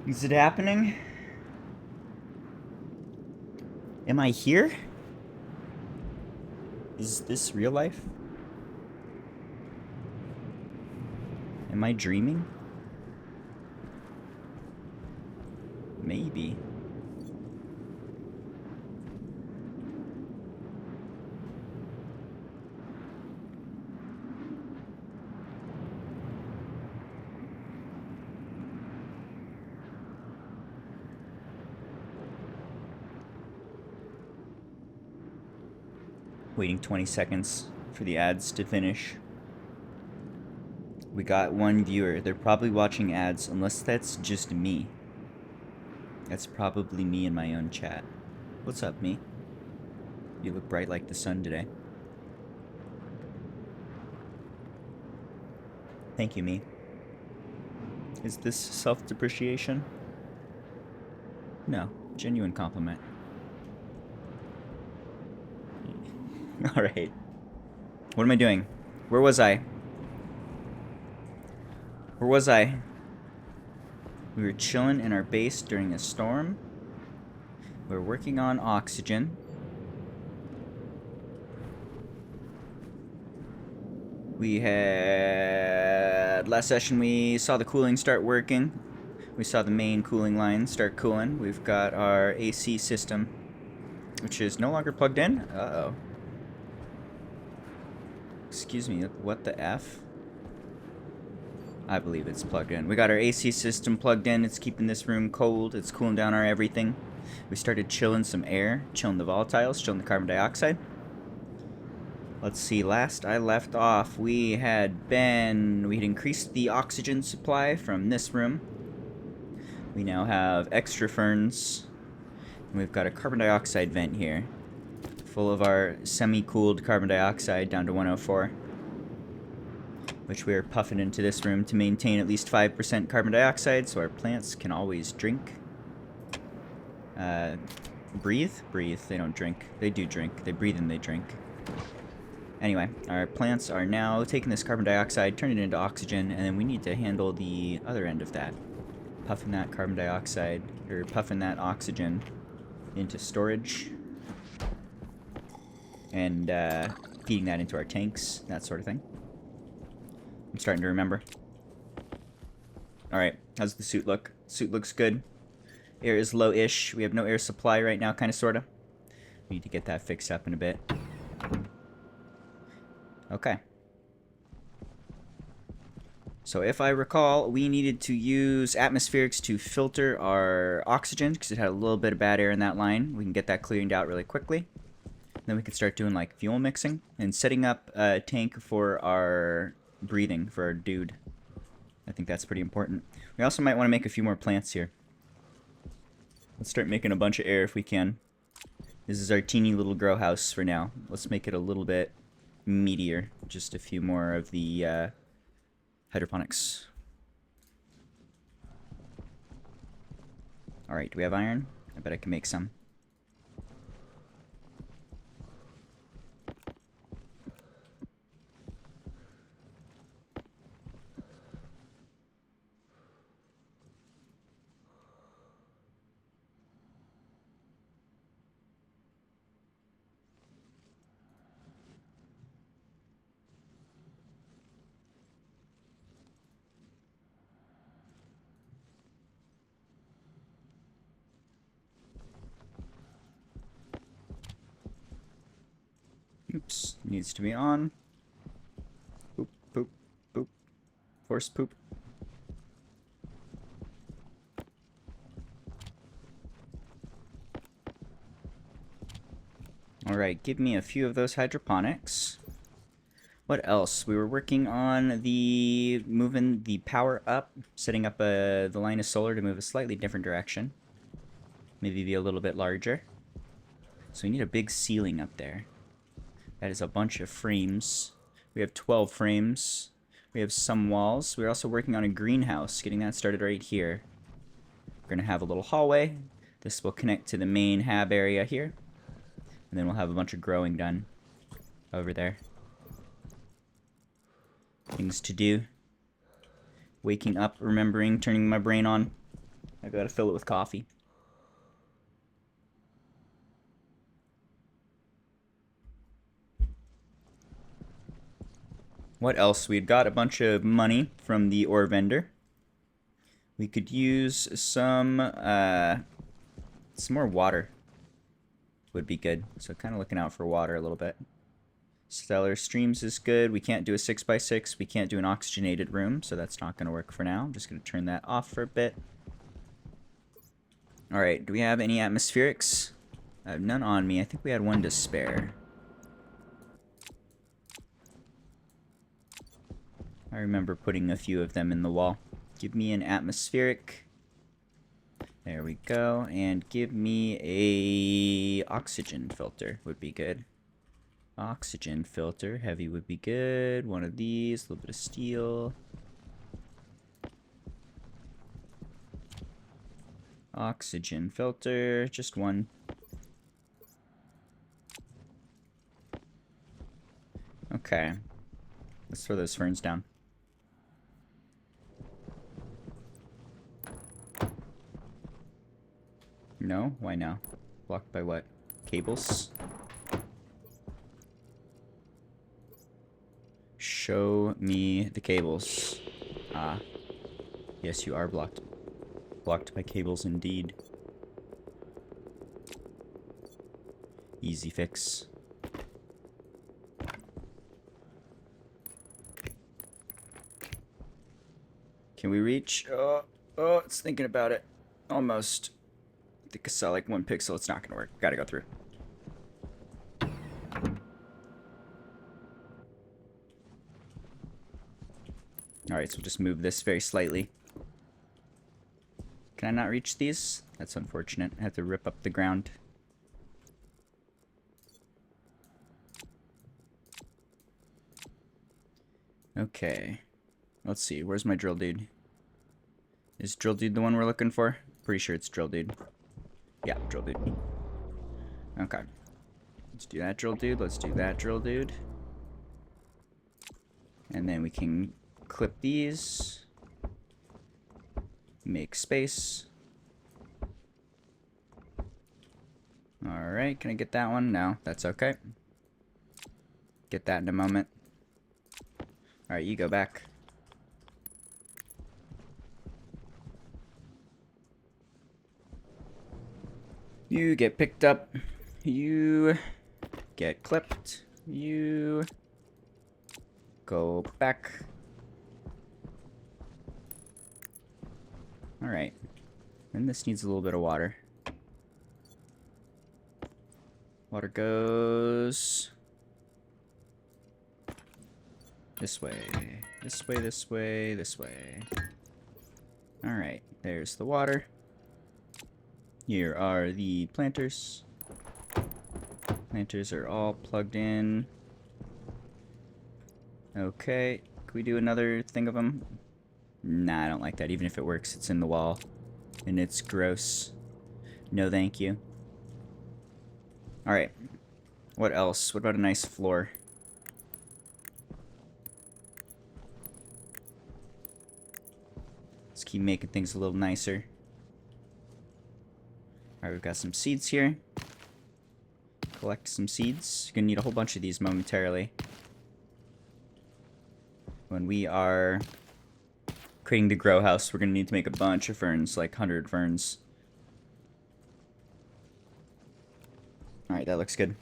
Is it happening? Am I here? Is this real life? Am I dreaming? Maybe. Waiting 20 seconds for the ads to finish. We got one viewer. They're probably watching ads, unless that's just me. That's probably me in my own chat. What's up, me? You look bright like the sun today. Thank you, me. Is this self-depreciation? No, genuine compliment. Alright. What am I doing? Where was I? Where was I? We were chilling in our base during a storm. We were working on oxygen. We had... Last session we saw the cooling start working. We saw the main cooling line start cooling. We've got our AC system, which is no longer plugged in. Uh-oh. Excuse me, what the F? I believe it's plugged in. We got our AC system plugged in. It's keeping this room cold. It's cooling down our everything. We started chilling some air, chilling the volatiles, chilling the carbon dioxide. Let's see, last I left off, we had increased the oxygen supply from this room. We now have extra ferns. And we've got a carbon dioxide vent here, full of our semi-cooled carbon dioxide down to 104. Which we are puffing into this room to maintain at least 5% carbon dioxide so our plants can always drink. Breathe? Breathe. They don't drink. They do drink. They breathe and they drink. Anyway, our plants are now taking this carbon dioxide, turning it into oxygen, and then we need to handle the other end of that. Puffing that carbon dioxide, or puffing that oxygen into storage. And feeding that into our tanks, that sort of thing. I'm starting to remember. Alright, how's the suit look? Suit looks good. Air is low-ish. We have no air supply right now, kind of, sort of. We need to get that fixed up in a bit. Okay. So if I recall, we needed to use atmospherics to filter our oxygen, because it had a little bit of bad air in that line. We can get that cleaned out really quickly. Then we can start doing, like, fuel mixing and setting up a tank for our breathing, for our dude. I think that's pretty important. We also might want to make a few more plants here. Let's start making a bunch of air if we can. This is our teeny little grow house for now. Let's make it a little bit meatier. Just a few more of the hydroponics. Alright, do we have iron? I bet I can make some. Oops, needs to be on. Poop, poop, poop. Force poop. Alright, give me a few of those hydroponics. What else? We were working on the moving the power up, setting up the line of solar to move a slightly different direction. Maybe be a little bit larger. So we need a big ceiling up there. That is a bunch of frames. We have 12 frames. We have some walls. We're also working on a greenhouse, getting that started right here. We're going to have a little hallway. This will connect to the main hab area here. And then we'll have a bunch of growing done over there. Things to do. Waking up, remembering, turning my brain on. I gotta fill it with coffee. What else? We'd got a bunch of money from the ore vendor. We could use some more water. Would be good. So kind of looking out for water a little bit. Stellar Streams is good. We can't do a 6x6. We can't do an oxygenated room, so that's not going to work for now. I'm just going to turn that off for a bit. Alright, do we have any atmospherics? I have none on me. I think we had one to spare. I remember putting a few of them in the wall. Give me an atmospheric. There we go. And give me a oxygen filter would be good. Oxygen filter. Heavy would be good. One of these. A little bit of steel. Oxygen filter. Just one. Okay. Let's throw those ferns down. No? Why no? Blocked by what? Cables? Show me the cables. Ah. Yes, you are blocked. Blocked by cables indeed. Easy fix. Can we reach? Oh, it's thinking about it. Almost. I think I saw like 1 pixel. It's not going to work. Gotta go through. Alright, so we'll just move this very slightly. Can I not reach these? That's unfortunate. I have to rip up the ground. Okay. Let's see. Where's my drill dude? Is drill dude the one we're looking for? Pretty sure it's drill dude. Yeah, drill dude. Okay. Let's do that drill dude. Let's do that drill dude. And then we can clip these. Make space. Alright, can I get that one? No, that's okay. Get that in a moment. Alright, you go back. You get picked up. You get clipped. You go back. Alright. And this needs a little bit of water. Water goes this way. This way, this way, this way. Alright, there's the water. Here are the planters. Planters are all plugged in. Okay, can we do another thing of them? Nah, I don't like that. Even if it works, it's in the wall. And it's gross. No thank you. Alright. What else? What about a nice floor? Let's keep making things a little nicer. Alright, we've got some seeds here. Collect some seeds. You're gonna need a whole bunch of these momentarily. When we are creating the grow house, we're gonna need to make a bunch of ferns, like 100 ferns. Alright, that looks good.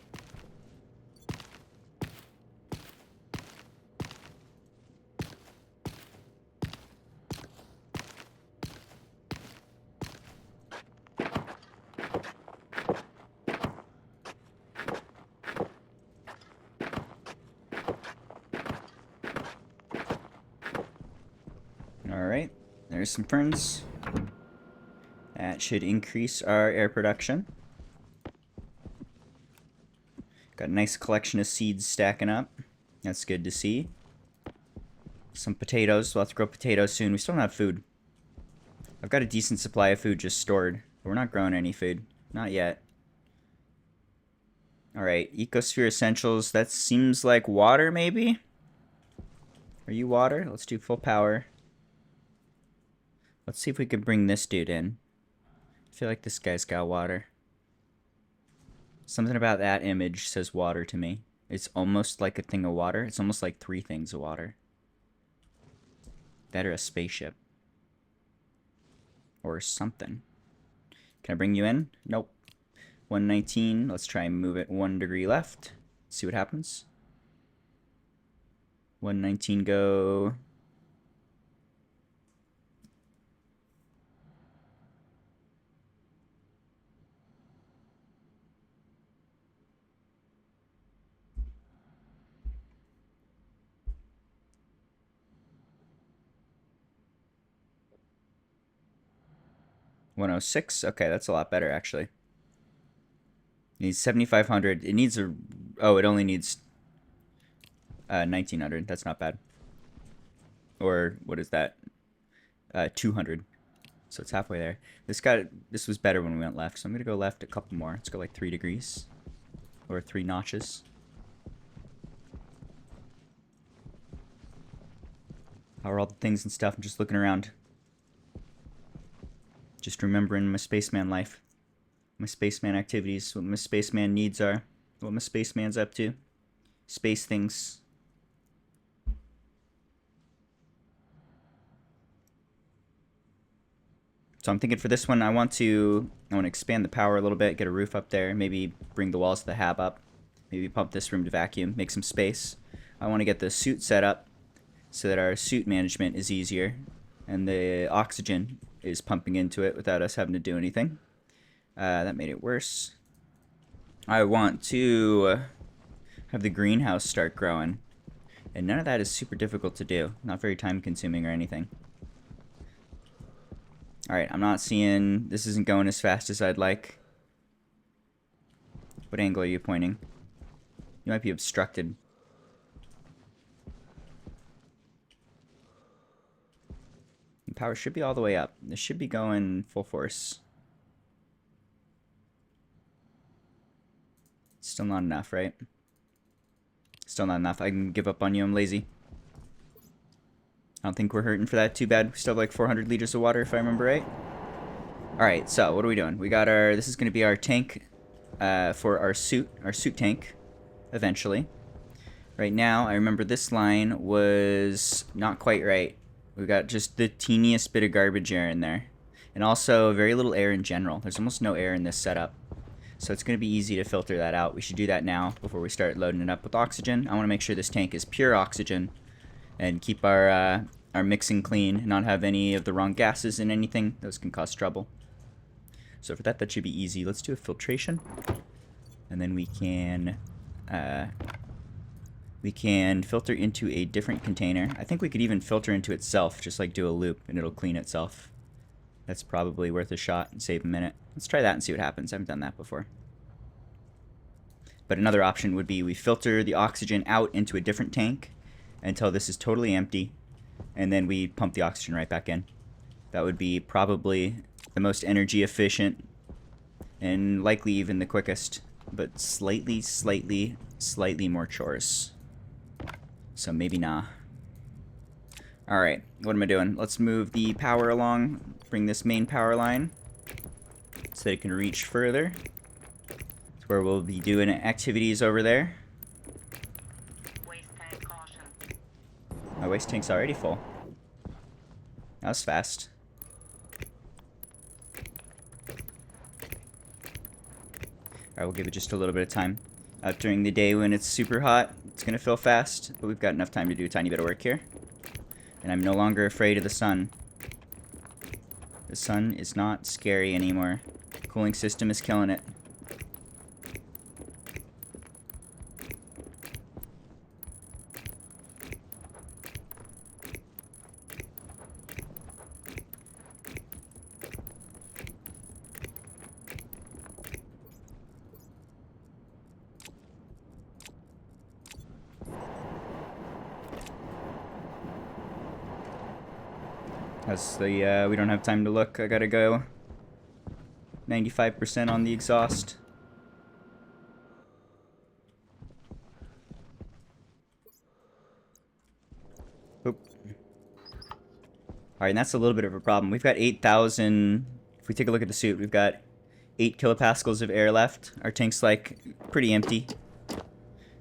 Alright, there's some ferns. That should increase our air production. Got a nice collection of seeds stacking up. That's good to see. Some potatoes. We'll have to grow potatoes soon. We still don't have food. I've got a decent supply of food just stored, but we're not growing any food. Not yet. Alright, Ecosphere Essentials. That seems like water, maybe? Are you water? Let's do full power. Let's see if we can bring this dude in. feel like this guy's got water. Something about that image says water to me. It's almost like a thing of water. It's almost like 3 things of water. That or a spaceship. Or something. Can I bring you in? Nope. 119. Let's try and move it 1 degree left. See what happens. 119 go. $106. Okay, that's a lot better actually. It needs 7,500. It needs a. Oh, it only needs 1,900. That's not bad. Or what is that? 200. So it's halfway there. This was better when we went left. So I'm gonna go left a couple more. Let's go like 3 degrees, or 3 notches. How are all the things and stuff? I'm just looking around. Just remembering my spaceman life. My spaceman activities. What my spaceman needs are. What my spaceman's up to. Space things. So I'm thinking for this one, I want to expand the power a little bit, get a roof up there, maybe bring the walls of the hab up, maybe pump this room to vacuum, make some space. I want to get the suit set up so that our suit management is easier and the oxygen is pumping into it without us having to do anything. That made it worse. I want to have the greenhouse start growing, and none of that is super difficult to do, not very time consuming or anything. Alright, I'm not seeing... This isn't going as fast as I'd like. What angle are you pointing? You might be obstructed. The power should be all the way up. This should be going full force. Still not enough, right? Still not enough. I can give up on you. I'm lazy. I don't think we're hurting for that too bad. We still have like 400 liters of water, if I remember right. Alright, so what are we doing? We got our... This is going to be our tank for our suit tank, eventually. Right now, I remember this line was not quite right. We got just the teeniest bit of garbage air in there. And also, very little air in general. There's almost no air in this setup. So it's going to be easy to filter that out. We should do that now before we start loading it up with oxygen. I want to make sure this tank is pure oxygen and keep our mixing clean, not have any of the wrong gases in anything. Those can cause trouble. So for that should be easy. Let's do a filtration, and then we can filter into a different container. I think we could even filter into itself, just like do a loop, and it'll clean itself. That's probably worth a shot and save a minute. Let's try that and see what happens. I haven't done that before. But another option would be we filter the oxygen out into a different tank until this is totally empty, and then we pump the oxygen right back in. That would be probably the most energy efficient and likely even the quickest, but slightly more chores. So maybe nah. Alright, what am I doing? Let's move the power along, bring this main power line so that it can reach further. It's where we'll be doing activities over there. My waste tank's already full. That was fast. Alright, we'll give it just a little bit of time. Out during the day when it's super hot, it's going to fill fast, but we've got enough time to do a tiny bit of work here. And I'm no longer afraid of the sun. The sun is not scary anymore. Cooling system is killing it. That's the, we don't have time to look. I gotta go. 95% on the exhaust. Oop. Alright, and that's a little bit of a problem. We've got 8,000 If we take a look at the suit, we've got 8 kilopascals of air left. Our tank's like pretty empty.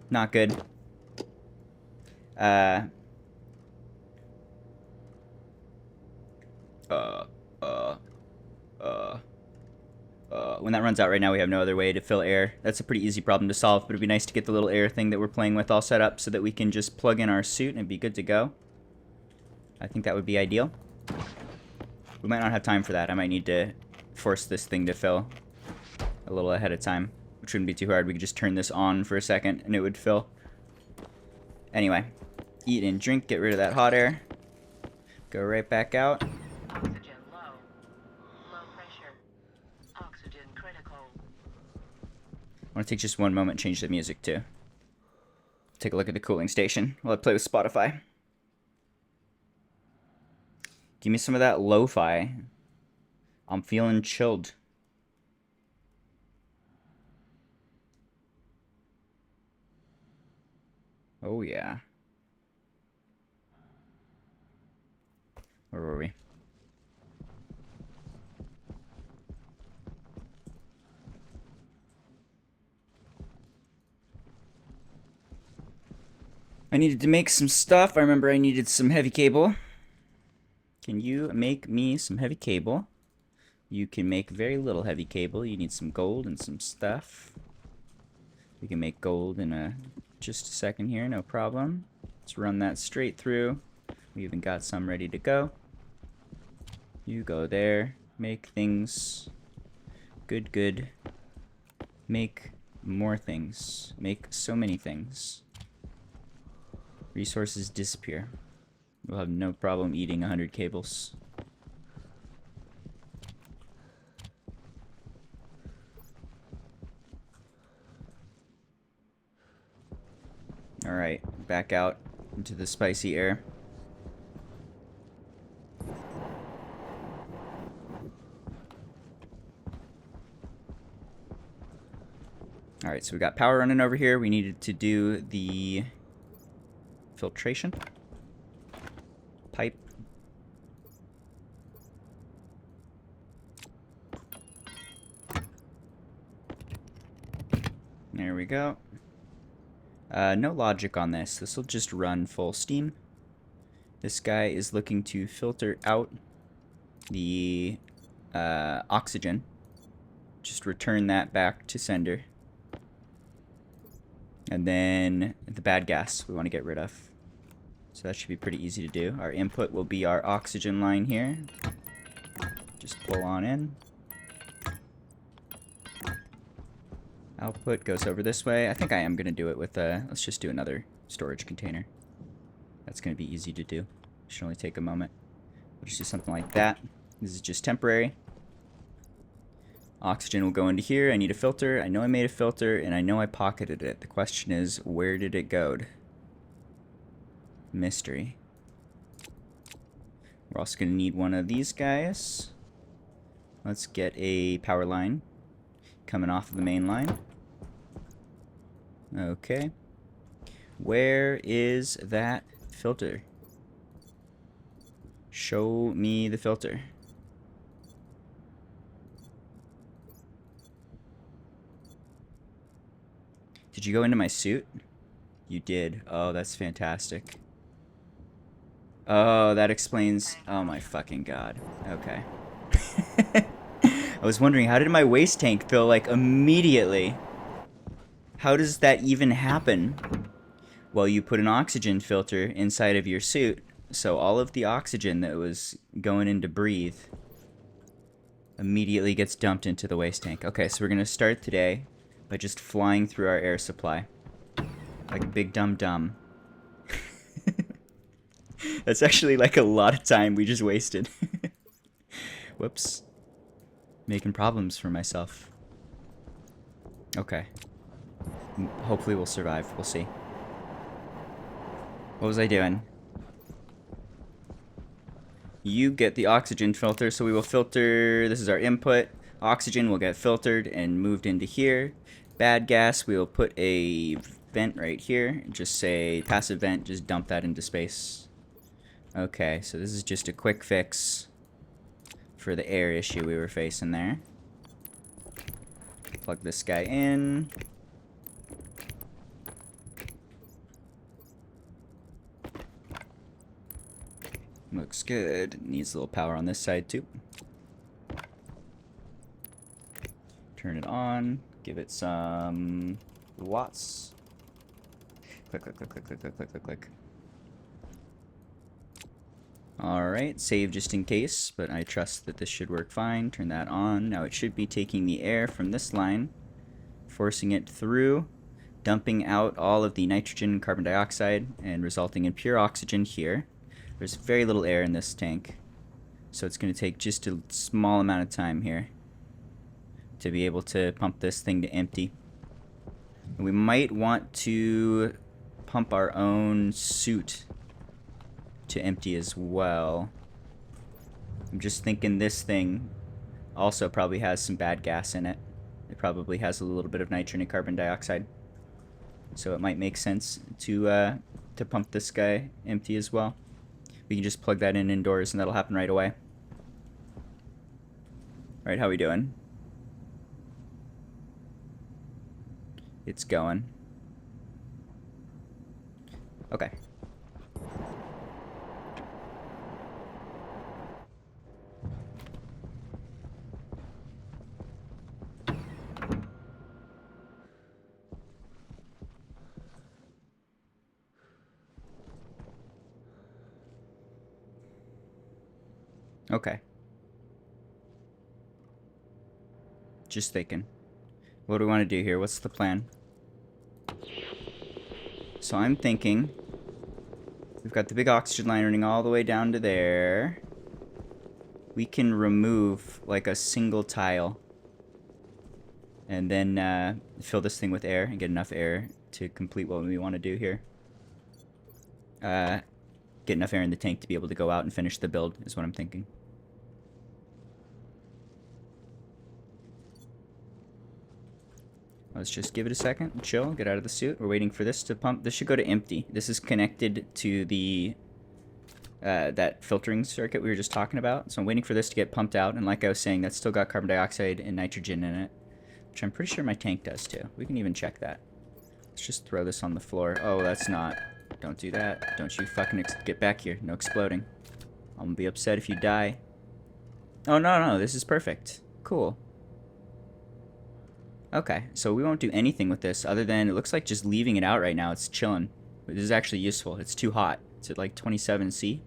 Not good. When that runs out right now, we have no other way to fill air. That's a pretty easy problem to solve, but it'd be nice to get the little air thing that we're playing with all set up so that we can just plug in our suit and it'd be good to go. I think that would be ideal. We might not have time for that. I might need to force this thing to fill a little ahead of time, which wouldn't be too hard. We could just turn this on for a second and it would fill. Anyway, eat and drink, get rid of that hot air. Go right back out. Oxygen low. Low pressure. Oxygen critical. I want to take just one moment and change the music too. Take a look at the cooling station while I play with Spotify. Give me some of that lo-fi. I'm feeling chilled. Oh yeah. Where were we? I needed to make some stuff. I remember I needed some heavy cable. Can you make me some heavy cable? You can make very little heavy cable. You need some gold and some stuff. We can make gold in just a second here, no problem. Let's run that straight through. We even got some ready to go. You go there. Make things. Good, good. Make more things. Make so many things. Resources disappear. We'll have no problem eating 100 cables. Alright, back out into the spicy air. Alright, so we got power running over here. We needed to do the filtration pipe. There we go. No logic on this. This will just run full steam. This guy is looking to filter out the oxygen. Just return that back to sender. And then the bad gas we want to get rid of. So that should be pretty easy to do. Our input will be our oxygen line here. Just pull on in. Output goes over this way. I think I am going to do it with let's just do another storage container. That's going to be easy to do. Should only take a moment. We'll just do something like that. This is just temporary. Oxygen will go into here. I need a filter. I know I made a filter, and I know I pocketed it. The question is, where did it go? Mystery. We're also going to need one of these guys. Let's get a power line coming off of the main line. Okay. Where is that filter? Show me the filter. Did you go into my suit? You did. Oh, that's fantastic. Oh, that explains... Oh my fucking god. Okay. I was wondering, how did my waste tank fill, like, immediately? How does that even happen? Well, you put an oxygen filter inside of your suit, so all of the oxygen that was going in to breathe immediately gets dumped into the waste tank. Okay, so we're going to start today by just flying through our air supply. Like a big dum-dum. That's actually like a lot of time we just wasted. Whoops. Making problems for myself. Okay. Hopefully we'll survive. We'll see. What was I doing? You get the oxygen filter, so we will filter... This is our input. Oxygen will get filtered and moved into here. Bad gas, we will put a vent right here. Just say passive vent, just dump that into space. Okay, so this is just a quick fix for the air issue we were facing there. Plug this guy in. Looks good. Needs a little power on this side too. Turn it on. Give it some watts. Click, click, click, click, click, click, click, click, click. Alright, save just in case, but I trust that this should work fine. Turn that on. Now it should be taking the air from this line, forcing it through, dumping out all of the nitrogen and carbon dioxide, and resulting in pure oxygen here. There's very little air in this tank, so it's going to take just a small amount of time here to be able to pump this thing to empty. We might want to pump our own suit to empty as well. I'm just thinking this thing also probably has some bad gas in it. It probably has a little bit of nitrogen and carbon dioxide, so it might make sense to pump this guy empty as well. We can just plug that in indoors and that'll happen right away. Alright, how we doing? It's going. Okay. Okay. Just thinking. What do we want to do here? What's the plan? So I'm thinking we've got the big oxygen line running all the way down to there. We can remove like a single tile and then fill this thing with air and get enough air to complete what we want to do here. Get enough air in the tank to be able to go out and finish the build is what I'm thinking. Let's just give it a second, chill, get out of the suit. We're waiting for this to pump. This should go to empty. This is connected to the that filtering circuit we were just talking about. So I'm waiting for this to get pumped out. And like I was saying, that's still got carbon dioxide and nitrogen in it, which I'm pretty sure my tank does too. We can even check that. Let's just throw this on the floor. Oh, that's not. Don't do that. Don't you fucking get back here. No exploding. I'm gonna be upset if you die. Oh, no, this is perfect. Cool. Okay, so we won't do anything with this other than it looks like just leaving it out right now. It's chilling. This is actually useful. It's too hot. It's at like 27°C.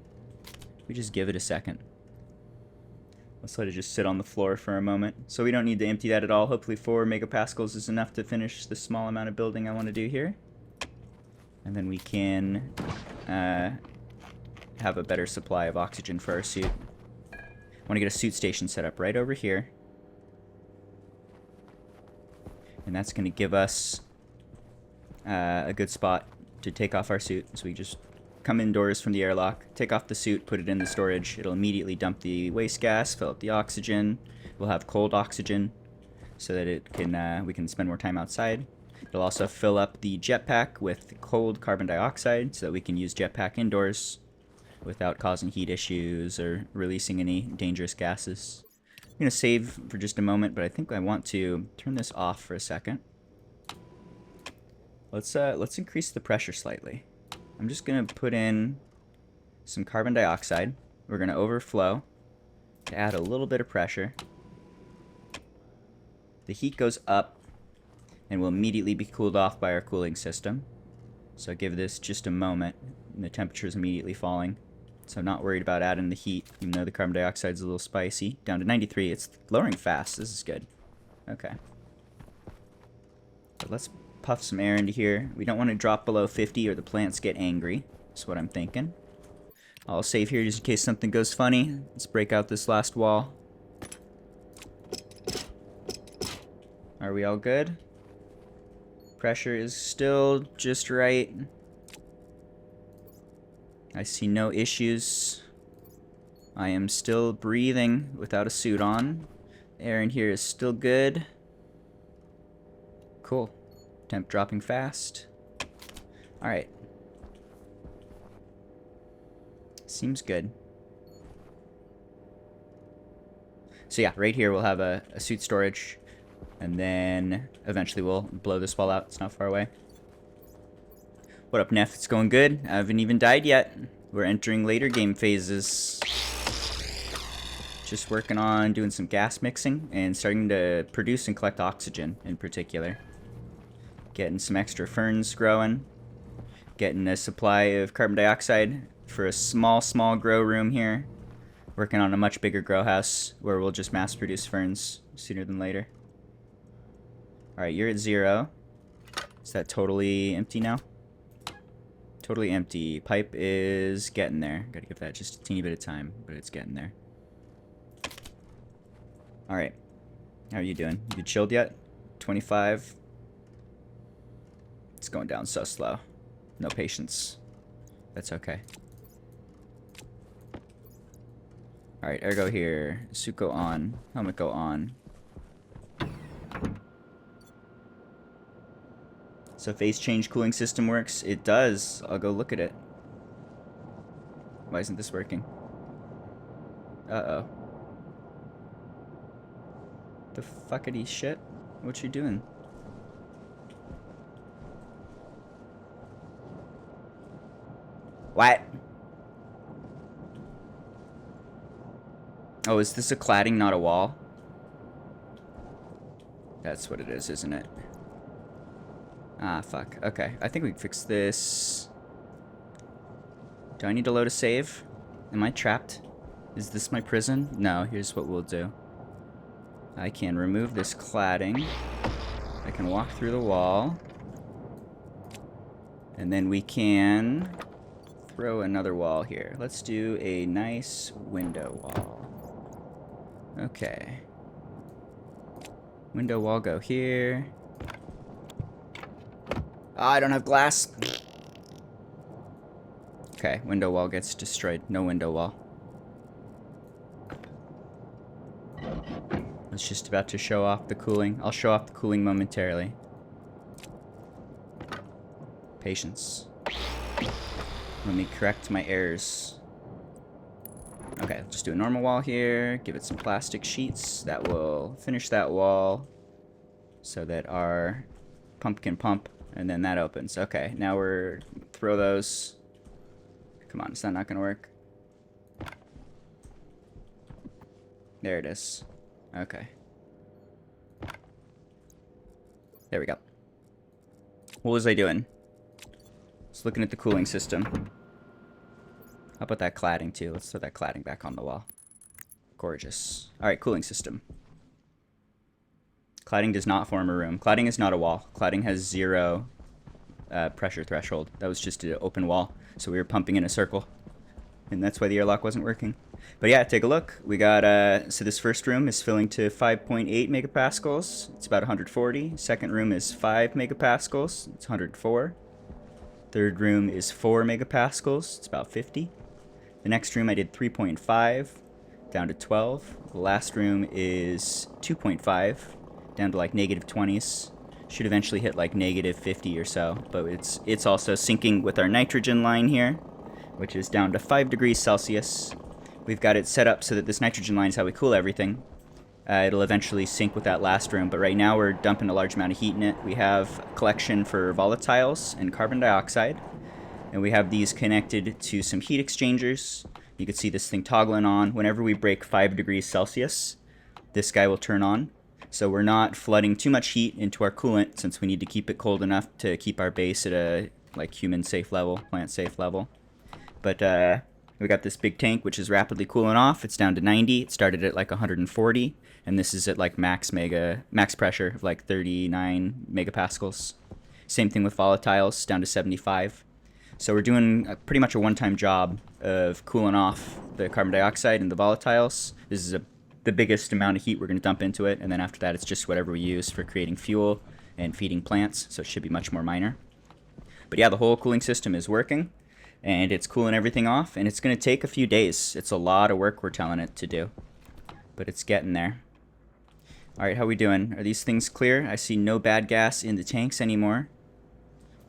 We just give it a second. Let's let it just sit on the floor for a moment. So we don't need to empty that at all. Hopefully 4 megapascals is enough to finish the small amount of building I want to do here. And then we can have a better supply of oxygen for our suit. I want to get a suit station set up right over here. And that's going to give us a good spot to take off our suit. So we just come indoors from the airlock, take off the suit, put it in the storage. It'll immediately dump the waste gas, fill up the oxygen. We'll have cold oxygen so that it can we can spend more time outside. It'll also fill up the jetpack with cold carbon dioxide so that we can use jetpack indoors without causing heat issues or releasing any dangerous gases. I'm going to save for just a moment, but I think I want to turn this off for a second. Let's increase the pressure slightly. I'm just going to put in some carbon dioxide. We're going to overflow to add a little bit of pressure. The heat goes up and will immediately be cooled off by our cooling system. So give this just a moment, and the temperature is immediately falling. So I'm not worried about adding the heat, even though the carbon dioxide is a little spicy. Down to 93. It's lowering fast. This is good. Okay. So let's puff some air into here. We don't want to drop below 50 or the plants get angry. That's what I'm thinking. I'll save here just in case something goes funny. Let's break out this last wall. Are we all good? Pressure is still just right. I see no issues. I am still breathing without a suit on. Air in here is still good. Cool. Temp dropping fast. Alright. Seems good. So yeah, right here we'll have a suit storage, and then eventually we'll blow this wall out. It's not far away. What up, Neff? It's going good. I haven't even died yet. We're entering later game phases. Just working on doing some gas mixing and starting to produce and collect oxygen in particular. Getting some extra ferns growing. Getting a supply of carbon dioxide for a small grow room here. Working on a much bigger grow house where we'll just mass produce ferns sooner than later. Alright, you're at 0. Is that totally empty now? Totally empty. Pipe is getting there. Gotta give that just a teeny bit of time, but it's getting there. Alright. How are you doing? You chilled yet? 25. It's going down so slow. No patience. That's okay. Alright, ergo here. Suit go on. Helmet go on. So phase change cooling system works. It does. I'll go look at it. Why isn't this working? Uh-oh. The fuckity shit? What you doing? What? Oh, is this a cladding, not a wall? That's what it is, isn't it? Ah, fuck. Okay, I think we can fix this. Do I need to load a save? Am I trapped? Is this my prison? No, here's what we'll do. I can remove this cladding. I can walk through the wall. And then we can throw another wall here. Let's do a nice window wall. Okay. Window wall go here. Oh, I don't have glass. Okay, window wall gets destroyed. No window wall. It's just about to show off the cooling. I'll show off the cooling momentarily. Patience. Let me correct my errors. Okay, just do a normal wall here. Give it some plastic sheets. That will finish that wall so that our pump can pump, and then that opens. Okay, now we're throw those. Come on, is that not gonna work? There it is. Okay. There we go. What was I doing? Just looking at the cooling system. How about that cladding too? Let's throw that cladding back on the wall. Gorgeous. Alright, cooling system. Cladding does not form a room. Cladding is not a wall. Cladding has 0 pressure threshold. That was just an open wall. So we were pumping in a circle. And that's why the airlock wasn't working. But yeah, take a look. We got, so this first room is filling to 5.8 megapascals. It's about 140. Second room is 5 megapascals. It's 104. Third room is 4 megapascals. It's about 50. The next room I did 3.5 down to 12. The last room is 2.5 down to like -20s. Should eventually hit like -50 or so, but it's also syncing with our nitrogen line here, which is down to 5 degrees Celsius. We've got it set up so that this nitrogen line is how we cool everything. It'll eventually sync with that last room, but right now we're dumping a large amount of heat in it. We have a collection for volatiles and carbon dioxide, and we have these connected to some heat exchangers. You can see this thing toggling on. Whenever we break 5 degrees Celsius, this guy will turn on. So we're not flooding too much heat into our coolant, since we need to keep it cold enough to keep our base at a like human safe level, plant safe level. But we got this big tank which is rapidly cooling off. It's down to 90. It started at like 140, and this is at like max pressure of like 39 megapascals. Same thing with volatiles, down to 75. So we're doing pretty much a one-time job of cooling off the carbon dioxide and the volatiles. This is the biggest amount of heat we're going to dump into it, and then after that it's just whatever we use for creating fuel and feeding plants, so it should be much more minor. But yeah, the whole cooling system is working, and it's cooling everything off, and it's going to take a few days. It's a lot of work we're telling it to do, but it's getting there. Alright, how we doing? Are these things clear? I see no bad gas in the tanks anymore.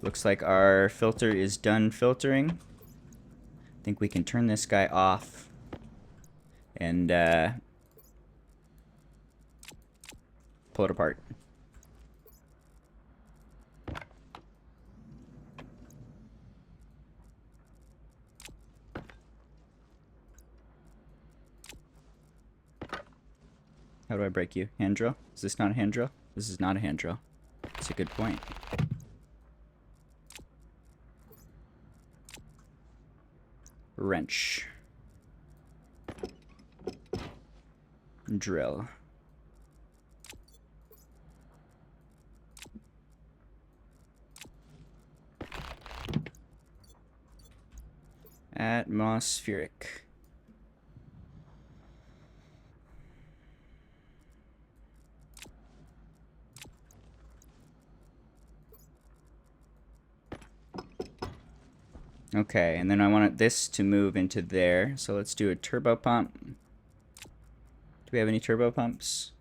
Looks like our filter is done filtering. I think we can turn this guy off and pull it apart. How do I break you? Hand drill? Is this not a hand drill? This is not a hand drill. That's a good point. Wrench. Drill. Atmospheric. Okay, and then I want this to move into there. So let's do a turbo pump. Do we have any turbo pumps?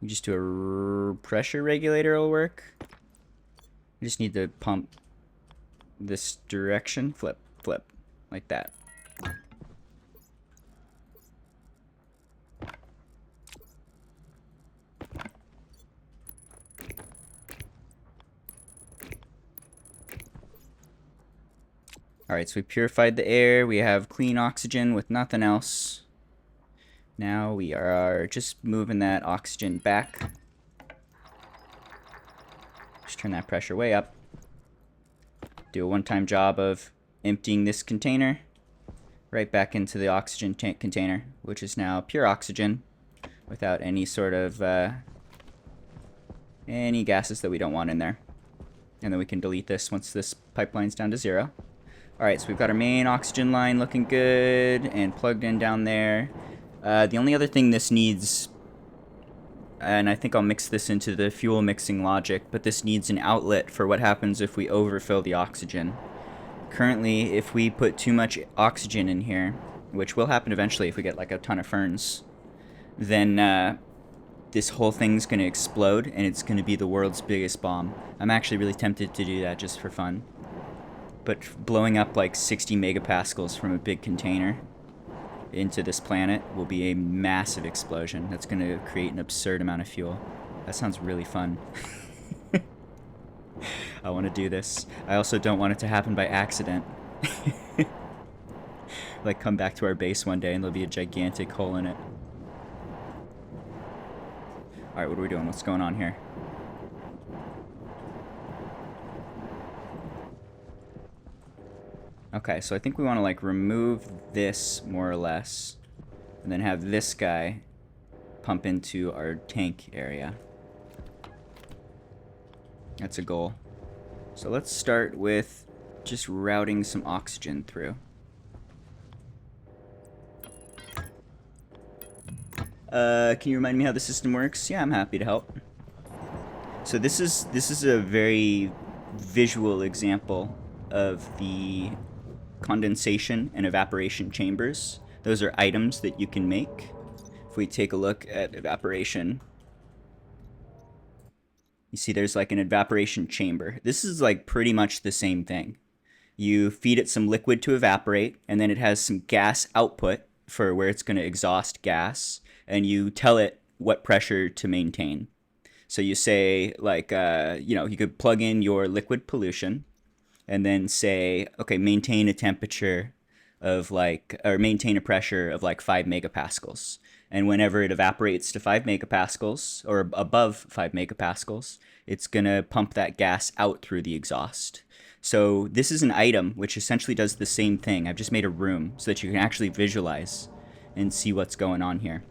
We just do a pressure regulator will work. We just need to pump this direction. Flip, flip, like that. Alright, so we purified the air. We have clean oxygen with nothing else. Now we are just moving that oxygen back. Just turn that pressure way up. Do a one-time job of emptying this container right back into the oxygen tank container, which is now pure oxygen without any sort of any gases that we don't want in there. And then we can delete this once this pipeline's down to 0. Alright, so we've got our main oxygen line looking good and plugged in down there. The only other thing this needs, and I think I'll mix this into the fuel mixing logic, but this needs an outlet for what happens if we overfill the oxygen. Currently, if we put too much oxygen in here, which will happen eventually if we get like a ton of ferns, then this whole thing's going to explode and it's going to be the world's biggest bomb. I'm actually really tempted to do that just for fun. But blowing up like 60 megapascals from a big container into this planet will be a massive explosion. That's going to create an absurd amount of fuel. That sounds really fun. I want to do this. I also don't want it to happen by accident. Like come back to our base one day and there'll be a gigantic hole in it. Alright, what are we doing? What's going on here? Okay, so I think we want to like remove this more or less and then have this guy pump into our tank area. That's a goal. So let's start with just routing some oxygen through. Can you remind me how the system works? Yeah, I'm happy to help. So this is a very visual example of the condensation and evaporation chambers. Those are items that you can make. If we take a look at evaporation, you see there's like an evaporation chamber. This is like pretty much the same thing. You feed it some liquid to evaporate, and then it has some gas output for where it's going to exhaust gas, and you tell it what pressure to maintain. So you say like, you could plug in your liquid pollution and then say, okay, maintain a temperature of like, or maintain a pressure of like 5 megapascals. And whenever it evaporates to 5 megapascals or above 5 megapascals, it's gonna pump that gas out through the exhaust. So this is an item which essentially does the same thing. I've just made a room so that you can actually visualize and see what's going on here.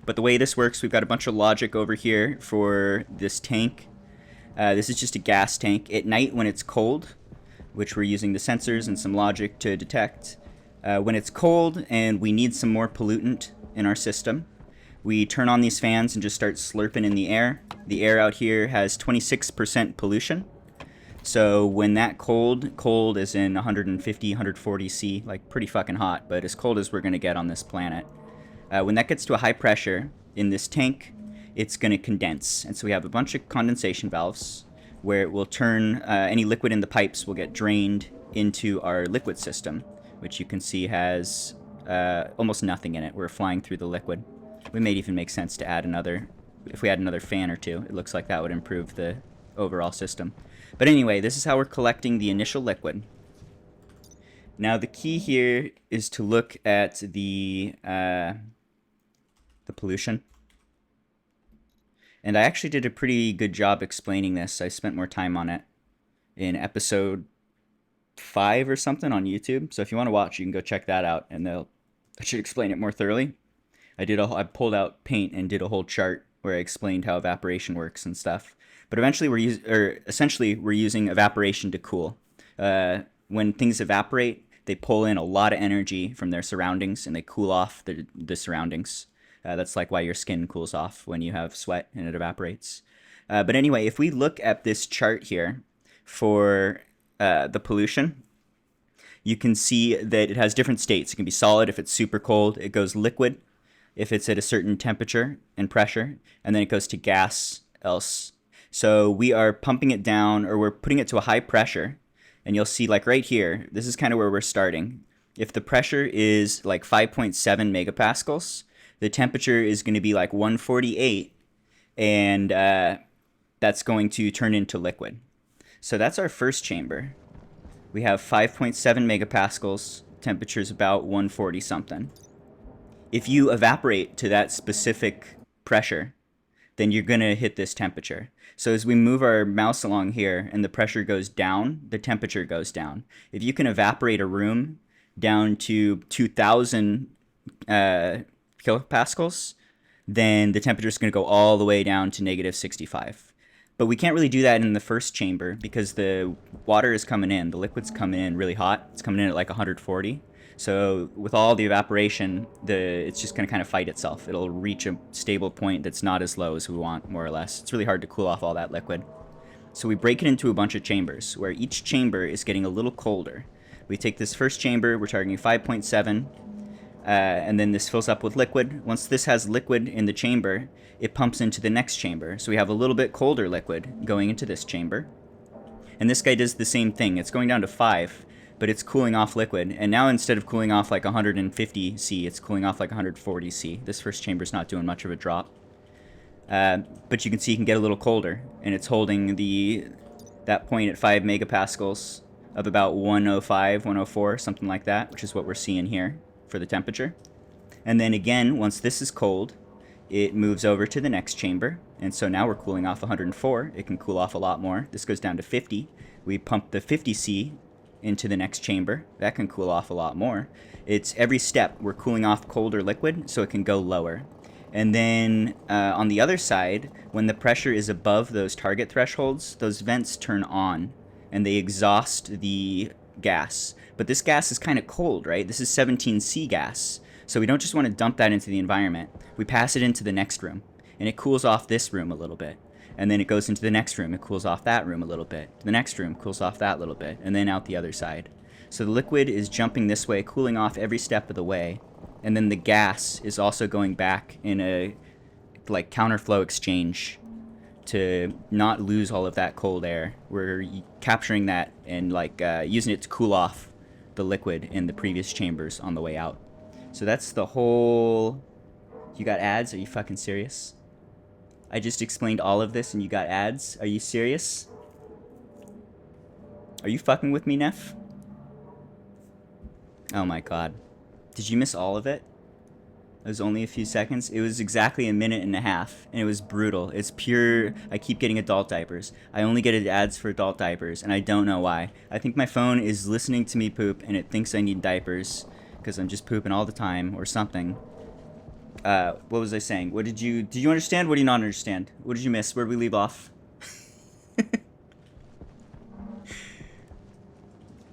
But the way this works, we've got a bunch of logic over here for this tank. This is just a gas tank. At night when it's cold, which we're using the sensors and some logic to detect. When it's cold and we need some more pollutant in our system, we turn on these fans and just start slurping in the air. The air out here has 26% pollution. So when that cold is in 150, 140 C, like pretty fucking hot, but as cold as we're gonna get on this planet. When that gets to a high pressure in this tank, it's gonna condense. And so we have a bunch of condensation valves where it will turn, any liquid in the pipes will get drained into our liquid system, which you can see has almost nothing in it. We're flying through the liquid. It may even make sense to add another if we had another fan or two, it looks like that would improve the overall system. But anyway, this is how we're collecting the initial liquid. Now the key here is to look at the pollution. And I actually did a pretty good job explaining this. I spent more time on it in episode 5 or something on YouTube. So if you want to watch, you can go check that out, and I should explain it more thoroughly. I pulled out Paint and did a whole chart where I explained how evaporation works and stuff. But essentially we're using evaporation to cool. When things evaporate, they pull in a lot of energy from their surroundings and they cool off the surroundings. That's like why your skin cools off when you have sweat and it evaporates. But anyway, if we look at this chart here for the pollution, you can see that it has different states. It can be solid if it's super cold. It goes liquid if it's at a certain temperature and pressure. And then it goes to gas else. So we are pumping it down, or we're putting it to a high pressure. And you'll see, like right here, this is kind of where we're starting. If the pressure is like 5.7 megapascals, the temperature is going to be like 148, and that's going to turn into liquid. So that's our first chamber. We have 5.7 megapascals, temperature's about 140 something. If you evaporate to that specific pressure, then you're going to hit this temperature. So as we move our mouse along here and the pressure goes down, the temperature goes down. If you can evaporate a room down to 2,000 kilopascals, then the temperature is going to go all the way down to negative 65. But we can't really do that in the first chamber because the water is coming in, the liquid's coming in really hot. It's coming in at like 140. So with all the evaporation, it's just going to kind of fight itself. It'll reach a stable point that's not as low as we want, more or less. It's really hard to cool off all that liquid. So we break it into a bunch of chambers, where each chamber is getting a little colder. We take this first chamber, we're targeting 5.7, and then this fills up with liquid. Once this has liquid in the chamber, it pumps into the next chamber. So we have a little bit colder liquid going into this chamber. And this guy does the same thing. It's going down to 5. But it's cooling off liquid, and now instead of cooling off like 150 C, it's cooling off like 140 C. This first chamber's not doing much of a drop. But you can see it can get a little colder, and it's holding that point at 5 megapascals of about 105, 104, something like that, which is what we're seeing here for the temperature. And then again, once this is cold, it moves over to the next chamber, and so now we're cooling off 104. It can cool off a lot more. This goes down to 50. We pump the 50 C into the next chamber. That can cool off a lot more. It's every step we're cooling off colder liquid so it can go lower. And then on the other side, when the pressure is above those target thresholds, those vents turn on and they exhaust the gas. But this gas is kind of cold, right? This is 17C gas. So we don't just want to dump that into the environment. We pass it into the next room, and it cools off this room a little bit. And then it goes into the next room, it cools off that room a little bit. The next room cools off that little bit, and then out the other side. So the liquid is jumping this way, cooling off every step of the way. And then the gas is also going back in a like counterflow exchange to not lose all of that cold air. We're capturing that and like using it to cool off the liquid in the previous chambers on the way out. So that's the whole... You got ads? Are you fucking serious? I just explained all of this and you got ads? Are you serious? Are you fucking with me, Neff? Oh my god. Did you miss all of it? It was only a few seconds. It was exactly a minute and a half, and it was brutal. It's pure... I keep getting adult diapers. I only get ads for adult diapers, and I don't know why. I think my phone is listening to me poop, and it thinks I need diapers, because I'm just pooping all the time, or something. What was I saying? What did you understand? What do you not understand? What did you miss? Where did we leave off?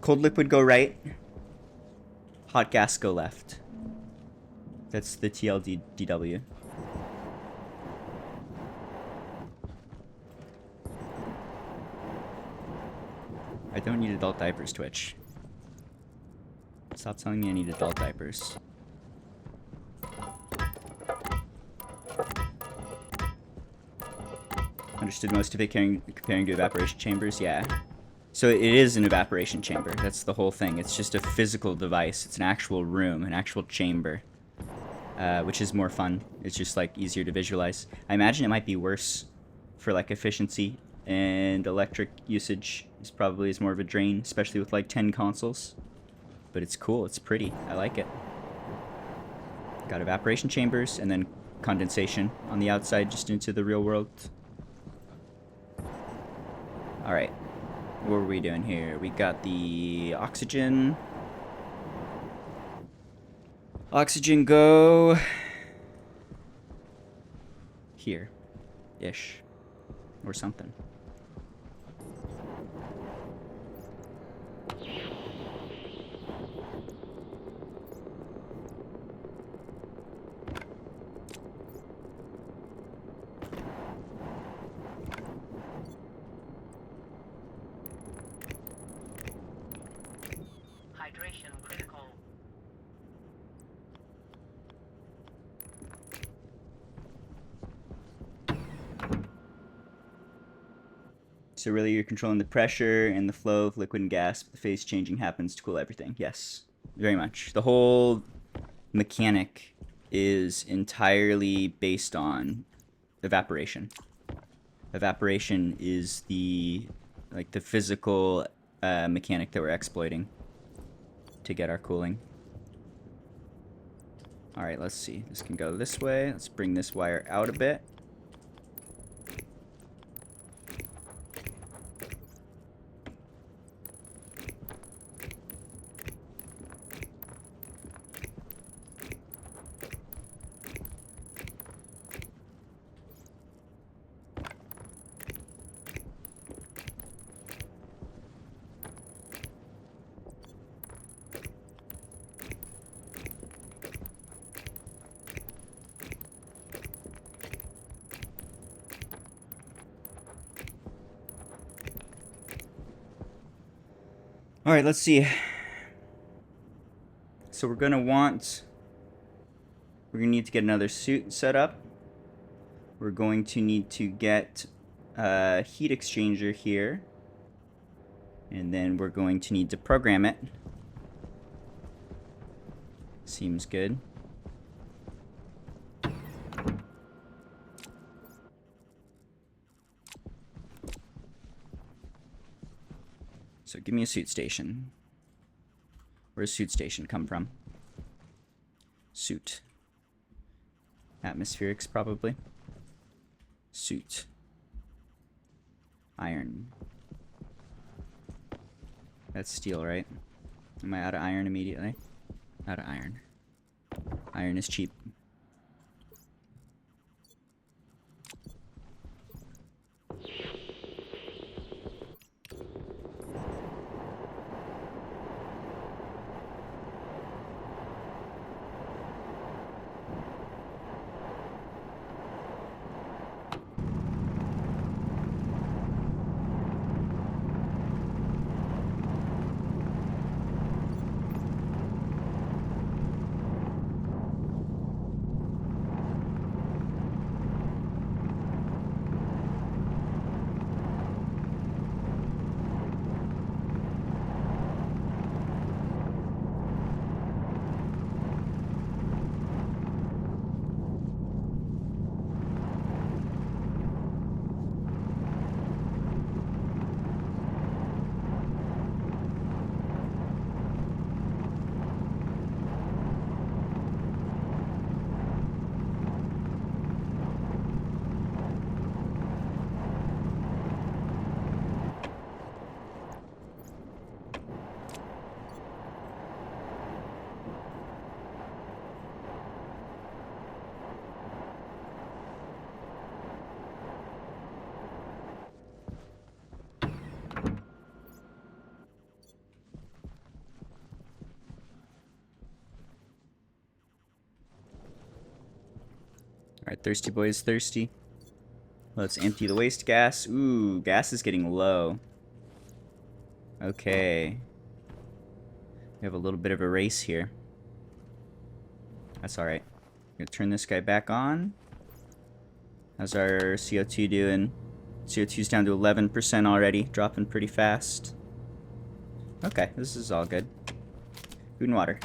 Cold liquid go right. Hot gas go left. That's the TLDW. I don't need adult diapers, Twitch. Stop telling me I need adult diapers. Understood most of it comparing to evaporation chambers? Yeah. So it is an evaporation chamber. That's the whole thing. It's just a physical device. It's an actual room, an actual chamber. which is more fun. It's just like easier to visualize. I imagine it might be worse for like efficiency, and electric usage is more of a drain, especially with like 10 consoles. But it's cool, it's pretty, I like it. Got evaporation chambers and then condensation on the outside just into the real world. Alright, what are we doing here? We got the oxygen. Oxygen go here-ish, or something. Hydration critical. So really you're controlling the pressure and the flow of liquid and gas, but the phase changing happens to cool everything. Yes, very much. The whole mechanic is entirely based on evaporation. Evaporation is the physical mechanic that we're exploiting to get our cooling. Alright, let's see. This can go this way. Let's bring this wire out a bit. Alright, let's see. So we're gonna need to get another suit set up. We're going to need to get a heat exchanger here. And then we're going to need to program it. Seems good. So give me a suit station. Where's suit station come from? Suit. Atmospherics, probably. Suit. Iron. That's steel, right? Am I out of iron immediately? Out of iron. Iron is cheap. Alright, thirsty boys, thirsty. Let's empty the waste gas. Ooh, gas is getting low. Okay. We have a little bit of a race here. That's alright. Gonna turn this guy back on. How's our CO2 doing? CO2's down to 11% already, dropping pretty fast. Okay, this is all good. Food and water.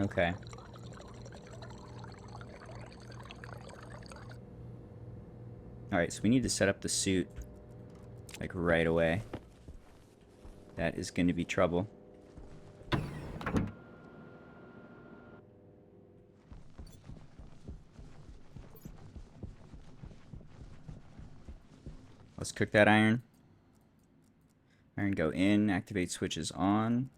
Okay. Alright, so we need to set up the suit, like, right away. That is going to be trouble. Let's cook that iron. Iron go in, activate switches on.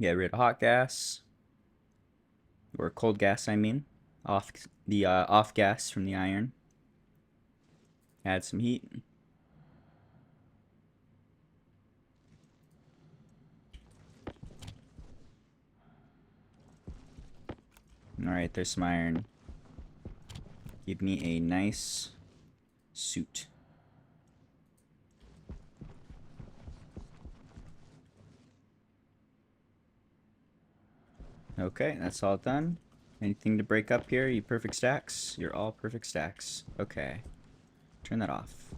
Get rid of hot gas. Or cold gas, I mean. Off the off gas from the iron. Add some heat. Alright, there's some iron. Give me a nice suit. Okay, that's all done. Anything to break up here? You perfect stacks? You're all perfect stacks. Okay. Turn that off.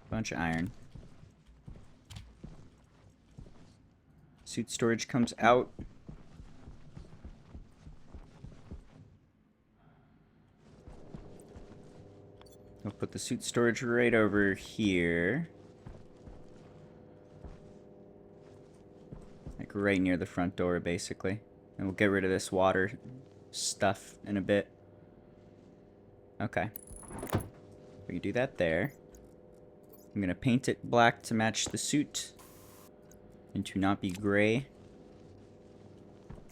Bunch of iron. Suit storage comes out. I'll put the suit storage right over here. Like right near the front door, basically. And we'll get rid of this water stuff in a bit. Okay. We can do that there. I'm gonna paint it black to match the suit. And to not be gray.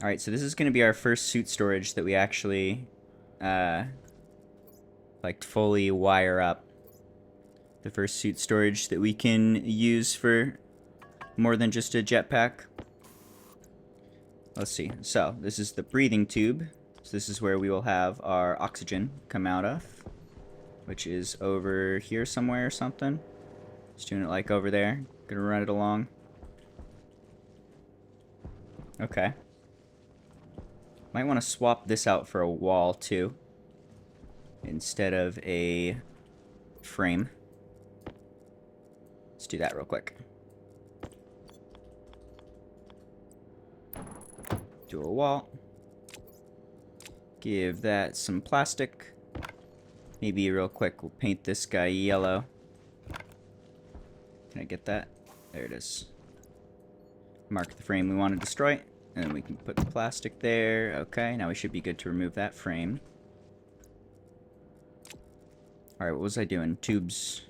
Alright, so this is gonna be our first suit storage that we actually like fully wire up. The first suit storage that we can use for more than just a jetpack. Let's see. So, this is the breathing tube. So this is where we will have our oxygen come out of. Which is over here somewhere or something. Just doing it like over there. Gonna run it along. Okay. Might want to swap this out for a wall too. Instead of a frame. Let's do that real quick. Do a wall. Give that some plastic. Maybe real quick we'll paint this guy yellow. Can I get that? There it is. Mark the frame we want to destroy. And then we can put the plastic there. Okay, now we should be good to remove that frame. Alright, what was I doing? Tubes.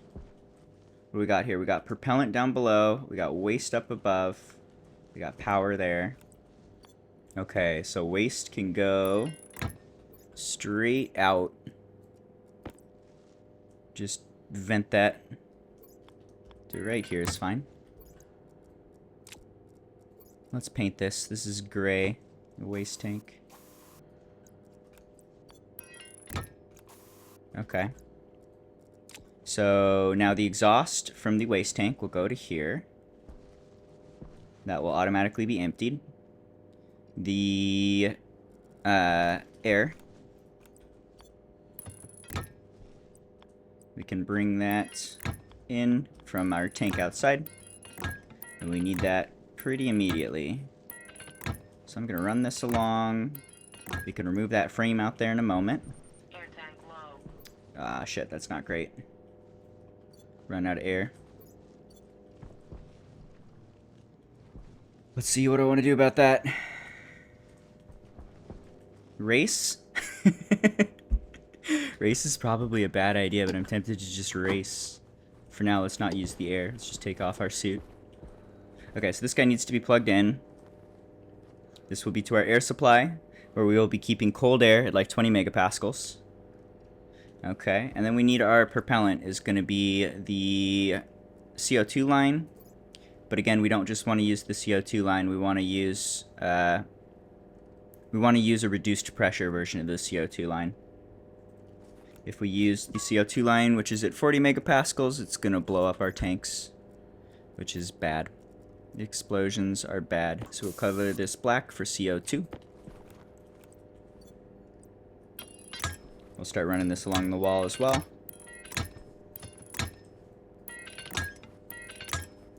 What do we got here? We got propellant down below. We got waste up above. We got power there. Okay, so waste can go straight out. Just vent that to right here is fine. Let's paint this. This is gray. The waste tank. Okay. So now the exhaust from the waste tank will go to here. That will automatically be emptied. The air. We can bring that in from our tank outside. And we need that pretty immediately. So I'm going to run this along. We can remove that frame out there in a moment. Air tank low. Ah, shit, that's not great. Run out of air. Let's see what I want to do about that. Race? Race is probably a bad idea, but I'm tempted to just race. For now, let's not use the air. Let's just take off our suit. Okay, so this guy needs to be plugged in. This will be to our air supply, where we will be keeping cold air at like 20 megapascals. Okay, and then we need our propellant is going to be the CO2 line. But again, we don't just want to use the CO2 line. We want to use We want to use a reduced pressure version of the CO2 line. If we use the CO2 line, which is at 40 megapascals, it's going to blow up our tanks, which is bad. The explosions are bad. So we'll color this black for CO2. We'll start running this along the wall as well.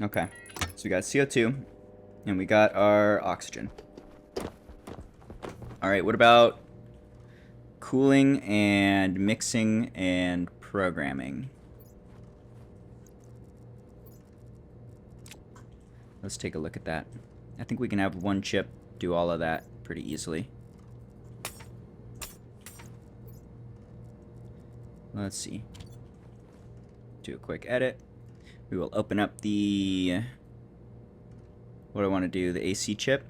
Okay, so we got CO2, and we got our oxygen. Alright, what about cooling and mixing and programming? Let's take a look at that. I think we can have one chip do all of that pretty easily. Let's see. Do a quick edit. We will open up the... What do I want to do? The AC chip.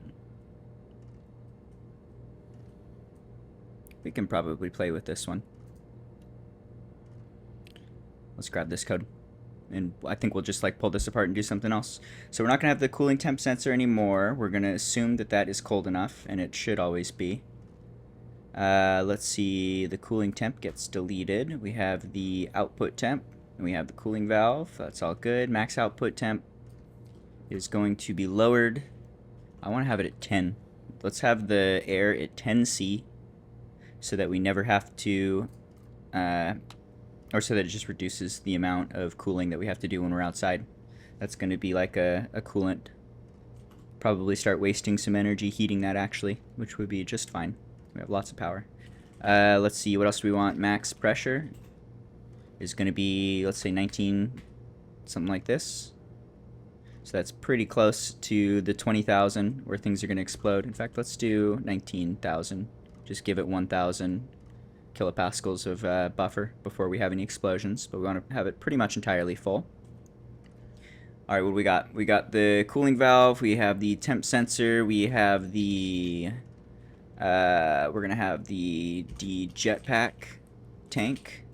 We can probably play with this one. Let's grab this code. And I think we'll just like pull this apart and do something else. So we're not going to have the cooling temp sensor anymore. We're going to assume that that is cold enough, and it should always be. Let's see, the cooling temp gets deleted. We have the output temp, and we have the cooling valve. That's all good. Max output temp is going to be lowered. I want to have it at 10. Let's have the air at 10C so that we never have to, or so that it just reduces the amount of cooling that we have to do when we're outside. That's going to be like a coolant. Probably start wasting some energy heating that actually, which would be just fine. We have lots of power. Let's see, what else do we want? Max pressure is going to be, let's say 19, something like this. So that's pretty close to the 20,000 where things are going to explode. In fact, let's do 19,000. Just give it 1,000 kilopascals of buffer before we have any explosions. But we want to have it pretty much entirely full. Alright, what do we got? We got the cooling valve. We have the temp sensor. We have the... we're going to have the D jetpack tank,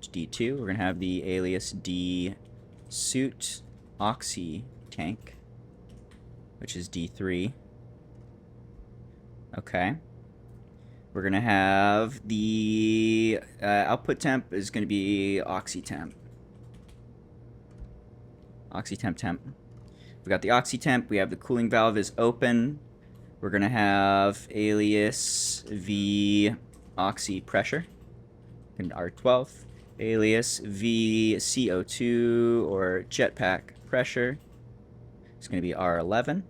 D2. We're going to have the alias D suit oxy tank, which is D3. Okay. We're going to have the output temp is going to be oxy temp. Oxy temp temp. We got the oxy temp. We have the cooling valve is open. We're going to have alias V oxy pressure. And R12. Alias V CO2 or jetpack pressure. It's going to be R11.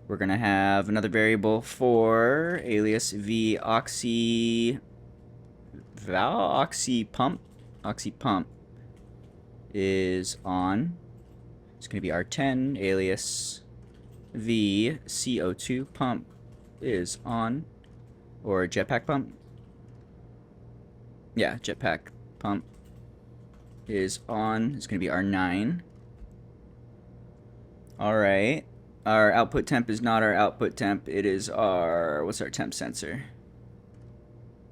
We're going to have another variable for alias V oxy valve, oxy pump. Oxy pump is on. It's going to be R10. Alias V CO2 pump is on. Or jetpack pump. Yeah, jetpack pump is on. It's going to be R9. Alright. Our output temp is not our output temp. It is our... What's our temp sensor?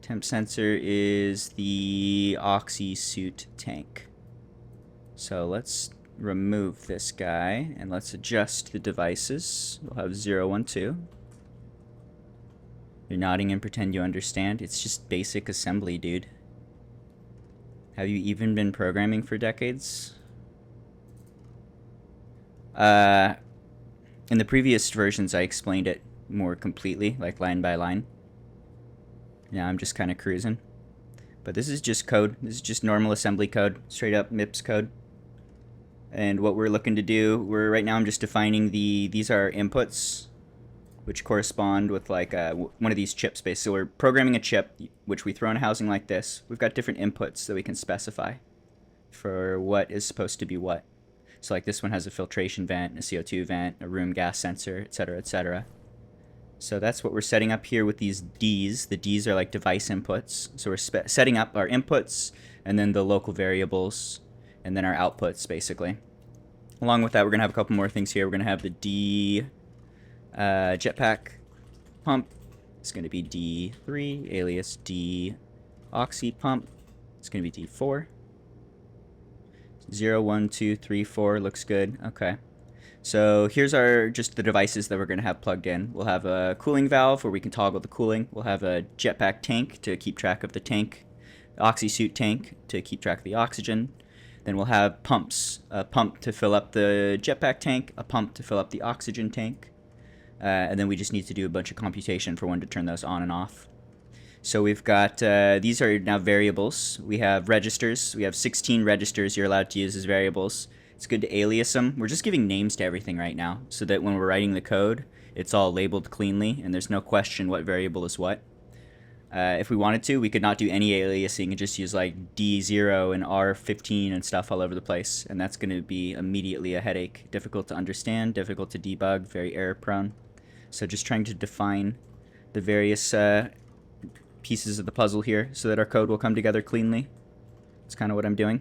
Temp sensor is the oxy suit tank. So let's remove this guy and let's adjust the devices. We'll have 0, 1, 2. You're nodding and pretend you understand. It's just basic assembly, dude. Have you even been programming for decades? In the previous versions, I explained it more completely, like line by line. Now I'm just kind of cruising. But this is just code. This is just normal assembly code, straight up MIPS code. And what we're looking to do, right now I'm just defining these are inputs, which correspond with like one of these chips basically. So we're programming a chip, which we throw in a housing like this. We've got different inputs that we can specify for what is supposed to be what. So like this one has a filtration vent, a CO2 vent, a room gas sensor, etc., etc. So that's what we're setting up here with these Ds. The Ds are like device inputs. So we're setting up our inputs and then the local variables and then our outputs basically. Along with that, we're going to have a couple more things here. We're going to have the D jetpack pump. It's going to be D3, alias D oxy pump. It's going to be D4. 0, 1, 2, 3, 4 looks good. Okay. So here's just the devices that we're going to have plugged in. We'll have a cooling valve where we can toggle the cooling. We'll have a jetpack tank to keep track of the tank, oxysuit tank to keep track of the oxygen. Then we'll have pumps, a pump to fill up the jetpack tank, a pump to fill up the oxygen tank, and then we just need to do a bunch of computation for when to turn those on and off. So we've got, these are now variables. We have registers. We have 16 registers you're allowed to use as variables. It's good to alias them. We're just giving names to everything right now so that when we're writing the code, it's all labeled cleanly and there's no question what variable is what. If we wanted to, we could not do any aliasing and just use like D0 and R15 and stuff all over the place. And that's going to be immediately a headache. Difficult to understand, difficult to debug, very error prone. So just trying to define the various pieces of the puzzle here so that our code will come together cleanly. That's kind of what I'm doing.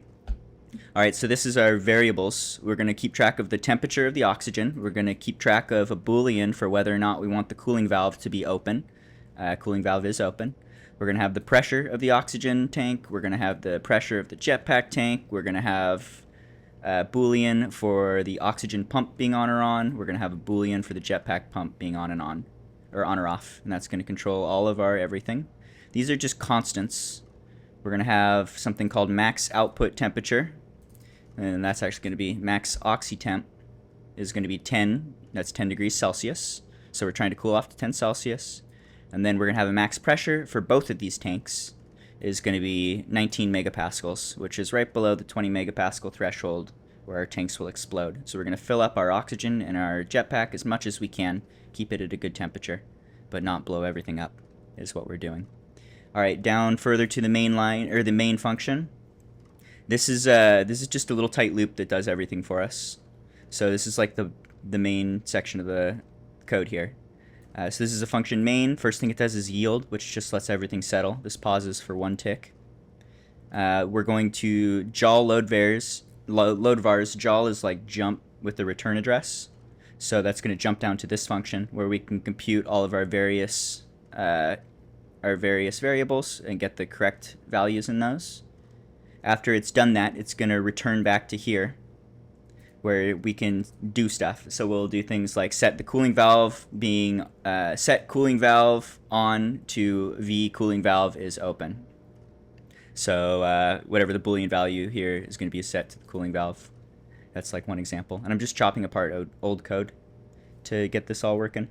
Alright, so this is our variables. We're going to keep track of the temperature of the oxygen. We're going to keep track of a boolean for whether or not we want the cooling valve to be open. Cooling valve is open. We're going to have the pressure of the oxygen tank. We're going to have the pressure of the jetpack tank. We're going to have a boolean for the oxygen pump being on or on. We're going to have a boolean for the jetpack pump being on and on, or on or off. And that's going to control all of our everything. These are just constants. We're going to have something called max output temperature. And that's actually going to be max oxytemp is going to be 10. That's 10 degrees Celsius. So we're trying to cool off to 10 Celsius. And then we're going to have a max pressure for both of these tanks is going to be 19 megapascals, which is right below the 20 megapascal threshold where our tanks will explode. So we're going to fill up our oxygen and our jetpack as much as we can, keep it at a good temperature, but not blow everything up is what we're doing. All right, down further to the main line, or the main function. This is just a little tight loop that does everything for us. So this is like the main section of the code here. So this is a function main. First thing it does is yield, which just lets everything settle. This pauses for one tick. We're going to jol load vars. Jol is like jump with the return address. So that's going to jump down to this function where we can compute all of our various variables and get the correct values in those. After it's done that, it's going to return back to here where we can do stuff. So we'll do things like set the cooling valve being set cooling valve on to v cooling valve is open. So whatever the Boolean value here is going to be set to the cooling valve. That's like one example. And I'm just chopping apart old code to get this all working.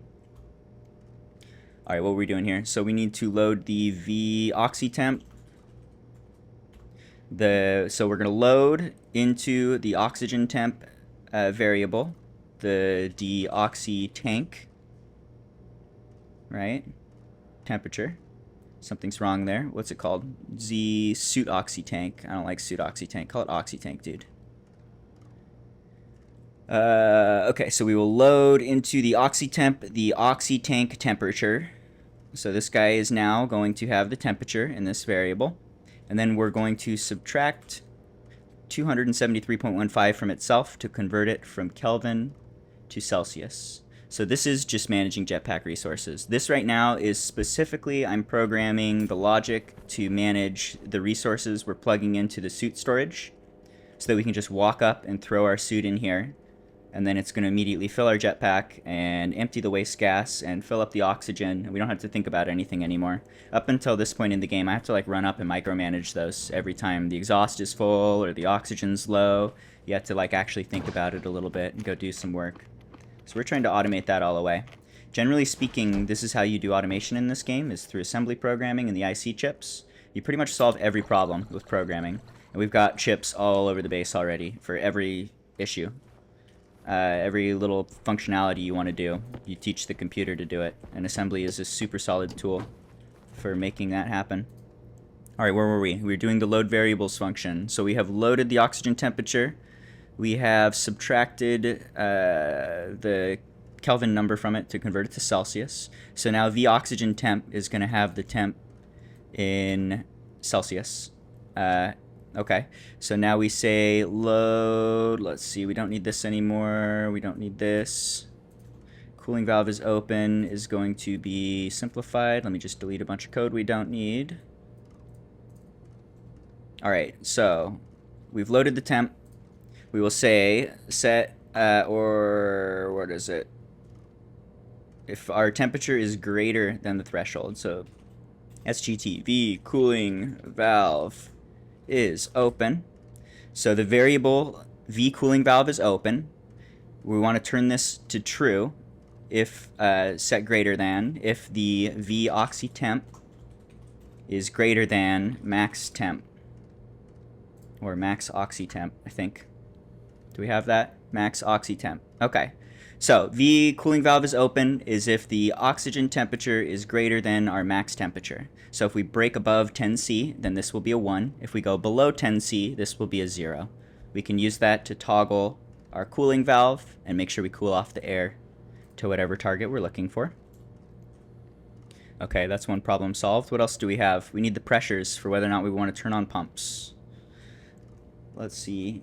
All right, what are we doing here? So we need to load the v oxytemp. So we're going to load into the oxygen temp variable the deoxy tank, right? Temperature. Something's wrong there. What's it called? Z suit oxy tank. I don't like suit oxy tank. Call it oxy tank, dude. Okay, so we will load into the oxytemp the oxy tank temperature. So this guy is now going to have the temperature in this variable. And then we're going to subtract 273.15 from itself to convert it from Kelvin to Celsius. So this is just managing jetpack resources. This right now is specifically, I'm programming the logic to manage the resources we're plugging into the suit storage so that we can just walk up and throw our suit in here. And then it's going to immediately fill our jetpack and empty the waste gas and fill up the oxygen. And we don't have to think about anything anymore. Up until this point in the game, I have to like run up and micromanage those every time the exhaust is full or the oxygen's low. You have to like actually think about it a little bit and go do some work. So we're trying to automate that all away. Generally speaking, this is how you do automation in this game, is through assembly programming and the IC chips. You pretty much solve every problem with programming. And we've got chips all over the base already for every issue. Every little functionality you want to do, you teach the computer to do it. And assembly is a super solid tool for making that happen. Alright, where were we? We were doing the load variables function. So we have loaded the oxygen temperature. We have subtracted the Kelvin number from it to convert it to Celsius. So now the oxygen temp is going to have the temp in Celsius. Okay, so now we say load, let's see, we don't need this anymore, we don't need this. Cooling valve is open, is going to be simplified. Let me just delete a bunch of code we don't need. Alright, so we've loaded the temp. We will say set or what is it? If our temperature is greater than the threshold, so SGTV cooling valve is open. So the variable V cooling valve is open. We want to turn this to true if set greater than if the V oxy temp is greater than max temp, or max oxy temp, I think. Do we have that? Max oxy temp. Okay. So V cooling valve is open is if the oxygen temperature is greater than our max temperature. So if we break above 10C, then this will be a 1. If we go below 10C, this will be a 0. We can use that to toggle our cooling valve and make sure we cool off the air to whatever target we're looking for. Okay, that's one problem solved. What else do we have? We need the pressures for whether or not we want to turn on pumps. Let's see.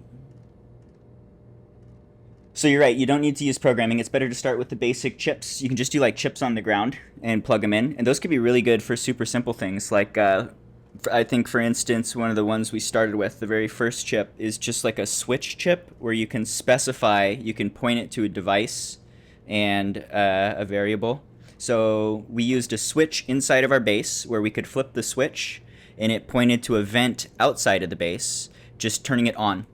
So you're right, you don't need to use programming. It's better to start with the basic chips. You can just do like chips on the ground and plug them in. And those could be really good for super simple things. Like I think, for instance, one of the ones we started with, the very first chip, is just like a switch chip where you can specify, you can point it to a device and a variable. So we used a switch inside of our base where we could flip the switch and it pointed to a vent outside of the base, just turning it on.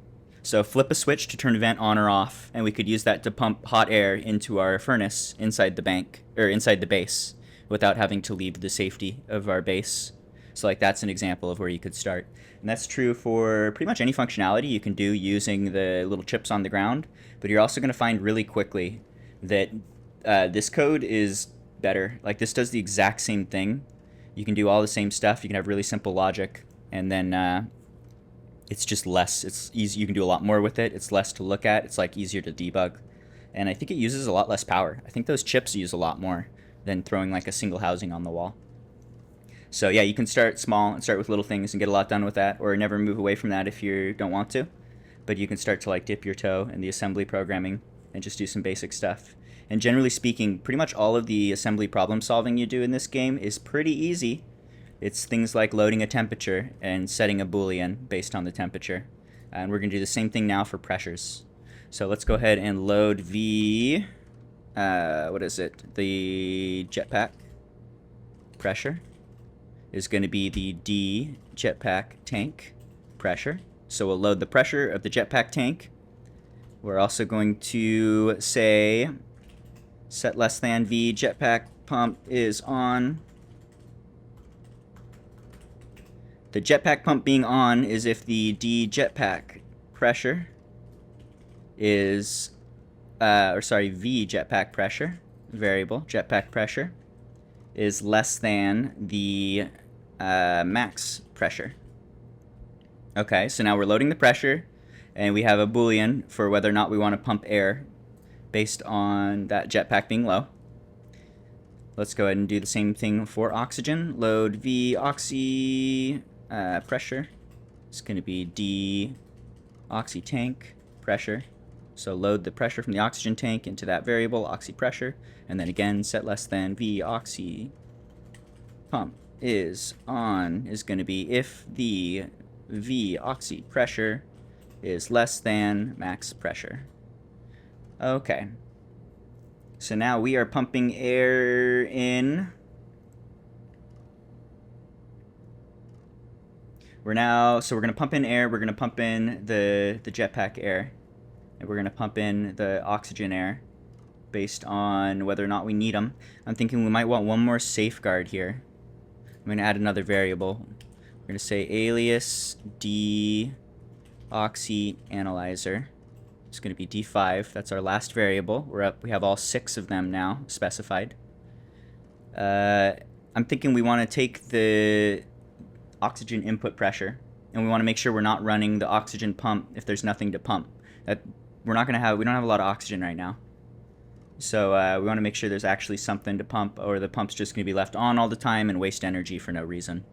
So flip a switch to turn a vent on or off, and we could use that to pump hot air into our furnace inside the bank, or inside the base, without having to leave the safety of our base. So like that's an example of where you could start. And that's true for pretty much any functionality you can do using the little chips on the ground, but you're also going to find really quickly that this code is better. Like this does the exact same thing. You can do all the same stuff. You can have really simple logic, and then it's just less. It's easy. You can do a lot more with it. It's less to look at. It's like easier to debug. And I think it uses a lot less power. I think those chips use a lot more than throwing like a single housing on the wall. So yeah, you can start small and start with little things and get a lot done with that, or never move away from that if you don't want to. But you can start to like dip your toe in the assembly programming and just do some basic stuff. And generally speaking, pretty much all of the assembly problem solving you do in this game is pretty easy. It's things like loading a temperature and setting a boolean based on the temperature. And we're going to do the same thing now for pressures. So let's go ahead and load the, what is it? The jetpack pressure is going to be the D jetpack tank pressure. So we'll load the pressure of the jetpack tank. We're also going to say set less than V jetpack pump is on. The jetpack pump being on is if the D jetpack pressure is, V jetpack pressure, variable jetpack pressure, is less than the max pressure. Okay, so now we're loading the pressure, and we have a boolean for whether or not we want to pump air based on that jetpack being low. Let's go ahead and do the same thing for oxygen. Load V oxy pressure. It's going to be D oxy tank pressure. So load the pressure from the oxygen tank into that variable, oxy pressure, and then again set less than V oxy pump is on is going to be if the V oxy pressure is less than max pressure. Okay. So now we are pumping air in. We're going to pump in air, we're going to pump in the jetpack air, and we're going to pump in the oxygen air based on whether or not we need them. I'm thinking we might want one more safeguard here. I'm going to add another variable. We're going to say alias D oxy analyzer. It's going to be D5. That's our last variable. We have all 6 of them now specified. I'm thinking we want to take the oxygen input pressure, and we want to make sure we're not running the oxygen pump if there's nothing to pump. We don't have a lot of oxygen right now. So we want to make sure there's actually something to pump, or the pump's just going to be left on all the time and waste energy for no reason.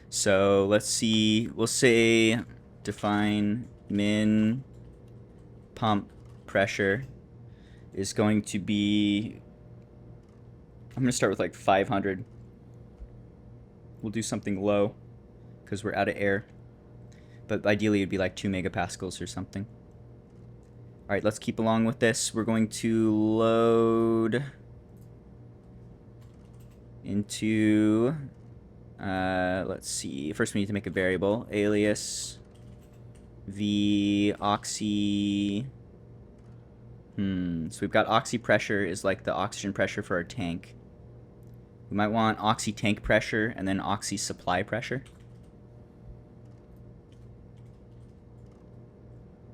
So let's see, we'll say define min pump pressure is going to be, I'm going to start with like 500. We'll do something low because we're out of air. But ideally it'd be like 2 megapascals or something. Alright, let's keep along with this. We're going to load into, let's see. First we need to make a variable. Alias v oxy. So we've got oxy pressure is like the oxygen pressure for our tank. We might want oxy tank pressure and then oxy supply pressure.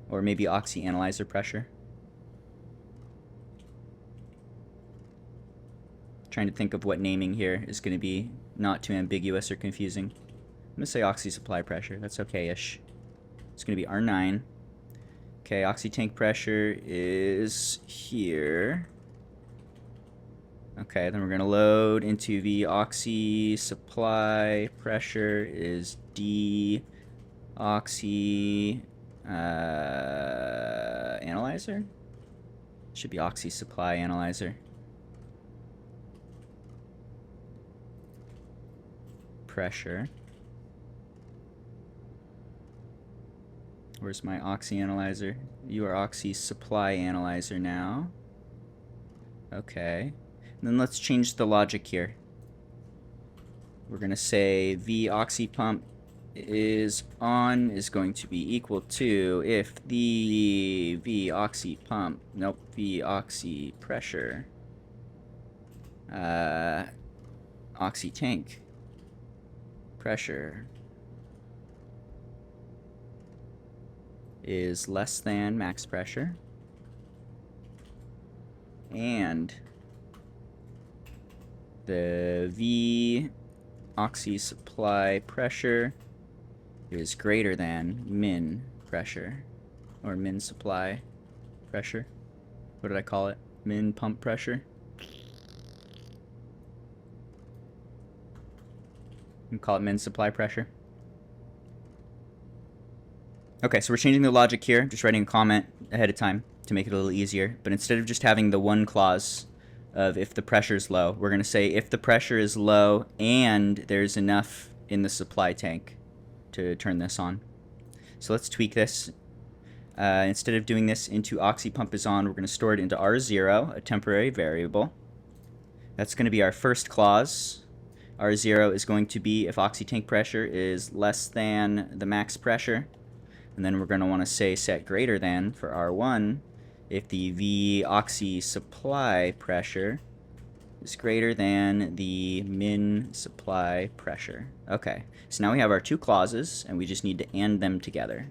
Or maybe oxy analyzer pressure. Trying to think of what naming here is going to be not too ambiguous or confusing. I'm going to say oxy supply pressure. That's okay-ish. It's going to be R9. Okay, oxy tank pressure is here. Okay, then we're going to load into the oxy supply pressure is D oxy analyzer? Should be oxy supply analyzer. Pressure. Where's my oxy analyzer? You are oxy supply analyzer now. Okay. And then let's change the logic here. We're going to say V oxy pump is on is going to be equal to if the V oxy pump, nope, V oxy pressure, oxy tank pressure is less than max pressure, and the V oxy supply pressure is greater than min pressure, or min supply pressure. What did I call it? Min pump pressure? You can call it min supply pressure. Okay, so we're changing the logic here, just writing a comment ahead of time to make it a little easier. But instead of just having the one clause of if the pressure is low, we're going to say if the pressure is low and there's enough in the supply tank to turn this on. So let's tweak this. Instead of doing this into oxy pump is on, we're going to store it into R0, a temporary variable. That's going to be our first clause. R0 is going to be if oxy tank pressure is less than the max pressure. And then we're going to want to say set greater than for R1 if the V oxy supply pressure is greater than the min supply pressure. Okay, so now we have our two clauses and we just need to AND them together.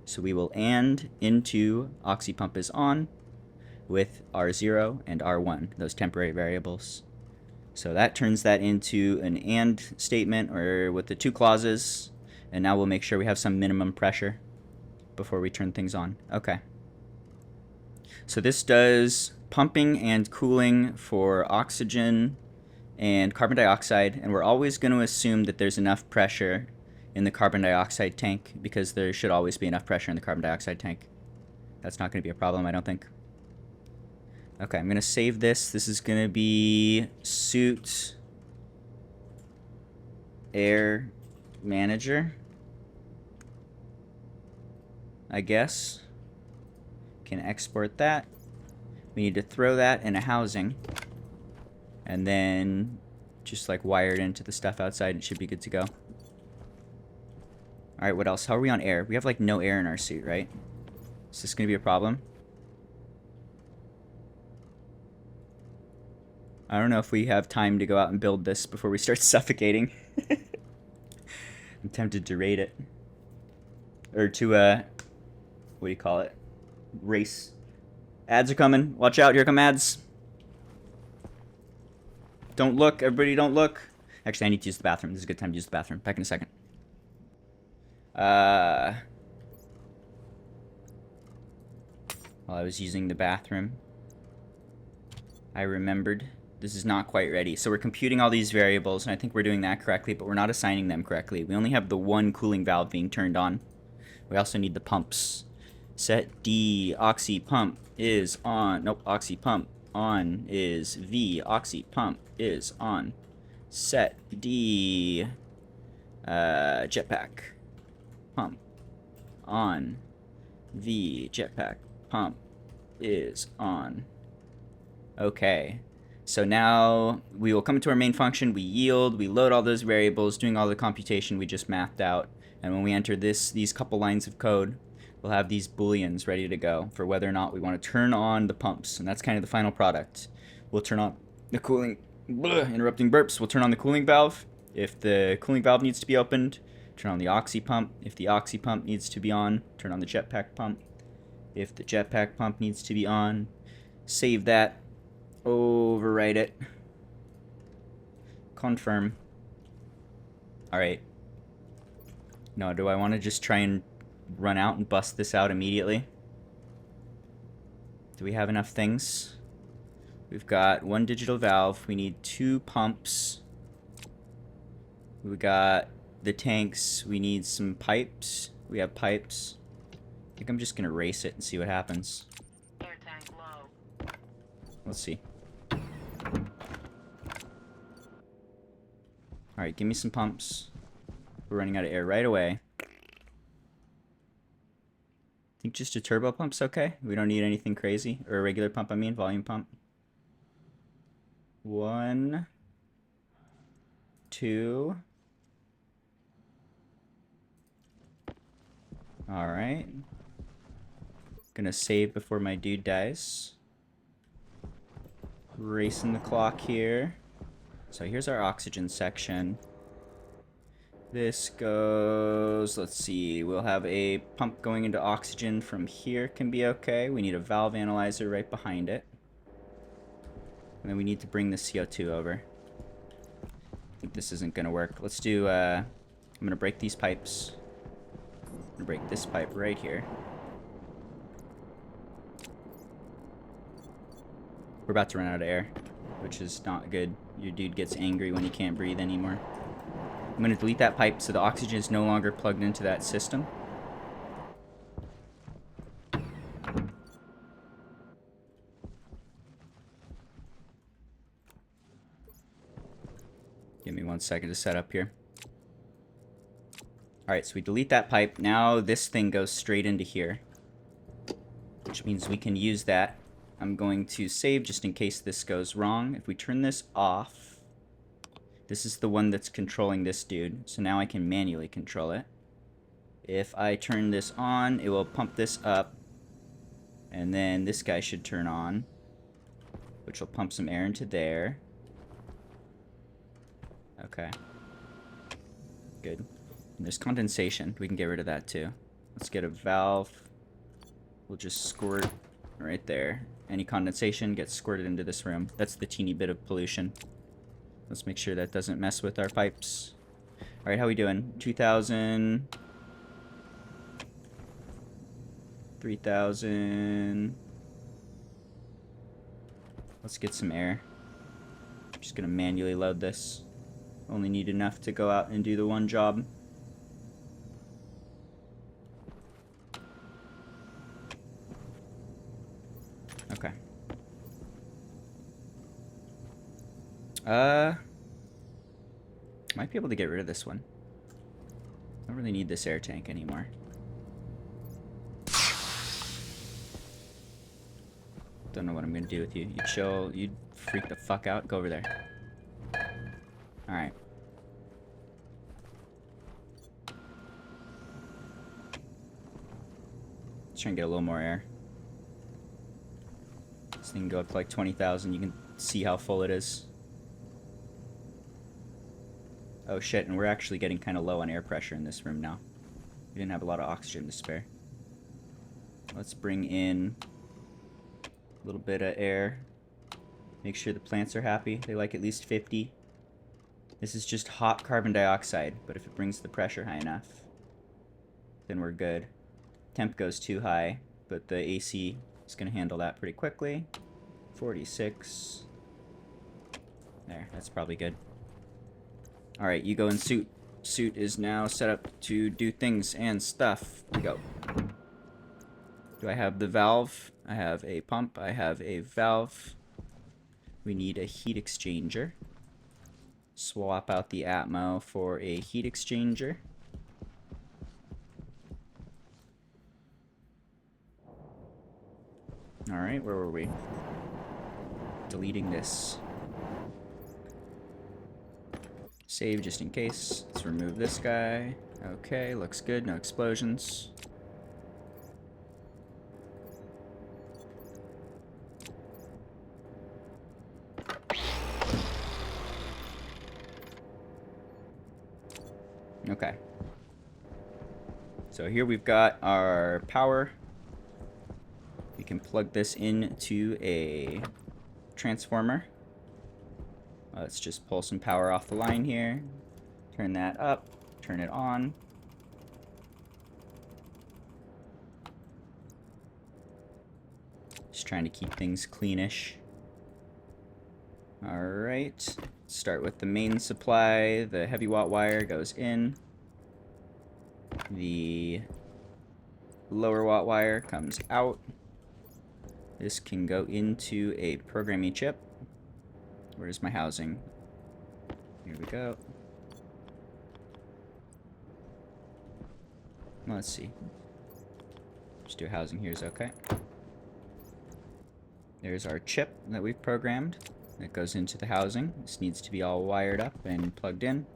So we will AND into oxy pump is on with R0 and R1, those temporary variables. So that turns that into an AND statement, or with the two clauses, and now we'll make sure we have some minimum pressure before we turn things on. Okay. So this does pumping and cooling for oxygen and carbon dioxide, and we're always going to assume that there's enough pressure in the carbon dioxide tank, because there should always be enough pressure in the carbon dioxide tank. That's not going to be a problem, I don't think. Okay, I'm going to save this. This is going to be suit air manager, I guess. Can export that. We need to throw that in a housing and then just like wire it into the stuff outside. It should be good to go. Alright, what else? How are we on air? We have like no air in our suit, right? Is this going to be a problem? I don't know if we have time to go out and build this before we start suffocating. I'm tempted to raid it. Or to, what do you call it? Race. Ads are coming. Watch out, here come ads. Don't look, everybody don't look. Actually, I need to use the bathroom. This is a good time to use the bathroom. Back in a second. While I was using the bathroom, I remembered this is not quite ready. So we're computing all these variables, and I think we're doing that correctly, but we're not assigning them correctly. We only have the one cooling valve being turned on. We also need the pumps. Set D oxy pump is on. Nope, oxy pump on is V oxy pump is on. Set D jetpack pump on. V jetpack pump is on. Okay. So now we will come to our main function, we yield, we load all those variables, doing all the computation we just mapped out. And when we enter these couple lines of code, we'll have these booleans ready to go for whether or not we want to turn on the pumps. And that's kind of the final product. We'll turn on the cooling, interrupting burps, we'll turn on the cooling valve. If the cooling valve needs to be opened, turn on the oxy pump. If the oxy pump needs to be on, turn on the jetpack pump. If the jetpack pump needs to be on, save that, overwrite it, confirm. Alright. Now, do I want to just try and run out and bust this out immediately? Do we have enough things? We've got one digital valve. We need 2 pumps. We got the tanks. We need some pipes. We have pipes. I think I'm just going to race it and see what happens. Air tank low. Let's see. Alright, give me some pumps. We're running out of air right away. I think just a turbo pump's okay. We don't need anything crazy. Or a regular pump, I mean, volume pump. 1, 2. Alright. Gonna save before my dude dies. Racing the clock here. So here's our oxygen section. This goes, let's see, we'll have a pump going into oxygen from here, can be okay. We need a valve analyzer right behind it. And then we need to bring the CO2 over. I think this isn't gonna work. Let's do, I'm gonna break these pipes. I'm gonna break this pipe right here. We're about to run out of air, which is not good. Your dude gets angry when he can't breathe anymore. I'm going to delete that pipe so the oxygen is no longer plugged into that system. Give me 1 second to set up here. Alright, so we delete that pipe. Now this thing goes straight into here, which means we can use that. I'm going to save just in case this goes wrong. If we turn this off, this is the one that's controlling this dude, so now I can manually control it. If I turn this on, it will pump this up, and then this guy should turn on, which will pump some air into there. Okay. Good. And there's condensation. We can get rid of that too. Let's get a valve. We'll just squirt right there. Any condensation gets squirted into this room. That's the teeny bit of pollution. Let's make sure that doesn't mess with our pipes. Alright, how we doing? 2,000. 3,000. Let's get some air. I'm just gonna manually load this. Only need enough to go out and do the one job. Okay. Might be able to get rid of this one. I don't really need this air tank anymore. Don't know what I'm gonna do with you. You chill, you freak the fuck out, go over there. Alright. Let's try and get a little more air. This thing can go up to like 20,000. You can see how full it is. Oh shit, and we're actually getting kind of low on air pressure in this room now. We didn't have a lot of oxygen to spare. Let's bring in a little bit of air. Make sure the plants are happy. They like at least 50. This is just hot carbon dioxide, but if it brings the pressure high enough, then we're good. Temp goes too high, but the AC is going to handle that pretty quickly. 46. There, that's probably good. Alright, you go in suit. Suit is now set up to do things and stuff. Go. Do I have the valve? I have a pump. I have a valve. We need a heat exchanger. Swap out the Atmo for a heat exchanger. Alright, where were we? Deleting this. Save just in case. Let's remove this guy. Okay, looks good. No explosions. Okay. So here we've got our power. We can plug this into a transformer. Let's just pull some power off the line here. Turn that up. Turn it on. Just trying to keep things cleanish. Alright. Start with the main supply. The heavy watt wire goes in. The lower watt wire comes out. This can go into a programming chip. Where's my housing? Here we go. Let's see. Just do housing here is okay. There's our chip that we've programmed. That goes into the housing. This needs to be all wired up and plugged in.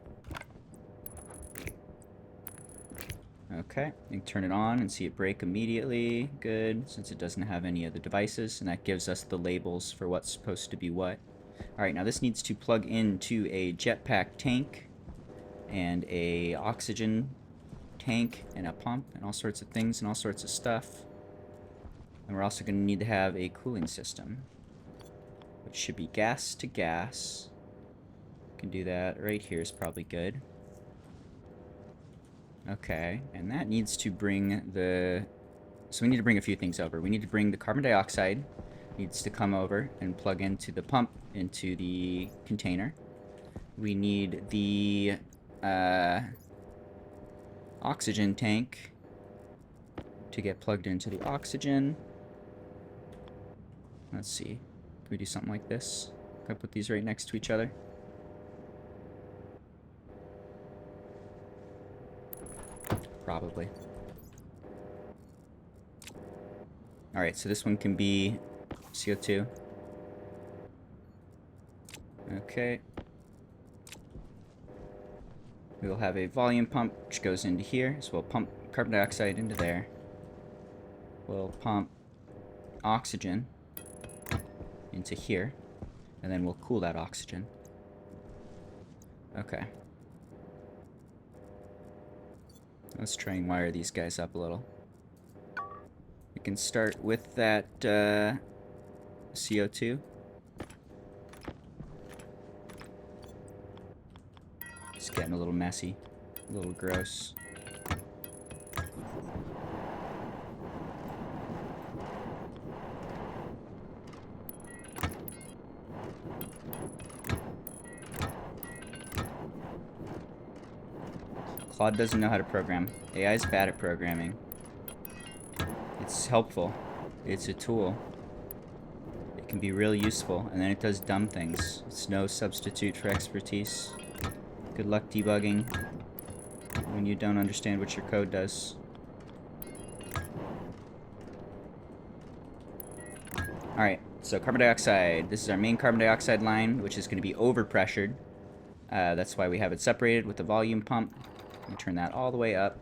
Okay, you can turn it on and see it break immediately. Good, since it doesn't have any of the devices, and that gives us the labels for what's supposed to be what. Alright, now this needs to plug into a jetpack tank and a oxygen tank and a pump and all sorts of things and all sorts of stuff. And we're also going to need to have a cooling system, which should be gas to gas. Can do that right here is probably good. Okay, and that needs to bring the... So we need to bring a few things over. We need to bring the carbon dioxide. Needs to come over and plug into the pump into the container. We need the oxygen tank to get plugged into the oxygen. Let's see. Can we do something like this? Can I put these right next to each other? Probably. Alright, so this one can be CO2. Okay. We'll have a volume pump which goes into here. So we'll pump carbon dioxide into there. We'll pump oxygen into here. And then we'll cool that oxygen. Okay. Let's try and wire these guys up a little. We can start with that CO2. It's getting a little messy, a little gross. Claude doesn't know how to program. AI is bad at programming. It's helpful. It's a tool. It can be really useful, and then it does dumb things. It's no substitute for expertise. Good luck debugging when you don't understand what your code does. Alright, so carbon dioxide. This is our main carbon dioxide line, which is going to be overpressured. That's why we have it separated with the volume pump. Let me turn that all the way up.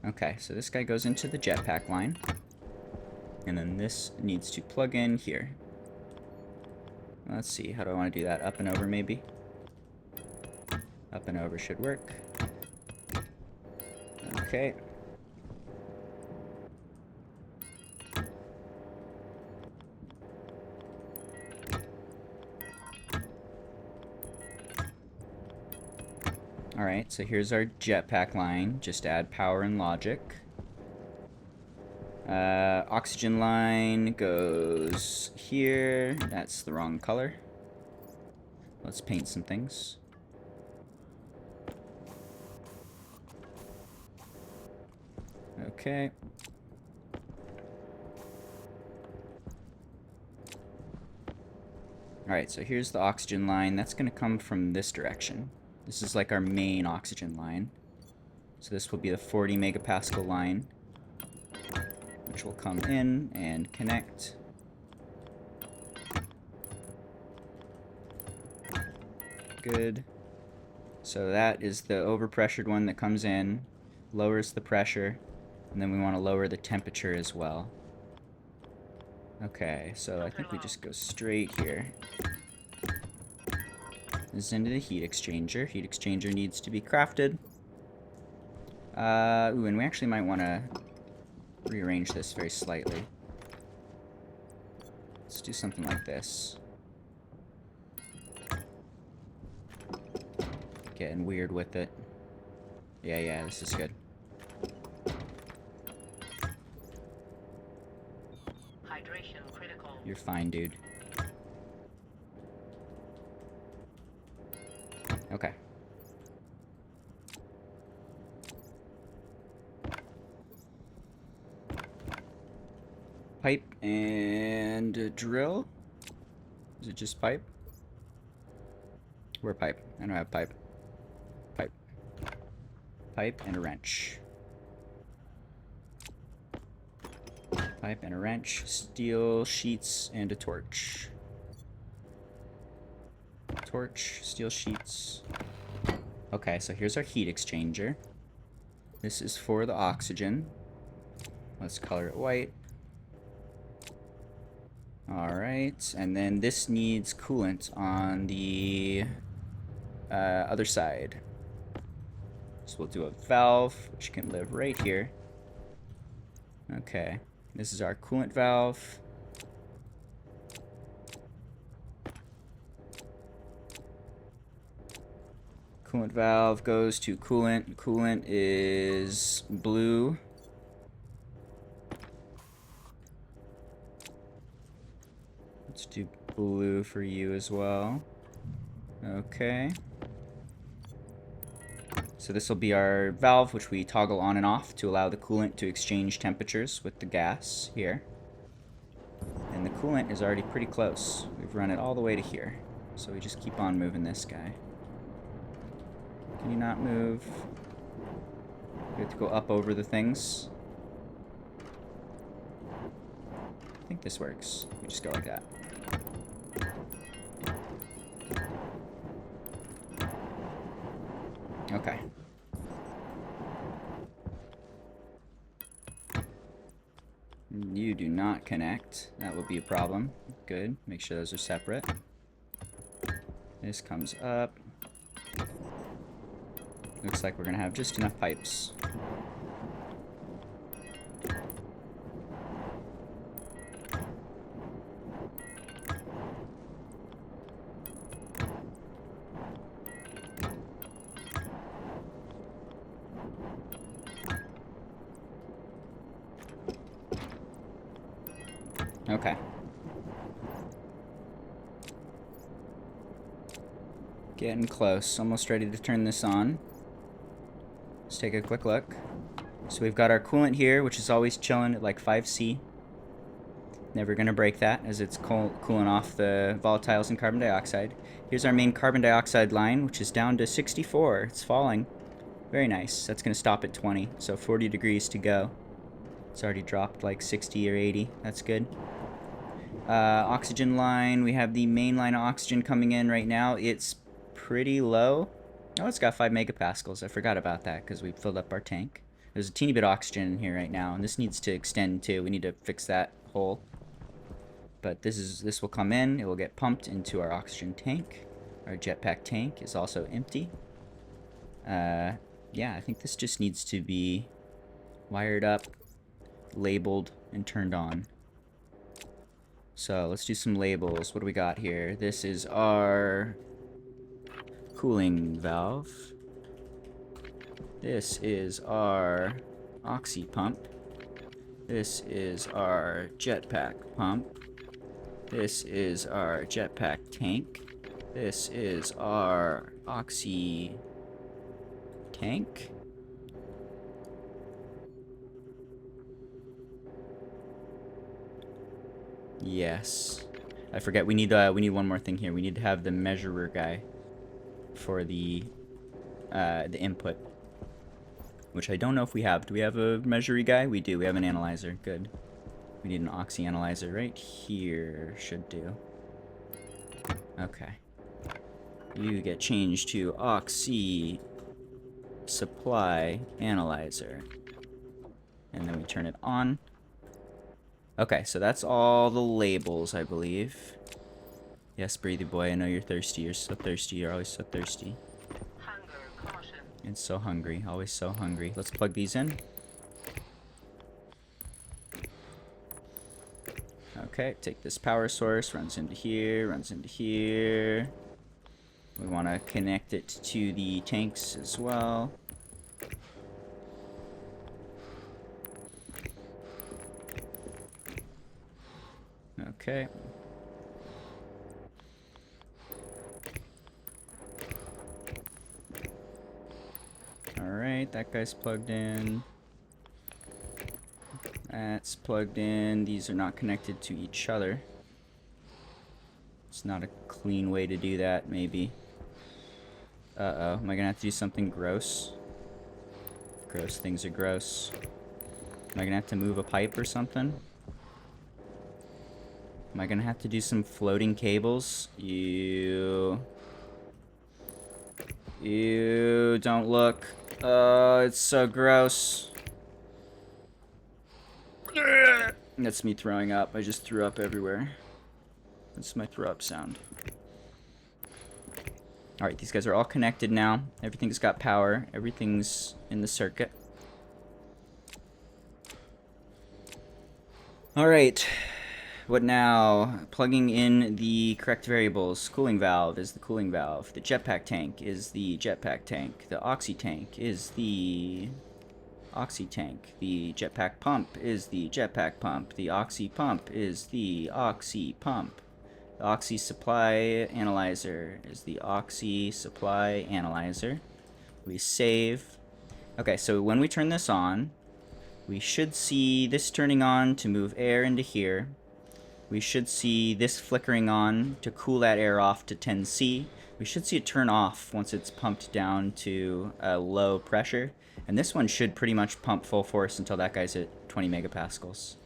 Okay, so this guy goes into the jetpack line. And then this needs to plug in here. Let's see, how do I want to do that? Up and over, maybe? Up and over should work. Okay. Alright, so here's our jetpack line. Just add power and logic. Oxygen line goes here. That's the wrong color. Let's paint some things. Okay. Alright, so here's the oxygen line. That's going to come from this direction. This is like our main oxygen line. So this will be the 40 megapascal line, which will come in and connect. Good. So that is the overpressured one that comes in, lowers the pressure, and then we want to lower the temperature as well. Okay, so I think we just go straight here. This is into the heat exchanger. Heat exchanger needs to be crafted. Ooh, and we actually might want to rearrange this very slightly. Let's do something like this. Getting weird with it. Yeah, this is good. Hydration critical. You're fine, dude. Okay. Pipe and a drill. Is it just pipe? Where pipe? I don't have pipe. Pipe. Pipe and a wrench. Pipe and a wrench. Steel sheets and a torch. Torch, steel sheets. Okay, so here's our heat exchanger. This is for the oxygen. Let's color it white. Alright, and then this needs coolant on the other side. So we'll do a valve, which can live right here. Okay, this is our coolant valve. Coolant valve goes to coolant. Coolant is blue. Let's do blue for you as well. Okay. So this will be our valve, which we toggle on and off to allow the coolant to exchange temperatures with the gas here. And the coolant is already pretty close. We've run it all the way to here. So we just keep on moving this guy. Can you not move? We have to go up over the things. I think this works. We just go like that. Okay. You do not connect. That will be a problem. Good. Make sure those are separate. This comes up. Looks like we're gonna have just enough pipes. Okay. Getting close. Almost ready to turn this on. Let's take a quick look. So we've got our coolant here, which is always chilling at like 5C. Never gonna break that, as it's cooling off the volatiles and carbon dioxide. Here's our main carbon dioxide line, which is down to 64. It's falling. Very nice. That's gonna stop at 20, so 40 degrees to go. It's already dropped like 60 or 80. That's good. Oxygen line. We have the main line of oxygen coming in right now. It's pretty low. Oh, it's got 5 megapascals. I forgot about that because we filled up our tank. There's a teeny bit of oxygen in here right now, and this needs to extend too. We need to fix that hole. But this will come in. It will get pumped into our oxygen tank. Our jetpack tank is also empty. Yeah, I think this just needs to be wired up, labeled, and turned on. So let's do some labels. What do we got here? This is our cooling valve. This is our oxy pump. This is our jetpack pump. This is our jetpack tank. This is our oxy tank. Yes. I forget, we need one more thing here. We need to have the measurer guy for the input, which I don't know if we have. Do we have a measuring guy? We do. We have an analyzer. Good. We need an oxy analyzer right here. Should do. Okay. You get changed to oxy supply analyzer. And then we turn it on. Okay, so that's all the labels, I believe. Yes, Breathy Boy, I know you're thirsty. You're so thirsty. You're always so thirsty. Hunger caution. And so hungry. Always so hungry. Let's plug these in. Okay, take this power source. Runs into here. Runs into here. We want to connect it to the tanks as well. Okay. Alright, that guy's plugged in. That's plugged in. These are not connected to each other. It's not a clean way to do that, maybe. Uh-oh, am I gonna have to do something gross? Gross things are gross. Am I gonna have to move a pipe or something? Am I gonna have to do some floating cables? Ew, don't look. Oh, it's so gross. That's me throwing up. I just threw up everywhere. That's my throw up sound. Alright, these guys are all connected now. Everything's got power. Everything's in the circuit. Alright. What now? Plugging in the correct variables. Cooling valve is the cooling valve. The jetpack tank is the jetpack tank. The oxy tank is the oxy tank. The jetpack pump is the jetpack pump. The oxy pump is the oxy pump. The oxy supply analyzer is the oxy supply analyzer. We save. Okay, so when we turn this on, we should see this turning on to move air into here. We should see this flickering on to cool that air off to 10C. We should see it turn off once it's pumped down to a low pressure. And this one should pretty much pump full force until that guy's at 20 megapascals.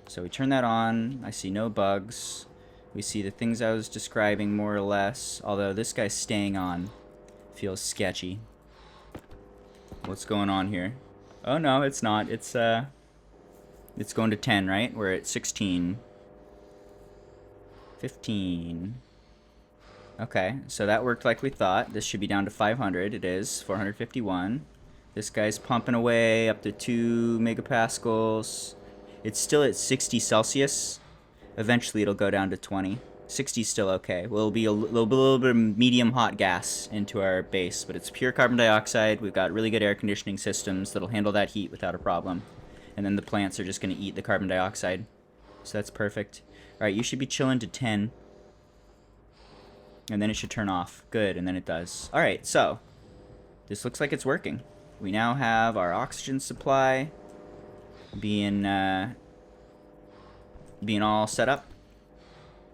So we turn that on. I see no bugs. We see the things I was describing more or less. Although this guy's staying on. Feels sketchy. What's going on here? Oh no, it's not. It's going to 10, right? We're at 16. 15. Okay, so that worked like we thought. This should be down to 500. It is 451. This guy's pumping away up to 2 megapascals. It's still at 60 Celsius. Eventually it'll go down to 20. 60 is still okay. We'll be a little bit of medium hot gas into our base, but it's pure carbon dioxide. We've got really good air conditioning systems that'll handle that heat without a problem. And then the plants are just going to eat the carbon dioxide. So that's perfect. Alright, you should be chilling to 10. And then it should turn off. Good, and then it does. Alright, so this looks like it's working. We now have our oxygen supply being all set up.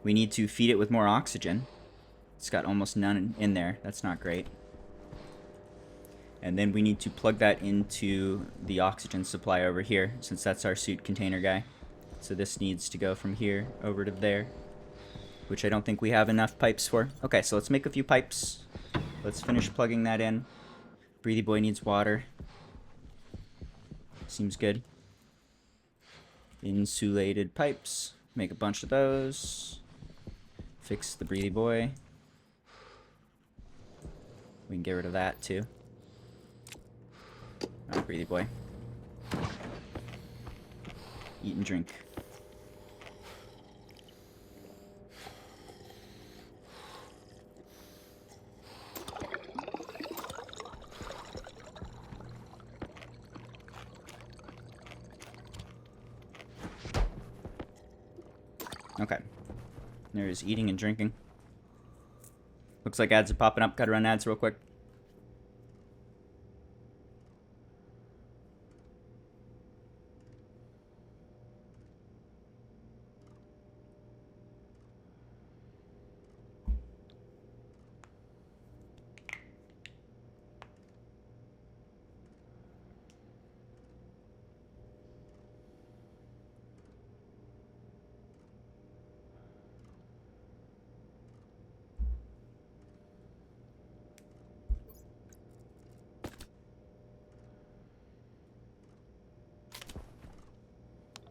We need to feed it with more oxygen. It's got almost none in there. That's not great. And then we need to plug that into the oxygen supply over here, since that's our suit container guy. So this needs to go from here over to there, which I don't think we have enough pipes for. Okay, so let's make a few pipes. Let's finish plugging that in. Breathy Boy needs water. Seems good. Insulated pipes. Make a bunch of those. Fix the Breathy Boy. We can get rid of that too. Oh, Breathy Boy. Eat and drink. Okay. There's eating and drinking. Looks like ads are popping up. Gotta run ads real quick.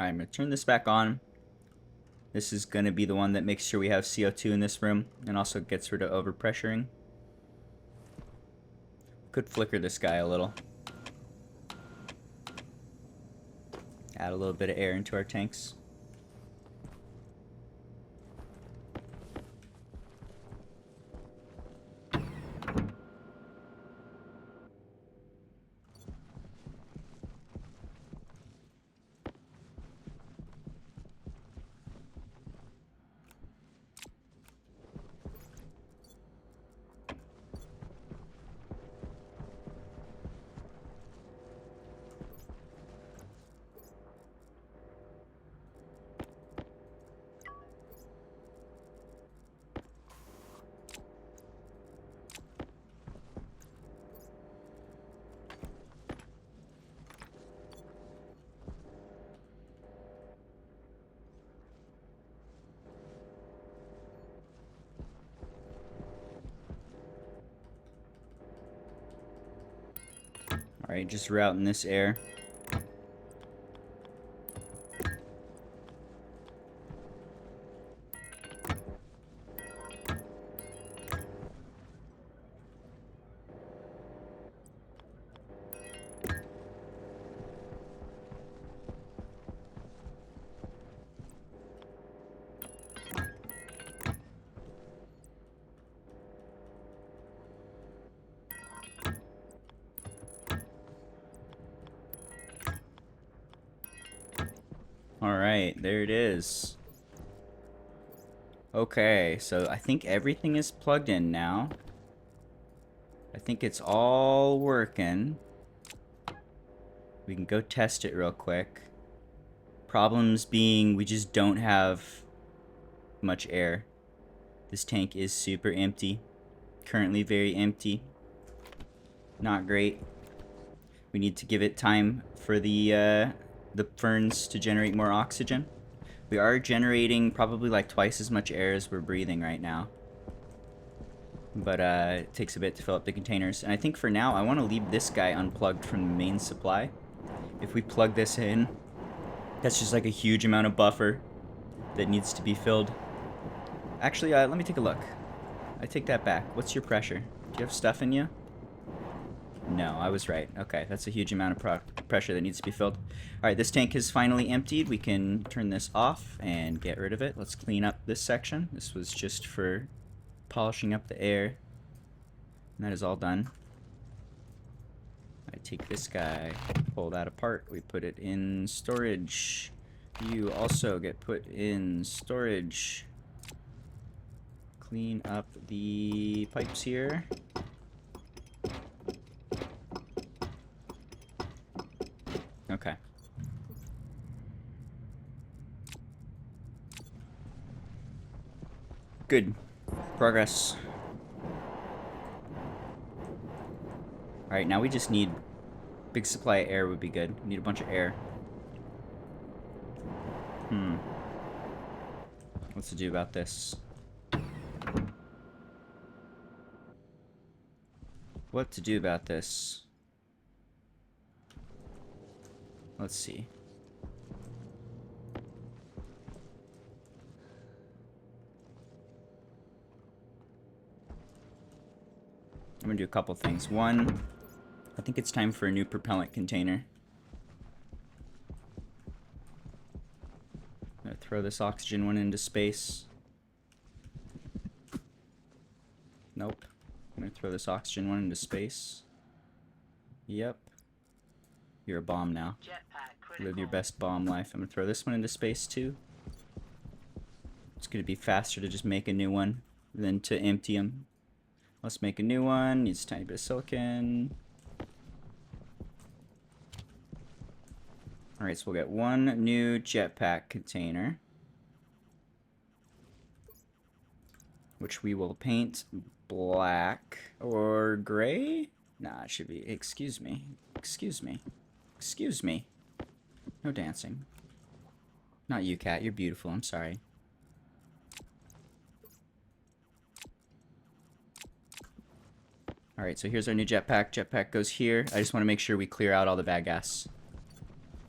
Alright, I'm going to turn this back on. This is going to be the one that makes sure we have CO2 in this room and also gets rid of overpressuring. Could flicker this guy a little. Add a little bit of air into our tanks. Alright, just routing this air. Alright, there it is. Okay, so I think everything is plugged in now. I think it's all working. We can go test it real quick. Problems being we just don't have much air. This tank is super empty. Currently very empty. Not great. We need to give it time for the ferns to generate more oxygen. We are generating probably like twice as much air as we're breathing right now. But it takes a bit to fill up the containers. And I think for now, I want to leave this guy unplugged from the main supply. If we plug this in, that's just like a huge amount of buffer that needs to be filled. Actually, let me take a look. I take that back. What's your pressure? Do you have stuff in you? No, I was right. Okay, that's a huge amount of pressure that needs to be filled. Alright, this tank is finally emptied. We can turn this off and get rid of it. Let's clean up this section. This was just for polishing up the air. And that is all done. I take this guy, pull that apart. We put it in storage. You also get put in storage. Clean up the pipes here. Okay. Good. Progress. Alright, now we just need big supply of air would be good. We need a bunch of air. What's to do about this? What to do about this? Let's see. I'm gonna do a couple things. One, I think it's time for a new propellant container. I'm gonna throw this oxygen one into space. Nope. I'm gonna throw this oxygen one into space. Yep. You're a bomb now. Live your best bomb life. I'm gonna throw this one into space too. It's gonna be faster to just make a new one than to empty them. Let's make a new one. Needs a tiny bit of silicon. Alright, so we'll get one new jetpack container, which we will paint black or gray. Nah, it should be. Excuse me. Excuse me. Excuse me. No dancing. Not you, cat. You're beautiful. I'm sorry. Alright, so here's our new jetpack. Jetpack goes here. I just want to make sure we clear out all the bad gas.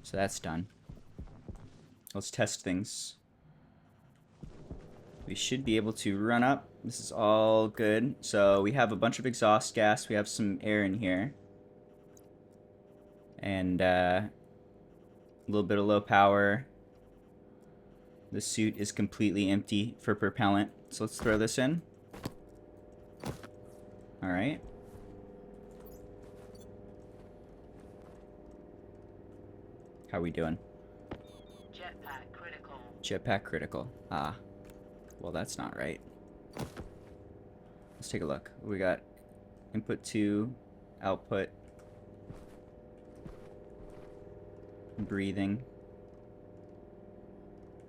So that's done. Let's test things. We should be able to run up. This is all good. So we have a bunch of exhaust gas. We have some air in here. And a little bit of low power. The suit is completely empty for propellant. So let's throw this in. Alright. How are we doing? Jetpack critical. Jetpack critical. Ah. Well, that's not right. Let's take a look. We got input 2, output, breathing.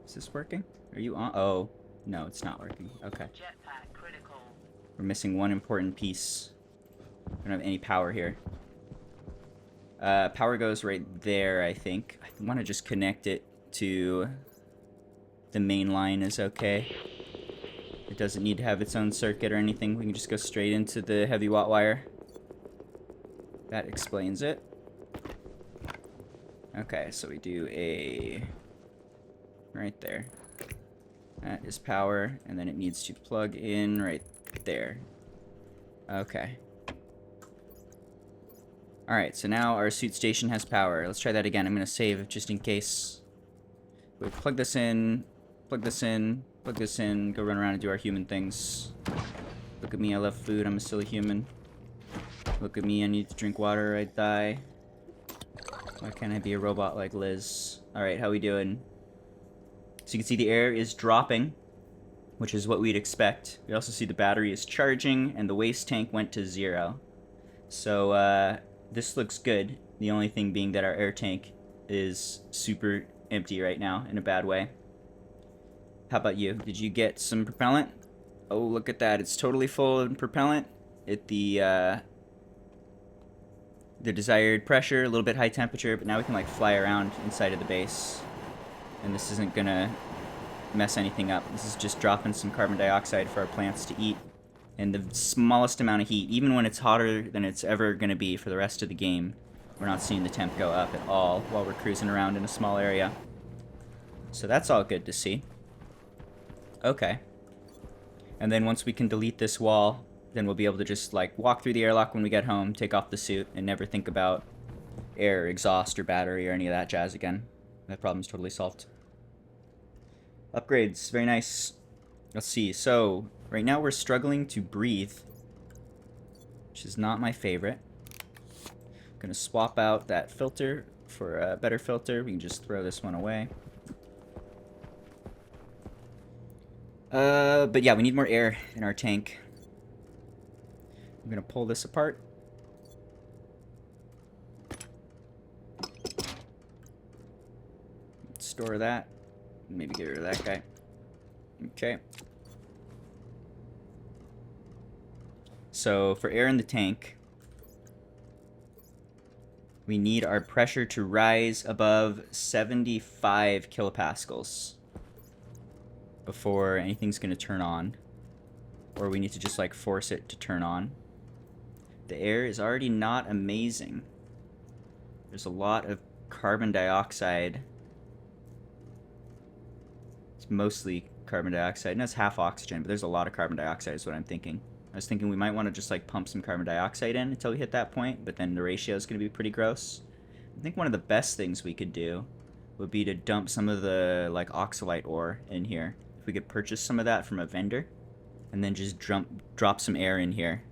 Is this working? Are you on? Oh, no, it's not working. Okay. Jetpack critical. We're missing one important piece. We don't have any power here. Power goes right there, I think. I want to just connect it to the main line is okay. It doesn't need to have its own circuit or anything. We can just go straight into the heavy watt wire. That explains it. Okay, so we do a... right there. That is power, and then it needs to plug in right there. Okay. Alright, so now our suit station has power. Let's try that again. I'm going to save just in case. We plug this in, plug this in, plug this in, go run around and do our human things. Look at me, I love food, I'm still a human. Look at me, I need to drink water or I die. Why can't I be a robot like Liz? Alright, how we doing? So you can see the air is dropping, which is what we'd expect. We also see the battery is charging and the waste tank went to 0. So, this looks good. The only thing being that our air tank is super empty right now in a bad way. How about you? Did you get some propellant? Oh, look at that. It's totally full of propellant at the desired pressure, a little bit high temperature, but now we can like fly around inside of the base. And this isn't gonna mess anything up. This is just dropping some carbon dioxide for our plants to eat. And the smallest amount of heat, even when it's hotter than it's ever gonna be for the rest of the game, we're not seeing the temp go up at all while we're cruising around in a small area. So that's all good to see. Okay. And then once we can delete this wall, then we'll be able to just like walk through the airlock when we get home, take off the suit, and never think about air, exhaust, or battery, or any of that jazz again. That problem's totally solved. Upgrades, very nice. Let's see, so right now we're struggling to breathe, which is not my favorite. I'm gonna swap out that filter for a better filter. We can just throw this one away. But yeah, we need more air in our tank. I'm gonna pull this apart. Store that. Maybe get rid of that guy. Okay. So for air in the tank, we need our pressure to rise above 75 kilopascals before anything's gonna turn on. Or we need to just like force it to turn on. The air is already not amazing. There's a lot of carbon dioxide. It's mostly carbon dioxide. No, it's half oxygen, but there's a lot of carbon dioxide is what I'm thinking. I was thinking we might want to just like pump some carbon dioxide in until we hit that point, but then the ratio is going to be pretty gross. I think one of the best things we could do would be to dump some of the like oxalite ore in here. If we could purchase some of that from a vendor and then just drop some air in here.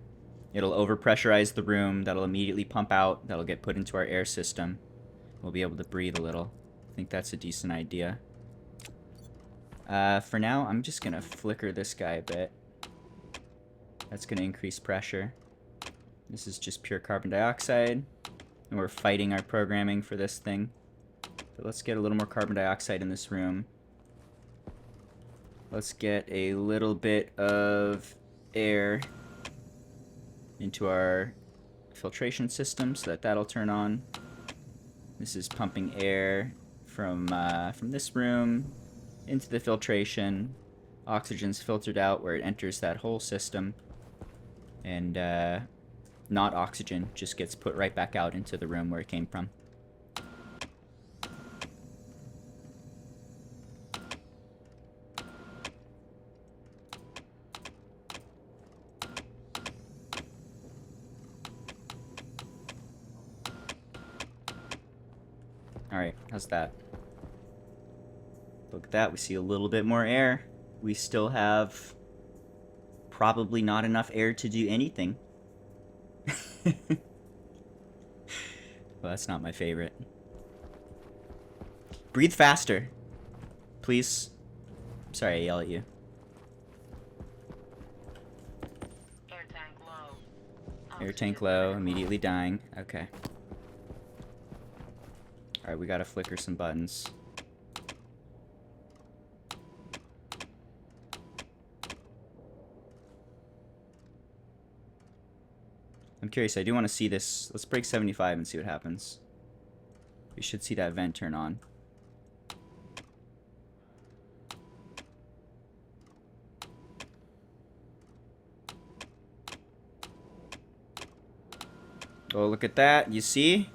It'll overpressurize the room, that'll immediately pump out, that'll get put into our air system. We'll be able to breathe a little. I think that's a decent idea. For now, I'm just gonna flicker this guy a bit. That's gonna increase pressure. This is just pure carbon dioxide, and we're fighting our programming for this thing. But let's get a little more carbon dioxide in this room. Let's get a little bit of air into our filtration system so that that'll turn on. This is pumping air from this room into the filtration. Oxygen's filtered out where it enters that whole system. And not oxygen just gets put right back out into the room where it came from. Alright, how's that? Look at that, we see a little bit more air. We still have probably not enough air to do anything. Well, that's not my favorite. Breathe faster. Please. Sorry I yell at you. Air tank low. Air Oxygen tank low, critical. immediately dying. Okay. Alright, we gotta flicker some buttons. I'm curious, I do want to see this. Let's break 75 and see what happens. We should see that vent turn on. Oh, look at that. You see?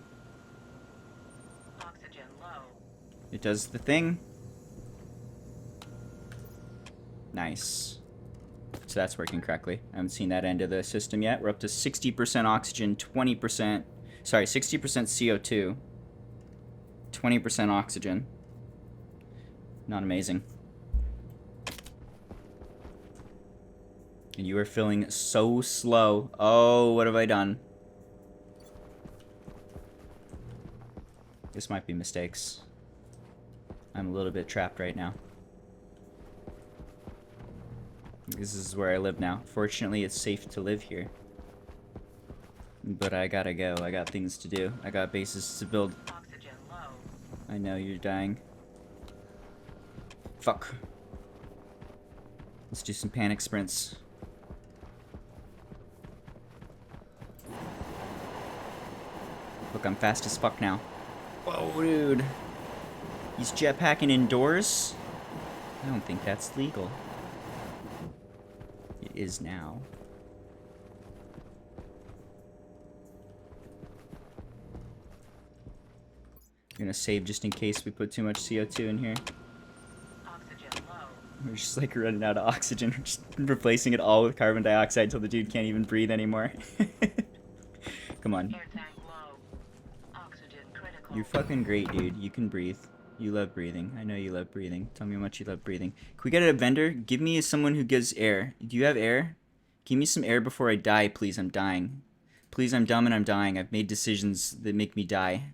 Oxygen low. It does the thing. Nice. So that's working correctly. I haven't seen that end of the system yet. We're up to 60% oxygen, 20%... Sorry, 60% CO2. 20% oxygen. Not amazing. And you are filling so slow. Oh, what have I done? This might be mistakes. I'm a little bit trapped right now. This is where I live now. Fortunately, it's safe to live here. But I gotta go. I got things to do. I got bases to build. Oxygen low. I know you're dying. Fuck. Let's do some panic sprints. Look, I'm fast as fuck now. Whoa, dude. He's jetpacking indoors? I don't think that's legal. It is now. I'm gonna save just in case we put too much CO2 in here. Oxygen low. We're just like running out of oxygen. We're just replacing it all with carbon dioxide until the dude can't even breathe anymore. Come on. Air tank low. Oxygen critical. You're fucking great, dude. You can breathe. You love breathing. I know you love breathing. Tell me how much you love breathing. Can we get a vendor? Give me someone who gives air. Do you have air? Give me some air before I die, please. I'm dying. Please, I'm dumb and I'm dying. I've made decisions that make me die.